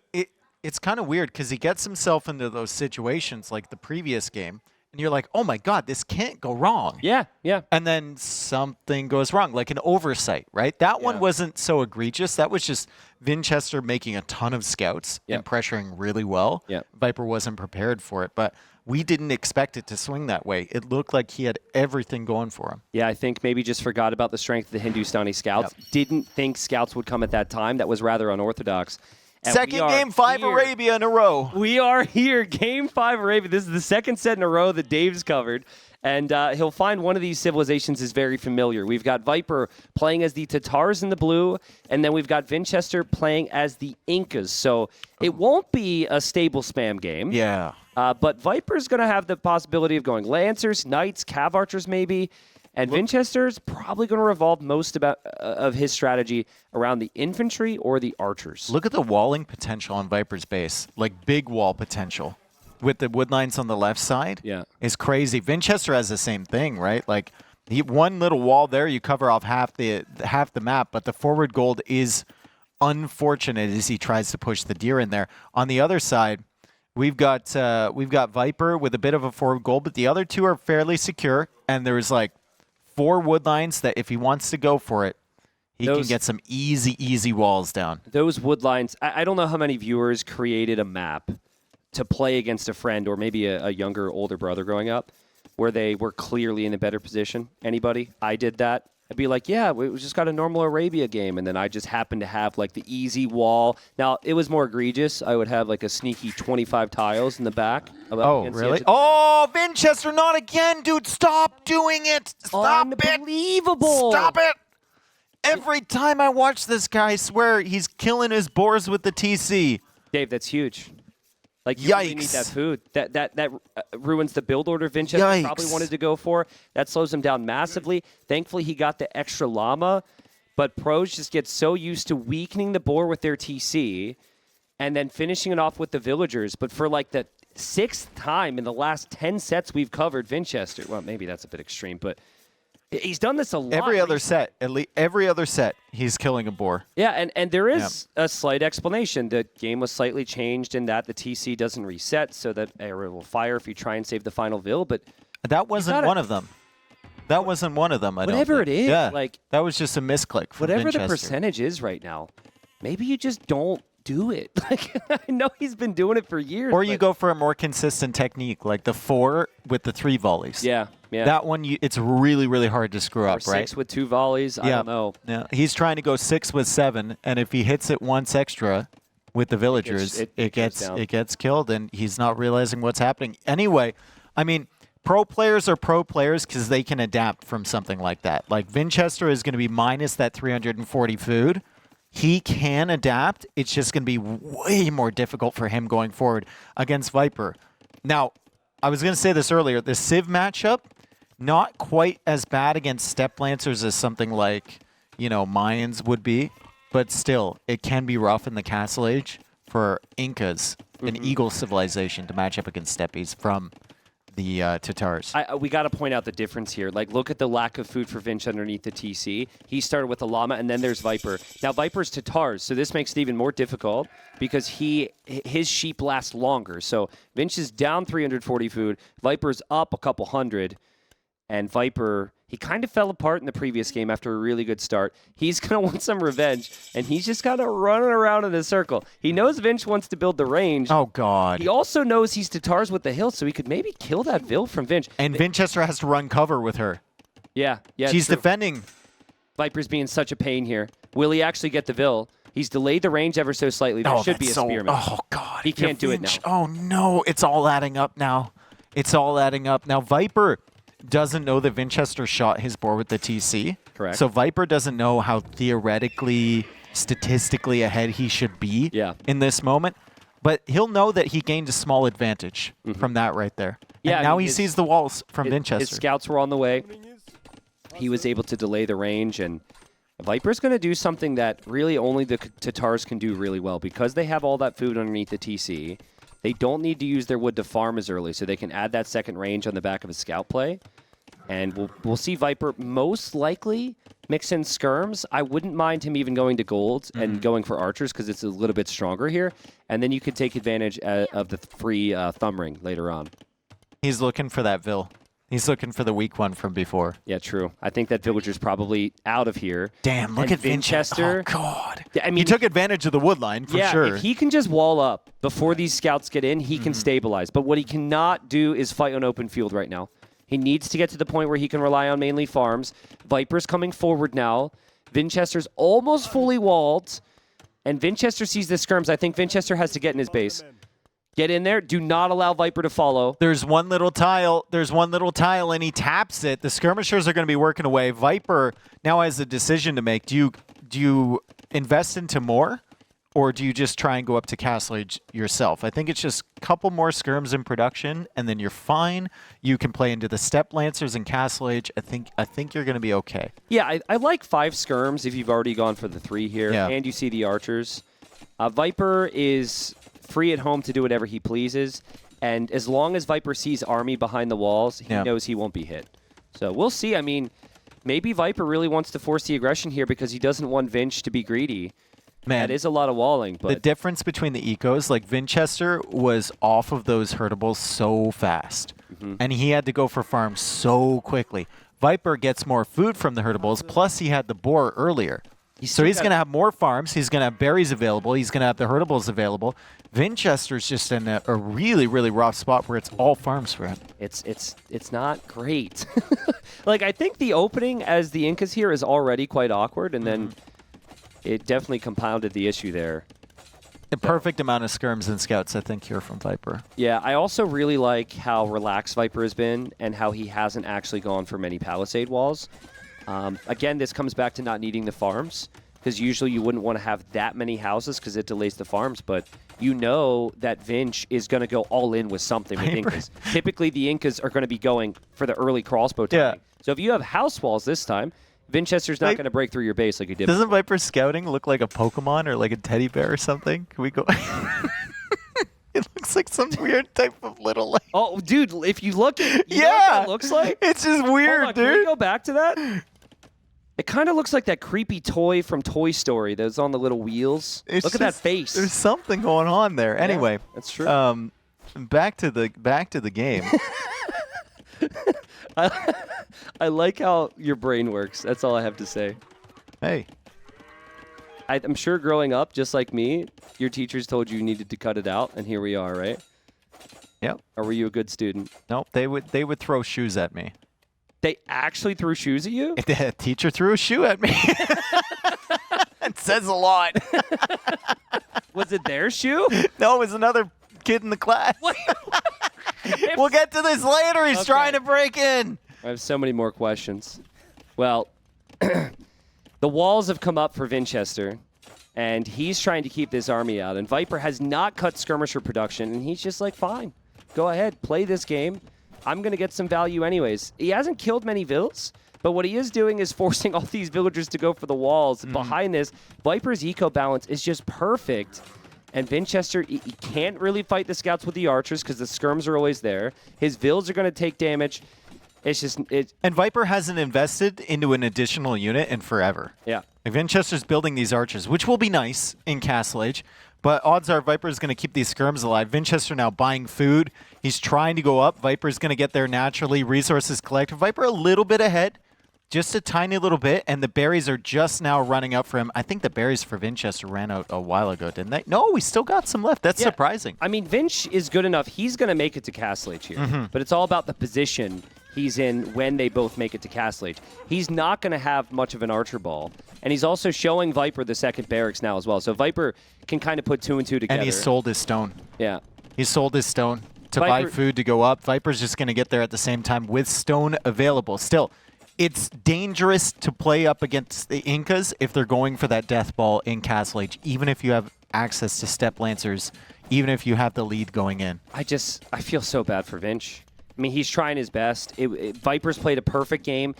S2: it's kind of weird because he gets himself into those situations like the previous game, and you're like, oh my God, this can't go wrong.
S1: Yeah.
S2: And then something goes wrong, like an oversight, right? That one wasn't so egregious. That was just Vinchester making a ton of scouts and pressuring really well.
S1: Yeah.
S2: Viper wasn't prepared for it. But we didn't expect it to swing that way. It looked like he had everything going for him.
S1: Yeah, I think maybe just forgot about the strength of the Hindustani scouts.
S2: Yep.
S1: Didn't think scouts would come at that time. That was rather unorthodox. And
S2: Second game 5
S1: here.
S2: Arabia in a row.
S1: We are here, game 5 Arabia. This is the second set in a row that Dave's covered. And he'll find one of these civilizations is very familiar. We've got Viper playing as the Tatars in the blue, and then we've got Vinchester playing as the Incas. So it won't be a stable spam game.
S2: Yeah.
S1: But Viper's going to have the possibility of going Lancers, Knights, Cav Archers maybe. And Vinchester's probably going to revolve most of his strategy around the infantry or the archers.
S2: Look at the walling potential on Viper's base. Like big wall potential. With the wood lines on the left side, is crazy. Vinchester has the same thing, right? Like one little wall there, you cover off half the map, but the forward gold is unfortunate as he tries to push the deer in there. On the other side, we've got Viper with a bit of a forward gold, but the other two are fairly secure, and there's like 4 wood lines that if he wants to go for it, he can get some easy walls down.
S1: Those wood lines, I don't know how many viewers created a map to play against a friend or maybe a younger, older brother growing up where they were clearly in a better position. Anybody? I did that. I'd be like, yeah, we just got a normal Arabia game, and then I just happened to have like the easy wall. Now, it was more egregious. I would have like a sneaky 25 tiles in the back.
S2: Oh, really? Oh, Vinchester, not again, dude. Stop doing it. Stop it.
S1: Unbelievable.
S2: Stop it. Every time I watch this guy, I swear he's killing his boars with the TC.
S1: Dave, that's huge. Like, you really need that food. That ruins the build order Vinchester probably wanted to go for. That slows him down massively. Thankfully, he got the extra llama, but pros just get so used to weakening the boar with their TC and then finishing it off with the villagers. But for like the 6th time in the last 10 sets we've covered Vinchester, well, maybe that's a bit extreme, but he's done this a lot.
S2: Every other set, at least every other set, he's killing a boar.
S1: Yeah, and there is a slight explanation. The game was slightly changed in that the TC doesn't reset, so that arrow will fire if you try and save the final vill. But
S2: that wasn't one of them. That wasn't one of them.
S1: Whatever it is, like
S2: that was just a misclick. From
S1: whatever
S2: Vinchester.
S1: the percentage is right now, maybe you just don't do it. Like, I know he's been doing it for years.
S2: Or you go for a more consistent technique, like the 4 with the 3 volleys.
S1: Yeah.
S2: That one, it's really hard to screw up,
S1: or
S2: right?
S1: 6 with 2 volleys. I don't know.
S2: Yeah, he's trying to go 6 with 7, and if he hits it once extra with the villagers, it gets killed, and he's not realizing what's happening. Anyway, I mean, pro players are pro players because they can adapt from something like that. Like Vinchester is going to be minus that 340 food. He can adapt. It's just going to be way more difficult for him going forward against Viper. Now, I was going to say this earlier. The Civ matchup, not quite as bad against Steppe Lancers as something like, Mayans would be, but still, it can be rough in the Castle Age for Incas, an Eagle civilization, to match up against Steppes from the Tatars.
S1: We got to point out the difference here. Like, look at the lack of food for Vinch underneath the TC. He started with the llama, and then there's Viper. Now, Viper's Tatars, so this makes it even more difficult because his sheep last longer. So Vinch is down 340 food. Viper's up a couple hundred. And Viper, he kind of fell apart in the previous game after a really good start. He's going to want some revenge, and he's just kind of running around in a circle. He knows Vinch wants to build the range.
S2: Oh, God.
S1: He also knows he's Tatars with the hill, so he could maybe kill that Vill from Vinch.
S2: And Vinchester has to run cover with her.
S1: Yeah.
S2: She's defending.
S1: Viper's being such a pain here. Will he actually get the Vill? He's delayed the range ever so slightly. There should be a spearman.
S2: Oh, God.
S1: He can't do it now.
S2: Oh, no. It's all adding up now. Now, Viper doesn't know that Vinchester shot his boar with the TC.
S1: Correct.
S2: So Viper doesn't know how theoretically, statistically ahead he should be in this moment. But he'll know that he gained a small advantage from that right there.
S1: Yeah,
S2: and now he sees the walls from Vinchester.
S1: His scouts were on the way. He was able to delay the range, and Viper's going to do something that really only the Tatars can do really well. Because they have all that food underneath the TC, they don't need to use their wood to farm as early, so they can add that second range on the back of a scout play. And we'll see Viper most likely mix in skirms. I wouldn't mind him even going to golds and going for archers because it's a little bit stronger here. And then you could take advantage of the free thumb ring later on.
S2: He's looking for that Vill. He's looking for the weak one from before.
S1: Yeah, true. I think that villager's probably out of here.
S2: Damn, look
S1: And
S2: at Vinchester. Oh, God.
S1: Yeah, I
S2: He
S1: mean,
S2: took advantage of the wood line, for
S1: yeah,
S2: sure.
S1: if he can just wall up before these scouts get in, he can stabilize. But what he cannot do is fight on open field right now. He needs to get to the point where he can rely on mainly farms. Viper's coming forward now. Vinchester's almost fully walled. And Vinchester sees the skirms. I think Vinchester has to get in his base. Get in there. Do not allow Viper to follow.
S2: There's one little tile. And he taps it. The skirmishers are going to be working away. Viper now has a decision to make. Do you invest into more, or do you just try and go up to Castle Age yourself? I think it's just a couple more skirms in production, and then you're fine. You can play into the Step Lancers and Castle Age. I think you're going to be okay.
S1: Yeah, I like 5 skirms if you've already gone for the 3 here,
S2: Yeah.
S1: and you see the archers. Viper is free at home to do whatever he pleases, and as long as Viper sees army behind the walls, he knows he won't be hit. So we'll see. I mean, maybe Viper really wants to force the aggression here because he doesn't want Vinch to be greedy.
S2: Man,
S1: That is a lot of walling, but
S2: the difference between the ecos, like Vinchester was off of those hurtables so fast, and he had to go for farms so quickly. Viper gets more food from the hurtables, plus he had the boar earlier. So he's going to have more farms. He's going to have berries available. He's going to have the hurtables available. Vinchester's just in a really, really rough spot where it's all farms for him.
S1: it's not great. Like, I think the opening as the Incas here is already quite awkward, and then it definitely compounded the issue there.
S2: The perfect amount of skirms and scouts, I think, here from Viper.
S1: Yeah, I also really like how relaxed Viper has been and how he hasn't actually gone for many palisade walls. Again, this comes back to not needing the farms, because usually you wouldn't want to have that many houses because it delays the farms, but you know that Vinch is going to go all in with something with Incas. Typically, the Incas are going to be going for the early crossbow timing. So if you have house walls this time, Vinchester's not going to break through your base like he did.
S2: Doesn't Viper's scouting look like a Pokemon or like a teddy bear or something? Can we go? It looks like some weird type of little. Like...
S1: Oh, dude! If you look at you know what that looks like.
S2: It's just weird,
S1: Hold on,
S2: dude.
S1: Can we go back to that? It kind of looks like that creepy toy from Toy Story that's on the little wheels. Look at that face.
S2: There's something going on there. Anyway,
S1: that's true.
S2: Back to the game.
S1: I like how your brain works. That's all I have to say.
S2: Hey.
S1: I'm sure growing up, just like me, your teachers told you needed to cut it out, and here we are, right?
S2: Yep.
S1: Or were you a good student?
S2: Nope. They would throw shoes at me.
S1: They actually threw shoes at you?
S2: The teacher threw a shoe at me. It says a lot.
S1: Was it their shoe?
S2: No, it was another kid in the class. We'll get to this later. He's trying to break in.
S1: I have so many more questions. Well, the walls have come up for Vinchester, and he's trying to keep this army out. And Viper has not cut skirmisher production, and he's just like, fine, go ahead, play this game. I'm going to get some value anyways. He hasn't killed many vills, but what he is doing is forcing all these villagers to go for the walls. Behind this, Viper's eco balance is just perfect. And Vinchester, he can't really fight the scouts with the archers because the skirms are always there. His vills are going to take damage. It's just...
S2: And Viper hasn't invested into an additional unit in forever.
S1: Yeah.
S2: Like Vinchester's building these archers, which will be nice in Castle Age, but odds are Viper's going to keep these skirms alive. Vinchester now buying food. He's trying to go up. Viper's going to get there naturally. Resources collected. Viper a little bit ahead, just a tiny little bit, and the berries are just now running up for him. I think the berries for Vinchester ran out a while ago, didn't they? No, we still got some left. That's surprising.
S1: I mean, Vinch is good enough. He's going to make it to Castle Age here, but it's all about the position he's in when they both make it to Castle Age. He's not going to have much of an archer ball, and he's also showing Viper the second barracks now as well. So Viper can kind of put 2 and 2 together.
S2: And he sold his stone.
S1: Yeah.
S2: He sold his stone to buy food to go up. Viper's just going to get there at the same time with stone available. Still, it's dangerous to play up against the Incas if they're going for that death ball in Castle Age, even if you have access to step lancers, even if you have the lead going in.
S1: I feel so bad for Vinch. I mean, he's trying his best. Viper's played a perfect game.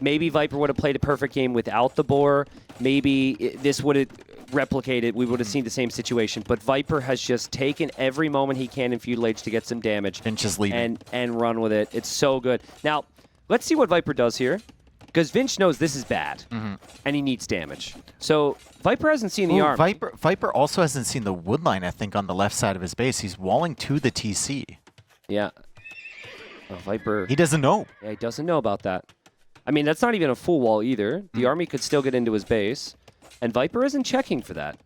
S1: Maybe Viper would have played a perfect game without the boar. Maybe this would have replicated. We would have seen the same situation. But Viper has just taken every moment he can in Feudal Age to get some damage.
S2: Vinch is leaving.
S1: And run with it. It's so good. Now, let's see what Viper does here. Because Vinch knows this is bad. And he needs damage. So Viper hasn't seen the army.
S2: Viper also hasn't seen the wood line, I think, on the left side of his base. He's walling to the TC.
S1: Yeah. Oh, Viper.
S2: He doesn't know.
S1: Yeah, he doesn't know about that. I mean, that's not even a full wall either. The army could still get into his base, and Viper isn't checking for that.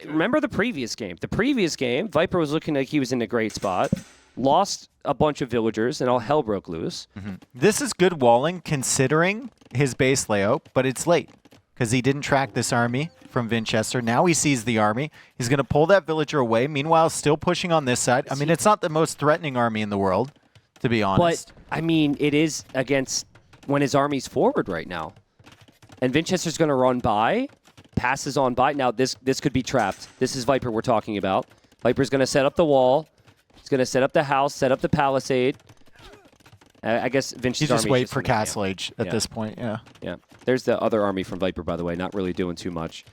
S1: Remember the previous game. The previous game, Viper was looking like he was in a great spot, lost a bunch of villagers, and all hell broke loose.
S2: This is good walling considering his base layout, but it's late because he didn't track this army from Vinchester. Now he sees the army. He's going to pull that villager away. Meanwhile, still pushing on this side. I mean, it's not the most threatening army in the world, to be honest.
S1: But, I mean, it is against when his army's forward right now. And Vinchester's going to run by, passes on by. Now, this could be trapped. This is Viper we're talking about. Viper's going to set up the wall. He's going to set up the house, set up the palisade. I guess Vinchester's
S2: He's
S1: army
S2: just wait for Castle Age at this point, yeah.
S1: Yeah. There's the other army from Viper, by the way, not really doing too much.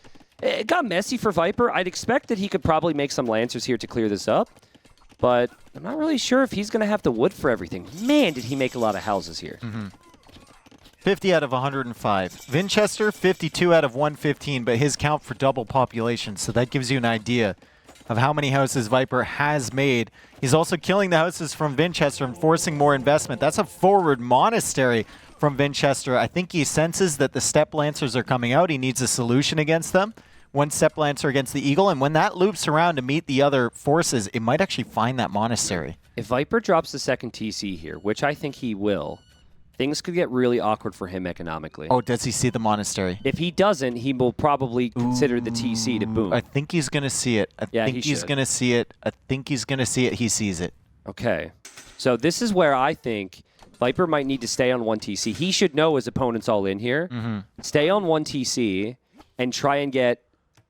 S1: It got messy for Viper. I'd expect that he could probably make some Lancers here to clear this up. But I'm not really sure if he's going to have the wood for everything. Man, did he make a lot of houses here.
S2: 50 out of 105. Vinchester, 52 out of 115, but his count for double population. So that gives you an idea of how many houses Viper has made. He's also killing the houses from Vinchester and forcing more investment. That's a forward monastery from Vinchester. I think he senses that the Steppe Lancers are coming out. He needs a solution against them. One Steppe Lancer against the Eagle, and when that loops around to meet the other forces, it might actually find that monastery.
S1: If Viper drops the second TC here, which I think he will, things could get really awkward for him economically.
S2: Oh, does he see the monastery?
S1: If he doesn't, he will probably consider the TC to boom.
S2: I think he's going to see it. I think he's going to see it. I think he's going to see it. He sees it.
S1: Okay. So this is where I think Viper might need to stay on one TC. He should know his opponent's all in here. Stay on one TC and try and get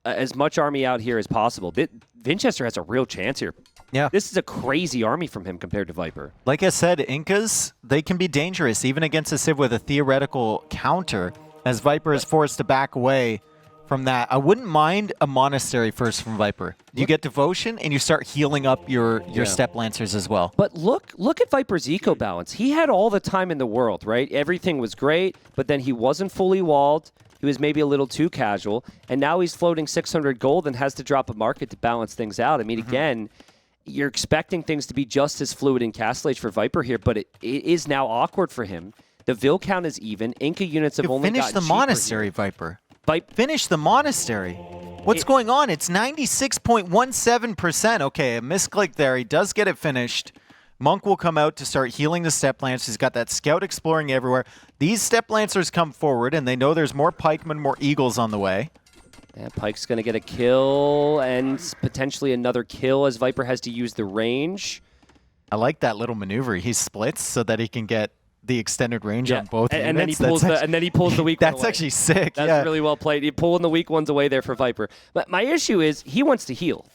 S1: as much army out here as possible. Vinchester has a real chance here.
S2: Yeah.
S1: This is a crazy army from him compared to Viper.
S2: Like I said, Incas, they can be dangerous, even against a Civ with a theoretical counter, as Viper is forced to back away from that. I wouldn't mind a monastery first from Viper. You get devotion, and you start healing up your Steppe Lancers as well.
S1: But look at Viper's eco balance. He had all the time in the world, right? Everything was great, but then he wasn't fully walled. He was maybe a little too casual, and now he's floating 600 gold and has to drop a market to balance things out. I mean, again, you're expecting things to be just as fluid in Castle Age for Viper here, but it is now awkward for him. The Vil count is even. Inca units have only
S2: Finish the
S1: gotten cheaper
S2: monastery,
S1: here.
S2: Viper. Finish the monastery. What's going on? It's 96.17%. Okay, a misclick there. He does get it finished. Monk will come out to start healing the Steppe Lancers. He's got that scout exploring everywhere. These Steppe Lancers come forward, and they know there's more pikemen, more eagles on the way.
S1: Yeah, Pike's going to get a kill and potentially another kill as Viper has to use the range.
S2: I like that little maneuver. He splits so that he can get the extended range on both units.
S1: And then he pulls the weak one
S2: That's
S1: away.
S2: actually sick.
S1: That's really well played. He's pulling the weak ones away there for Viper. But my issue is he wants to heal.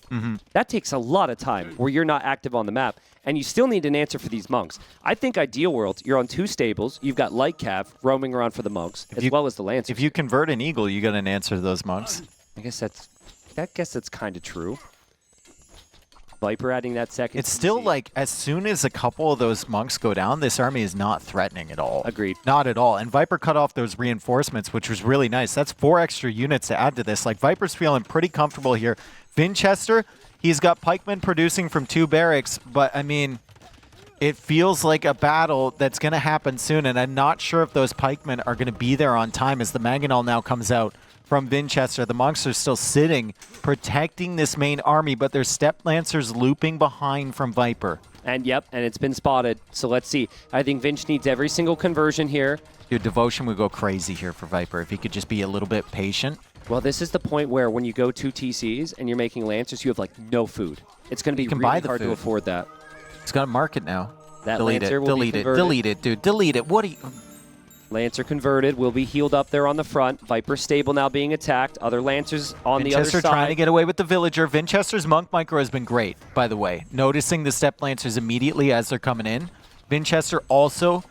S1: That takes a lot of time where you're not active on the map, and you still need an answer for these monks. I think ideal world, you're on two stables. You've got Light Cav roaming around for the monks, as well as the Lancers.
S2: If you convert an eagle, you got an answer to those monks.
S1: I guess that's kind of true. Viper adding that second.
S2: It's still like, as soon as a couple of those monks go down, this army is not threatening at all.
S1: Agreed.
S2: Not at all. And Viper cut off those reinforcements, which was really nice. That's 4 extra units to add to this. Like, Viper's feeling pretty comfortable here. Vinchester, he's got pikemen producing from 2 barracks, but, I mean, it feels like a battle that's going to happen soon, and I'm not sure if those pikemen are going to be there on time as the Mangonel now comes out from Vinchester. The monks are still sitting, protecting this main army, but there's Steppe Lancers looping behind from Viper.
S1: And yep, and it's been spotted. So let's see. I think Vinch needs every single conversion here.
S2: Dude, devotion would go crazy here for Viper if he could just be a little bit patient.
S1: Well, this is the point where when you go 2 TCs and you're making Lancers, you have like no food. It's going to be really hard to afford that.
S2: He's got a market now.
S1: That
S2: delete
S1: Lancer
S2: it,
S1: will
S2: delete
S1: be
S2: it,
S1: converted.
S2: delete it, dude, delete it. What are you...
S1: Lancer converted, will be healed up there on the front. Viper stable now being attacked. Other Lancers on the other side.
S2: Vinchester trying to get away with the villager. Vinchester's monk micro has been great, by the way. Noticing the Steppe Lancers immediately as they're coming in. Vinchester also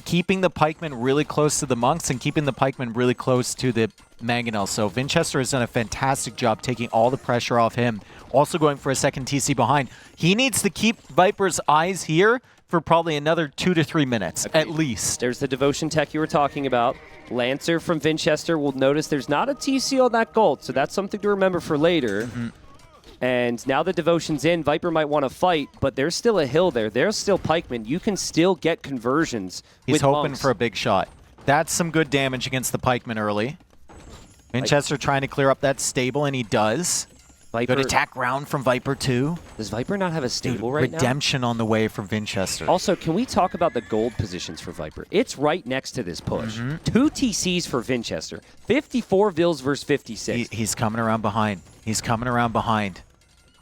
S2: keeping the pikemen really close to the monks and keeping the pikemen really close to the Mangonel. So Vinchester has done a fantastic job taking all the pressure off him. Also going for a second TC behind. He needs to keep Viper's eyes here for probably another 2 to 3 minutes, at least.
S1: There's the devotion tech you were talking about. Lancer from Vinchester will notice there's not a TC on that gold, so that's something to remember for later. And now the Devotion's in. Viper might want to fight, but there's still a hill there. There's still pikemen. You can still get conversions.
S2: He's
S1: with
S2: hoping
S1: monks.
S2: for a big shot. That's some good damage against the pikemen early. Vinchester trying to clear up that stable, and he does.
S1: Viper,
S2: Good attack round from Viper too.
S1: Does Viper not have a stable right now?
S2: Redemption on the way from Vinchester.
S1: Also, can we talk about the gold positions for Viper? It's right next to this push. 2 TCs for Vinchester. 54 Vils versus 56.
S2: He's coming around behind. He's coming around behind.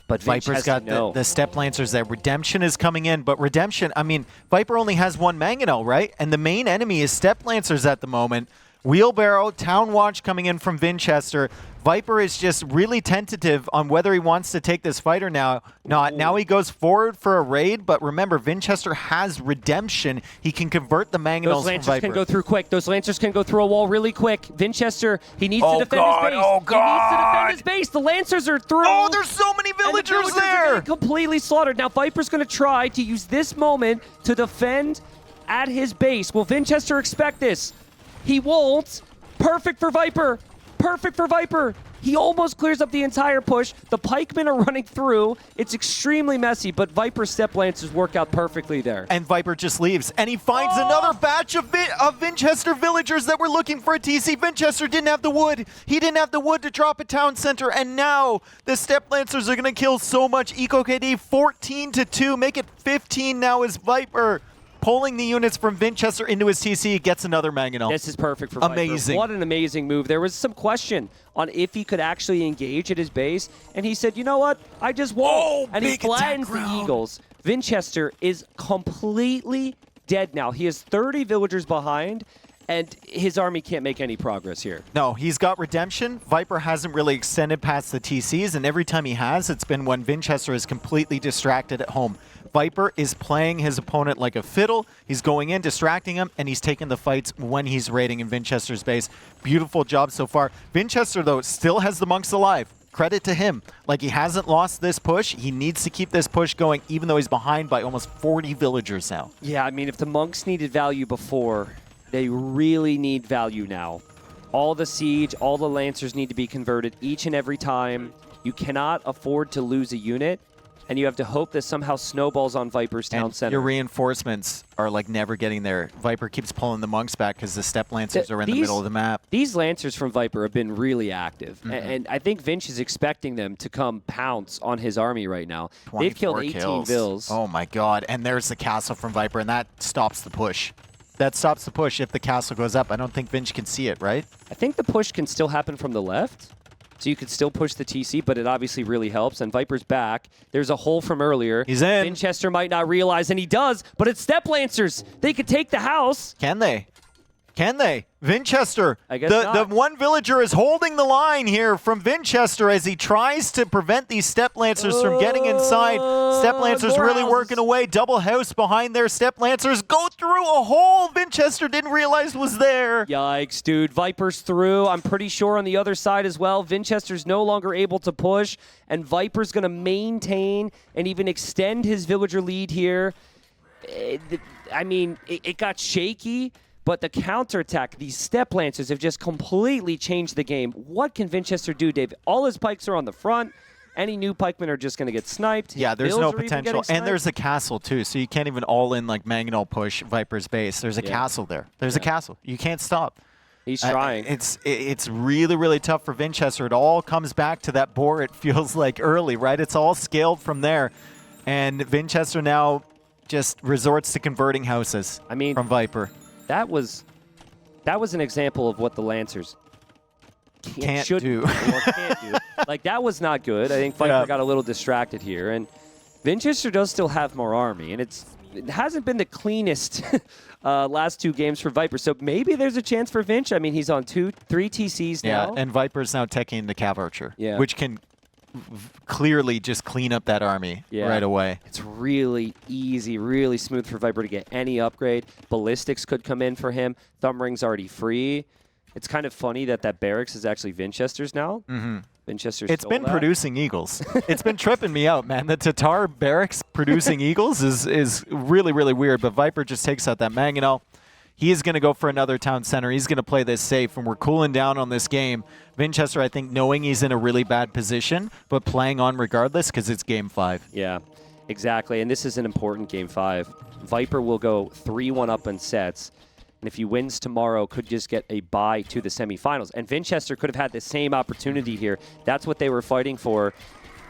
S1: But
S2: Viper's got the step lancers there. Redemption is coming in, but Redemption, I mean, Viper only has one mangonel, right? And the main enemy is step lancers at the moment. Wheelbarrow, Town Watch coming in from Vinchester. Viper is just really tentative on whether he wants to take this fight or not. Now he goes forward for a raid, but remember, Vinchester has Redemption. He can convert the mangonels
S1: Those
S2: from
S1: Lancers
S2: Viper.
S1: can go through quick. Those Lancers can go through a wall really quick. Vinchester, he needs to defend his base.
S2: Oh,
S1: He needs to defend his base. The Lancers are through.
S2: Oh, there's so many
S1: And the
S2: villagers
S1: are
S2: there!
S1: getting completely slaughtered. Now Viper's going to try to use this moment to defend at his base. Will Vinchester expect this? He won't. Perfect for Viper. Perfect for Viper. He almost clears up the entire push. The pikemen are running through. It's extremely messy, but Viper's step lancers work out perfectly there.
S2: And Viper just leaves, and he finds another batch of Vinchester villagers that were looking for a TC. Vinchester didn't have the wood. He didn't have the wood to drop a town center, and now the step lancers are going to kill so much. Eco KD 14-2, make it 15 now as Viper pulling the units from Vinchester into his TC, gets another mangonel.
S1: This is perfect for Viper.
S2: Amazing.
S1: What an amazing move. There was some question on if he could actually engage at his base, and he said, you know what? I just won't. And he
S2: big attack
S1: flattens the
S2: round.
S1: Eagles. Vinchester is completely dead now. He has 30 villagers behind, and his army can't make any progress here.
S2: No, he's got Redemption. Viper hasn't really extended past the TCs, and every time he has, it's been when Vinchester is completely distracted at home. Viper is playing his opponent like a fiddle. He's going in, distracting him, and he's taking the fights when he's raiding in Vinchester's base. Beautiful job so far. Vinchester, though, still has the monks alive. Credit to him. Like, he hasn't lost this push. He needs to keep this push going, even though he's behind by almost 40 villagers now.
S1: Yeah, I mean, if the monks needed value before, they really need value now. All the siege, all the lancers need to be converted each and every time. You cannot afford to lose a unit, and you have to hope that somehow snowballs on Viper's town center.
S2: Your reinforcements are like never getting there. Viper keeps pulling the monks back because the step lancers are in the middle of the map.
S1: These lancers from Viper have been really active, and I think Vinch is expecting them to come pounce on his army right now. They've killed 18
S2: kills.
S1: Vils.
S2: Oh my god, and there's the castle from Viper, and that stops the push. That stops the push if the castle goes up. I don't think Vinch can see it, right?
S1: I think the push can still happen from the left. So you could still push the TC, but it obviously really helps. And Viper's back. There's a hole from earlier.
S2: He's in.
S1: Vinchester might not realize, and he does, but it's Step Lancers. They could take the house.
S2: Can they? Can they? Vinchester.
S1: I guess
S2: the
S1: not.
S2: one villager is holding the line here from Vinchester as he tries to prevent these step lancers from getting inside. Step lancers
S1: more
S2: really
S1: houses.
S2: working away. Double house behind their step lancers. Go through a hole Vinchester didn't realize was there.
S1: Yikes, dude. Viper's through. I'm pretty sure on the other side as well. Vinchester's no longer able to push, and Viper's going to maintain and even extend his villager lead here. I mean, it got shaky. But the counterattack, these step lancers have just completely changed the game. What can Vinchester do, Dave? All his pikes are on the front. Any new pikemen are just going to get sniped.
S2: Yeah, there's
S1: Bills
S2: no
S1: are even
S2: potential.
S1: getting sniped.
S2: And there's a castle, too, so you can't even all-in, like, mangonel push Viper's base. There's a castle there. There's a castle. You can't stop.
S1: He's trying.
S2: It's really, really tough for Vinchester. It all comes back to that boar, it feels like, early, right? It's all scaled from there. And Vinchester now just resorts to converting houses from Viper.
S1: That was an example of what the Lancers
S2: Can't
S1: should
S2: do.
S1: or can't do. Like, that was not good. I think Viper got a little distracted here. And Vinchester does still have more army, and it hasn't been the cleanest last 2 games for Viper. So maybe there's a chance for Vinch. I mean, he's on 3 TCs now.
S2: Yeah, and Viper's now teching the Cav Archer,
S1: Yeah.
S2: which can clearly just clean up that army right away.
S1: It's really easy, really smooth for Viper to get any upgrade. Ballistics could come in for him. Thumb Ring's already free. It's kind of funny that barracks is actually Vinchester's now. Mm-hmm. Vinchester's
S2: It's been
S1: that.
S2: producing eagles. It's been tripping me out, man. The Tatar barracks producing eagles is really, really weird. But Viper just takes out that mangonel. he is going to go for another town center. He's going to play this safe, and we're cooling down on this game. Vinchester, I think, knowing he's in a really bad position, but playing on regardless because it's Game 5.
S1: Yeah, exactly. And this is an important Game 5. Viper will go 3-1 up in sets. And if he wins tomorrow, could just get a bye to the semifinals. And Vinchester could have had the same opportunity here. That's what they were fighting for.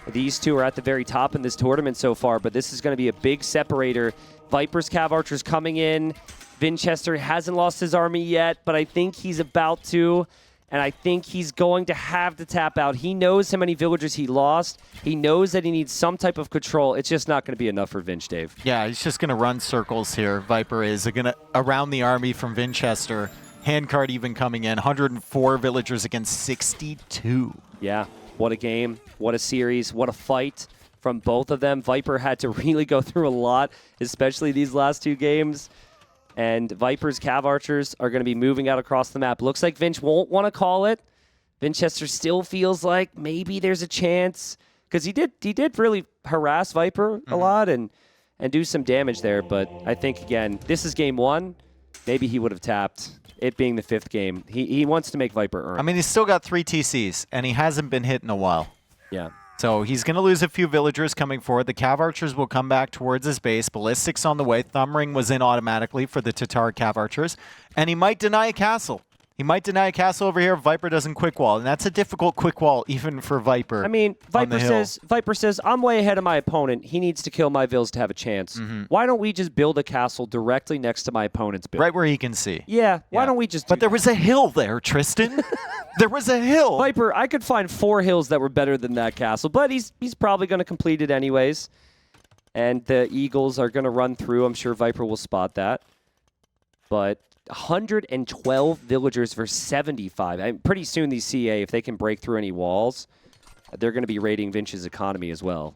S1: These two are at the very top in this tournament so far, but this is going to be a big separator. Vipers, Cav Archers coming in. Vinchester hasn't lost his army yet, but I think he's about to. And I think he's going to have to tap out. He knows how many villagers he lost. He knows that he needs some type of control. It's just not going to be enough for Vinch, Dave.
S2: Yeah, he's just going to run circles here. Viper is going to around the army from Vinchester. Handcard even coming in. 104 villagers against 62.
S1: Yeah, what a game. What a series. What a fight from both of them. Viper had to really go through a lot, especially these last two games. And Vipers, Cav Archers are going to be moving out across the map. Looks like Vinch won't want to call it. Vinchester still feels like maybe there's a chance because he did really harass Viper a lot and do some damage there. But I think, again, this is game 1. Maybe he would have tapped, it being the 5th game. He wants to make Viper earn.
S2: I mean, he's still got 3 TCs, and he hasn't been hit in a while.
S1: Yeah.
S2: So he's going to lose a few villagers coming forward. The Cav Archers will come back towards his base. Ballistics on the way. Thumb Ring was in automatically for the Tatar Cav Archers. And he might deny a castle. He might deny a castle over here if Viper doesn't quick wall. And that's a difficult quick wall even for Viper.
S1: I mean, Viper says, I'm way ahead of my opponent. He needs to kill my vills to have a chance. Why don't we just build a castle directly next to my opponent's build?
S2: Right where he can see.
S1: Yeah, why don't we just
S2: But there was a hill there, Tristan. There was a hill.
S1: Viper, I could find 4 hills that were better than that castle, but he's probably going to complete it anyways. And the Eagles are going to run through. I'm sure Viper will spot that. But 112 villagers versus 75. Pretty soon these CA, if they can break through any walls, they're going to be raiding Vinch's economy as well.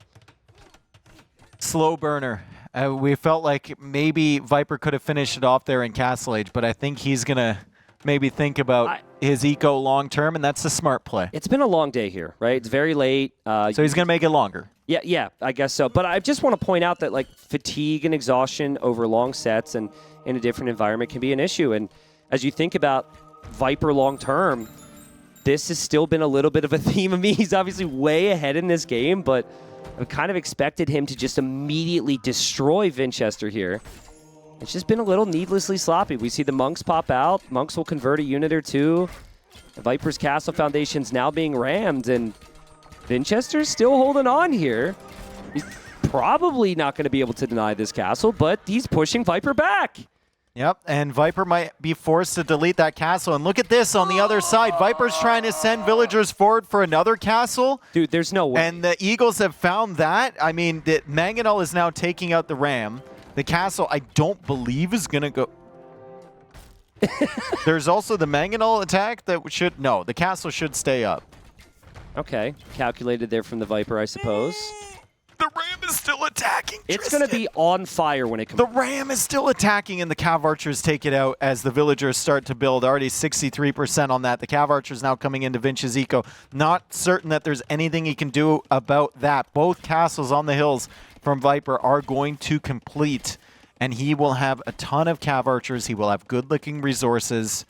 S2: Slow burner. We felt like maybe Viper could have finished it off there in Castle Age, but I think he's going to maybe think about his eco long term, and that's a smart play.
S1: It's been a long day here, right? It's very late.
S2: So he's going to make it longer.
S1: Yeah, I guess so. But I just want to point out that like fatigue and exhaustion over long sets and in a different environment can be an issue. And as you think about Viper long term, this has still been a little bit of a theme of me. He's obviously way ahead in this game, but I kind of expected him to just immediately destroy Vinchester here. It's just been a little needlessly sloppy. We see the Monks pop out. Monks will convert a unit or two. The Viper's Castle Foundation's now being rammed, and Vinchester's still holding on here. He's probably not going to be able to deny this castle, but he's pushing Viper back.
S2: Yep, and Viper might be forced to delete that castle. And look at this on the other side. Viper's trying to send villagers forward for another castle.
S1: Dude, there's no way.
S2: And the Eagles have found that. I mean, the Mangonel is now taking out the Ram. The castle, I don't believe, is going to go... There's also the Mangonel attack that should... No, the castle should stay up.
S1: Okay, calculated there from the Viper, I suppose.
S2: The Ram is still attacking,
S1: It's going to be on fire when it comes.
S2: The Ram is still attacking, and the Cav Archers take it out as the villagers start to build. Already 63% on that. The Cav Archers now coming into Vinch's eco. Not certain that there's anything he can do about that. Both castles on the hills from Viper are going to complete, and he will have a ton of Cav Archers. He will have good-looking resources.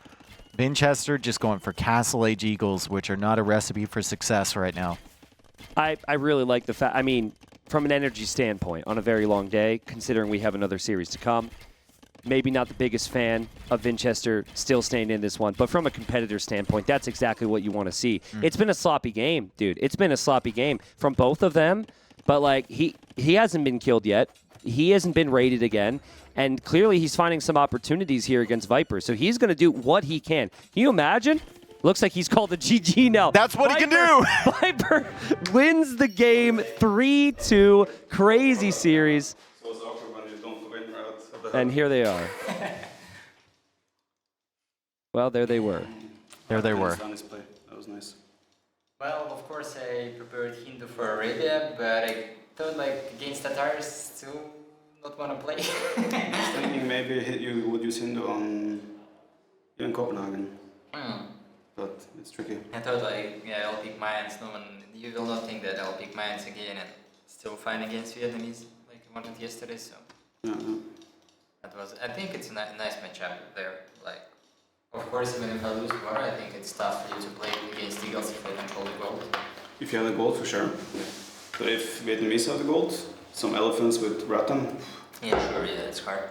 S2: Vinchester just going for Castle Age Eagles, which are not a recipe for success right now.
S1: I really like the fact, I mean, from an energy standpoint, on a very long day, considering we have another series to come, maybe not the biggest fan of Vinchester still staying in this one, but from a competitor standpoint, that's exactly what you want to see. It's been a sloppy game, dude. It's been a sloppy game from both of them, but like he hasn't been killed yet. He hasn't been raided again, and clearly he's finding some opportunities here against Viper, so he's going to do what he can. Can you imagine? Looks like he's called a GG now.
S2: That's what he can do.
S1: Viper wins the game 3-2. Crazy series.
S3: So it's awkward when you don't win right at the
S1: And here they are. Well, there they were.
S2: There they were.
S3: On display. That was nice.
S4: Well, of course I prepared Hindu for Arabia, but I thought like against Tatars to not want to play.
S3: I was thinking maybe you would use Hindu on in Copenhagen. But it's tricky.
S4: I thought like, yeah, I'll pick Mayans. No one, you will not think that I'll pick Mayans again and still fine against Vietnamese like I wanted yesterday, so.
S3: Yeah.
S4: That I think it's a nice matchup there. Like, of course, even if I lose water, I think it's tough for you to play against eagles if I control the gold.
S3: If you have the gold, for sure. But if Vietnamese have the gold, some elephants with rattan.
S4: Yeah, sure. Yeah, it's hard.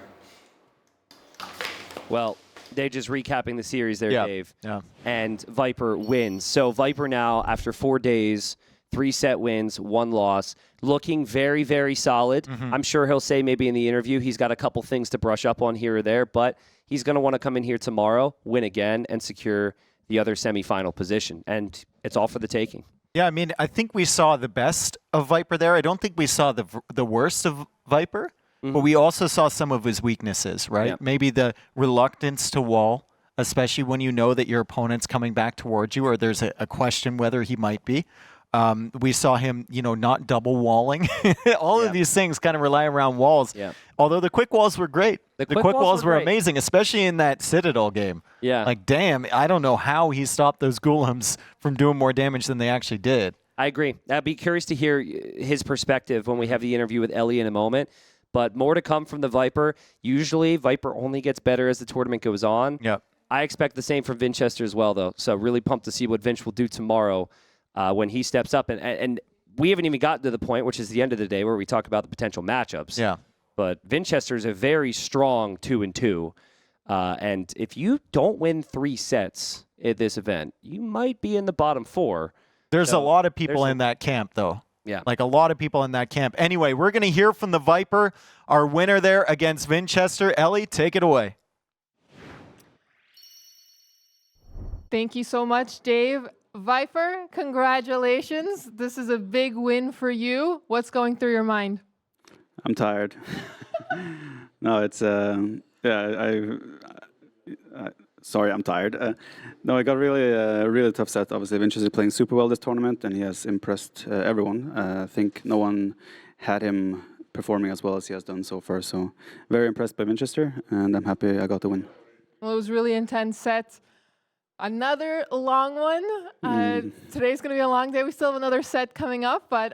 S1: Well, they're just recapping the series there,
S2: Yeah.
S1: Dave.
S2: Yeah.
S1: And Viper wins. So Viper now, after 4 days, 3 set wins, 1 loss, looking very, very solid. I'm sure he'll say maybe in the interview he's got a couple things to brush up on here or there, but he's going to want to come in here tomorrow, win again, and secure the other semifinal position. And it's all for the taking.
S2: Yeah, I mean, I think we saw the best of Viper there. I don't think we saw the worst of Viper, but we also saw some of his weaknesses, right?
S1: Yeah.
S2: Maybe the reluctance to wall, especially when you know that your opponent's coming back towards you, or there's a question whether he might be. We saw him, not double walling. All of these things kind of rely around walls.
S1: Yeah.
S2: Although the quick walls were great. The quick walls were
S1: great.
S2: amazing, especially in that Citadel game.
S1: Yeah.
S2: Like, damn, I don't know how he stopped those golems from doing more damage than they actually did.
S1: I agree. I'd be curious to hear his perspective when we have the interview with Ellie in a moment. But more to come from the Viper. Usually, Viper only gets better as the tournament goes on.
S2: Yep.
S1: I expect the same from Vinchester as well, though. So really pumped to see what Vinch will do tomorrow when he steps up. And we haven't even gotten to the point, which is the end of the day, where we talk about the potential matchups.
S2: Yeah.
S1: But Vinchester is a very strong 2-2. And if you don't win 3 sets at this event, you might be in the bottom 4.
S2: There's
S1: So,
S2: a lot of people
S1: there's
S2: in that camp, though.
S1: Yeah.
S2: Like a lot of people in that camp. Anyway, we're going to hear from the Viper, our winner there against Vinchester. Ellie, take it away.
S8: Thank you so much, Dave. Viper, congratulations. This is a big win for you. What's going through your mind?
S3: I'm tired. No, it's sorry, I'm tired. No, I got really tough set. Obviously, Vinchester is playing super well this tournament, and he has impressed everyone. I think no one had him performing as well as he has done so far. So very impressed by Vinchester, and I'm happy I got the win.
S8: Well, it was really intense set. Another long one. Today's going to be a long day. We still have another set coming up, but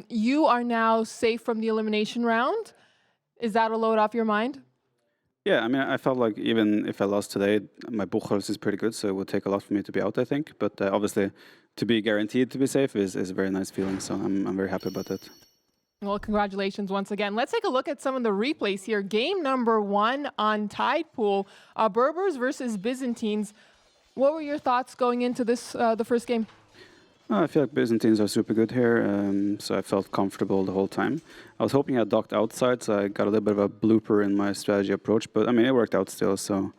S8: you are now safe from the elimination round. Is that a load off your mind?
S3: Yeah, I mean, I felt like even if I lost today, my Buchholz is pretty good, so it would take a lot for me to be out, I think. But obviously, to be guaranteed to be safe is a very nice feeling, so I'm very happy about that.
S8: Well, congratulations once again. Let's take a look at some of the replays here. Game number 1 on Tide Pool, Berbers versus Byzantines. What were your thoughts going into this, the first game?
S3: I feel like Byzantines are super good here, so I felt comfortable the whole time. I was hoping I docked outside, so I got a little bit of a blooper in my strategy approach, but I mean, it worked out still, so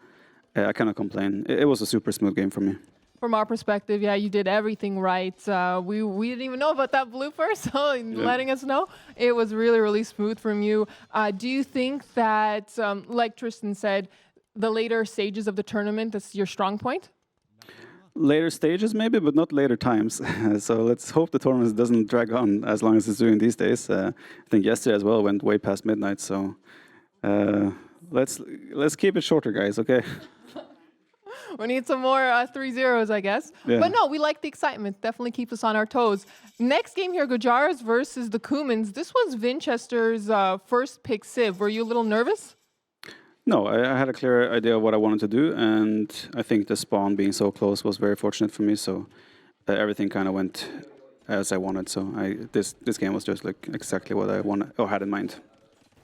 S3: I cannot complain. It was a super smooth game for me.
S8: From our perspective, yeah, you did everything right. We didn't even know about that blooper, so letting us know. It was really, really smooth from you. Do you think that, like Tristan said, the later stages of the tournament, that's your strong point?
S3: Later stages maybe, but not later times. So let's hope the tournament doesn't drag on as long as it's doing these days. I think yesterday as well went way past midnight, so let's keep it shorter, guys, okay?
S8: We need some more 3-0s, I guess.
S3: Yeah.
S8: But no, we like the excitement. Definitely keeps us on our toes. Next game here, Gujaras versus the Cumans. This was Vinchester's first pick Civ. Were you a little nervous?
S3: No, I had a clear idea of what I wanted to do, and I think the spawn being so close was very fortunate for me, so everything kind of went as I wanted. So this game was just like exactly what I wanted or had in mind.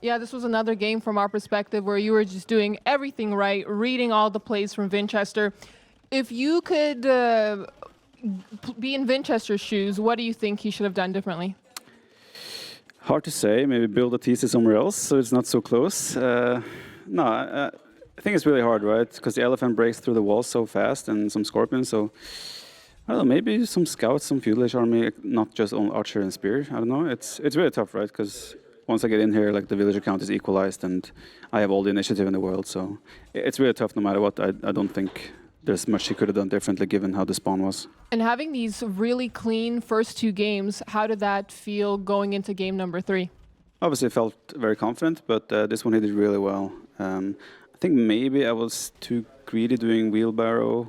S8: Yeah, this was another game from our perspective where you were just doing everything right, reading all the plays from Vinchester. If you could be in Vinchester's shoes, what do you think he should have done differently?
S3: Hard to say. Maybe build a TC somewhere else so it's not so close. No, I think it's really hard, right? Because the elephant breaks through the walls so fast and some scorpions. So I don't know. Maybe some scouts, some feudalish army, not just on archer and spear. I don't know. It's really tough, right? Because once I get in here, like the villager count is equalized, and I have all the initiative in the world. So it's really tough no matter what. I don't think there's much he could have done differently given how the spawn was.
S8: And having these really clean first 2 games, how did that feel going into game number 3?
S3: Obviously, I felt very confident, but this one he did really well. I think maybe I was too greedy doing wheelbarrow,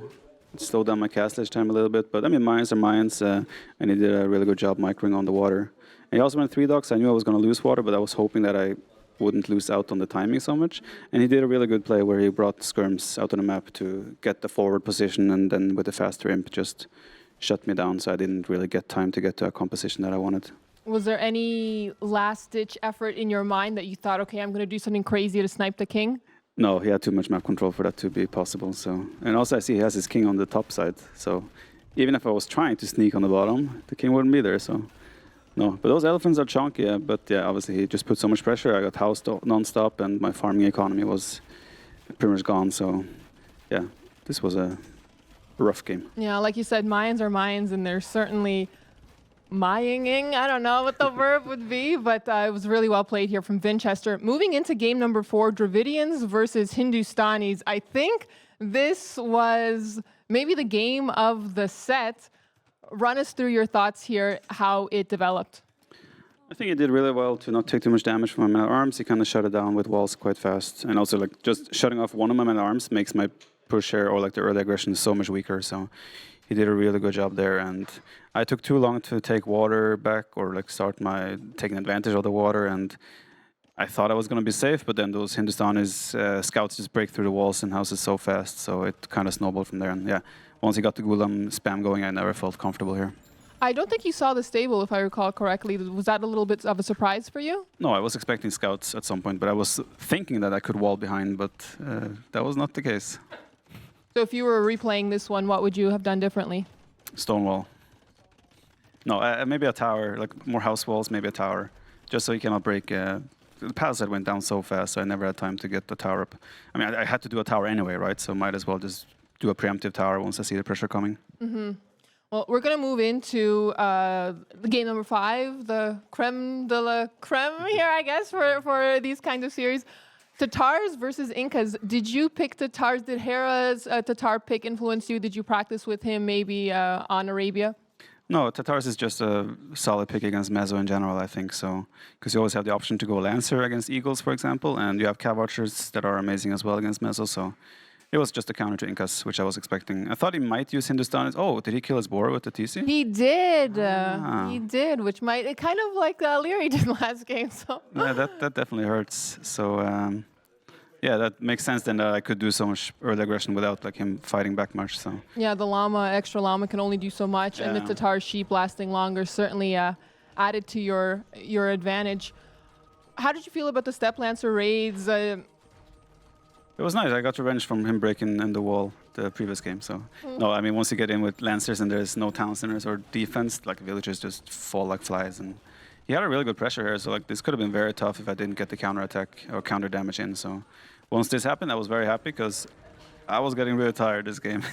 S3: slowed down my castlage time a little bit. But I mean, mines are mines, and he did a really good job microing on the water. And he also went 3 docks. I knew I was going to lose water, but I was hoping that I wouldn't lose out on the timing so much. And he did a really good play where he brought skirms out on the map to get the forward position, and then with the faster imp just shut me down, so I didn't really get time to get to a composition that I wanted.
S8: Was there any last-ditch effort in your mind that you thought, okay, I'm going to do something crazy to snipe the king?
S3: No, he had too much map control for that to be possible. So, and also I see he has his king on the top side. So even if I was trying to sneak on the bottom, the king wouldn't be there. So no, but those elephants are chunky. Yeah, but yeah, obviously he just put so much pressure. I got housed non-stop, and my farming economy was pretty much gone. So yeah, this was a rough game.
S8: Yeah, like you said, Mayans are Mayans, and they're certainly Maying. I don't know what the verb would be, but it was really well played here from Vinchester. Moving into game number 4, Dravidians versus Hindustanis. I think this was maybe the game of the set. Run us through your thoughts here, how it developed.
S3: I think he did really well to not take too much damage from my man-at-arms. He kind of shut it down with walls quite fast. And also, like, just shutting off one of my man-at-arms makes my push here, or like the early aggression, so much weaker. So he did a really good job there. And I took too long to take water back, or like start taking advantage of the water. And I thought I was going to be safe, but then those Hindustanis scouts just break through the walls and houses so fast. So it kind of snowballed from there. And yeah, once he got the Gulam spam going, I never felt comfortable here.
S8: I don't think you saw the stable, if I recall correctly. Was that a little bit of a surprise for you?
S3: No, I was expecting scouts at some point, but I was thinking that I could wall behind, but that was not the case.
S8: So if you were replaying this one, what would you have done differently?
S3: Stonewall. No, maybe a tower, like more house walls, maybe a tower, just so you cannot break. The palisade went down so fast, so I never had time to get the tower up. I mean, I had to do a tower anyway, right? So might as well just do a preemptive tower once I see the pressure coming.
S8: Mm-hmm. Well, we're going to move into the game number 5, the creme de la creme here, I guess, for these kinds of series. Tatars versus Incas. Did you pick Tatars? Did Hera's Tatar pick influence you? Did you practice with him maybe on Arabia?
S3: No, Tatars is just a solid pick against Mezzo in general, I think. So, because you always have the option to go Lancer against Eagles, for example, and you have Cav Archers that are amazing as well against Mezzo. So it was just a counter to Incas, which I was expecting. I thought he might use Hindustanis. Oh, did he kill his boar with the TC?
S8: He did. He did, which might kind of like Leary did last game. So
S3: yeah, that definitely hurts. So yeah, that makes sense then that I could do so much early aggression without like him fighting back much. So
S8: yeah, the extra llama can only do so much, and the Tatar sheep lasting longer certainly added to your advantage. How did you feel about the Step Lancer raids?
S3: It was nice. I got revenge from him breaking in the wall the previous game. So no, I mean, once you get in with Lancers and there's no town centers or defense, like villagers just fall like flies. And he had a really good pressure here. So like this could have been very tough if I didn't get the counter attack or counter damage in. So once this happened, I was very happy because I was getting really tired this game.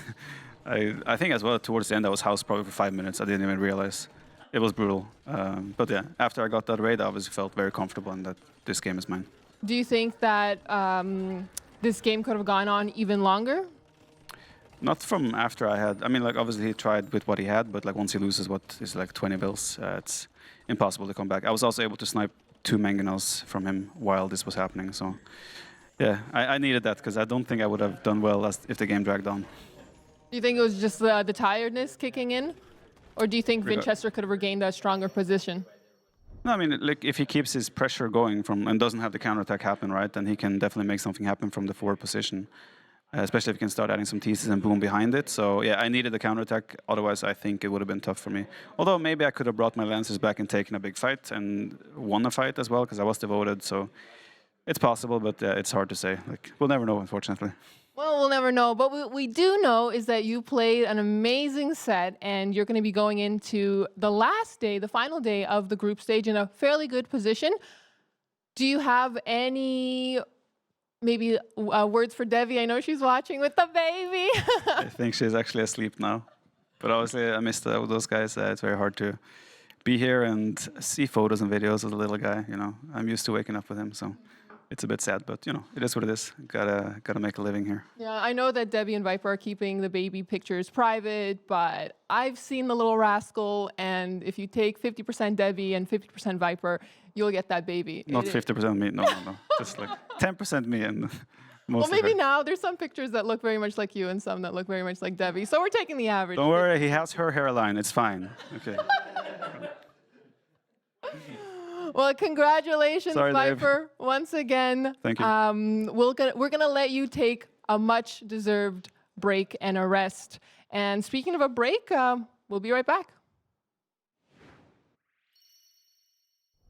S3: I think as well towards the end I was housed probably for 5 minutes. I didn't even realize. It was brutal. But yeah, after I got that raid, I obviously felt very comfortable and that this game is mine.
S8: Do you think that this game could have gone on even longer?
S3: Not from after I had. I mean, like obviously he tried with what he had, but like once he loses what is like 20 bills, it's impossible to come back. I was also able to snipe 2 mangonels from him while this was happening. So yeah, I needed that because I don't think I would have done well if the game dragged on.
S8: Do you think it was just the tiredness kicking in? Or do you think Vinchester could have regained a stronger position?
S3: No, I mean, like if he keeps his pressure going and doesn't have the counterattack happen, right, then he can definitely make something happen from the forward position. Especially if he can start adding some teases and boom behind it. So yeah, I needed the counterattack. Otherwise, I think it would have been tough for me. Although maybe I could have brought my Lancers back and taken a big fight and won a fight as well because I was devoted. So it's possible, but it's hard to say. Like we'll never know, unfortunately.
S8: Well, we'll never know. But what we do know is that you played an amazing set, and you're going to be going into the last day, the final day of the group stage in a fairly good position. Do you have any maybe words for Devi? I know she's watching with the baby.
S3: I think she's actually asleep now. But obviously, I missed those guys. It's very hard to be here and see photos and videos of the little guy. You know, I'm used to waking up with him, so it's a bit sad, but you know, it is what it is. Gotta make a living here.
S8: Yeah, I know that Debbie and Viper are keeping the baby pictures private, but I've seen the little rascal, and if you take 50% Debbie and 50% Viper, you'll get that baby.
S3: Not 50% me, no. Just like 10% me and most.
S8: Well, maybe now there's some pictures that look very much like you and some that look very much like Debbie. So we're taking the average.
S3: Don't worry, he has her hairline. It's fine. Okay.
S8: Well, congratulations,
S3: Sorry, Dave.
S8: Viper, once again.
S3: Thank you.
S8: We're gonna let you take a much-deserved break and a rest. And speaking of a break, we'll be right back.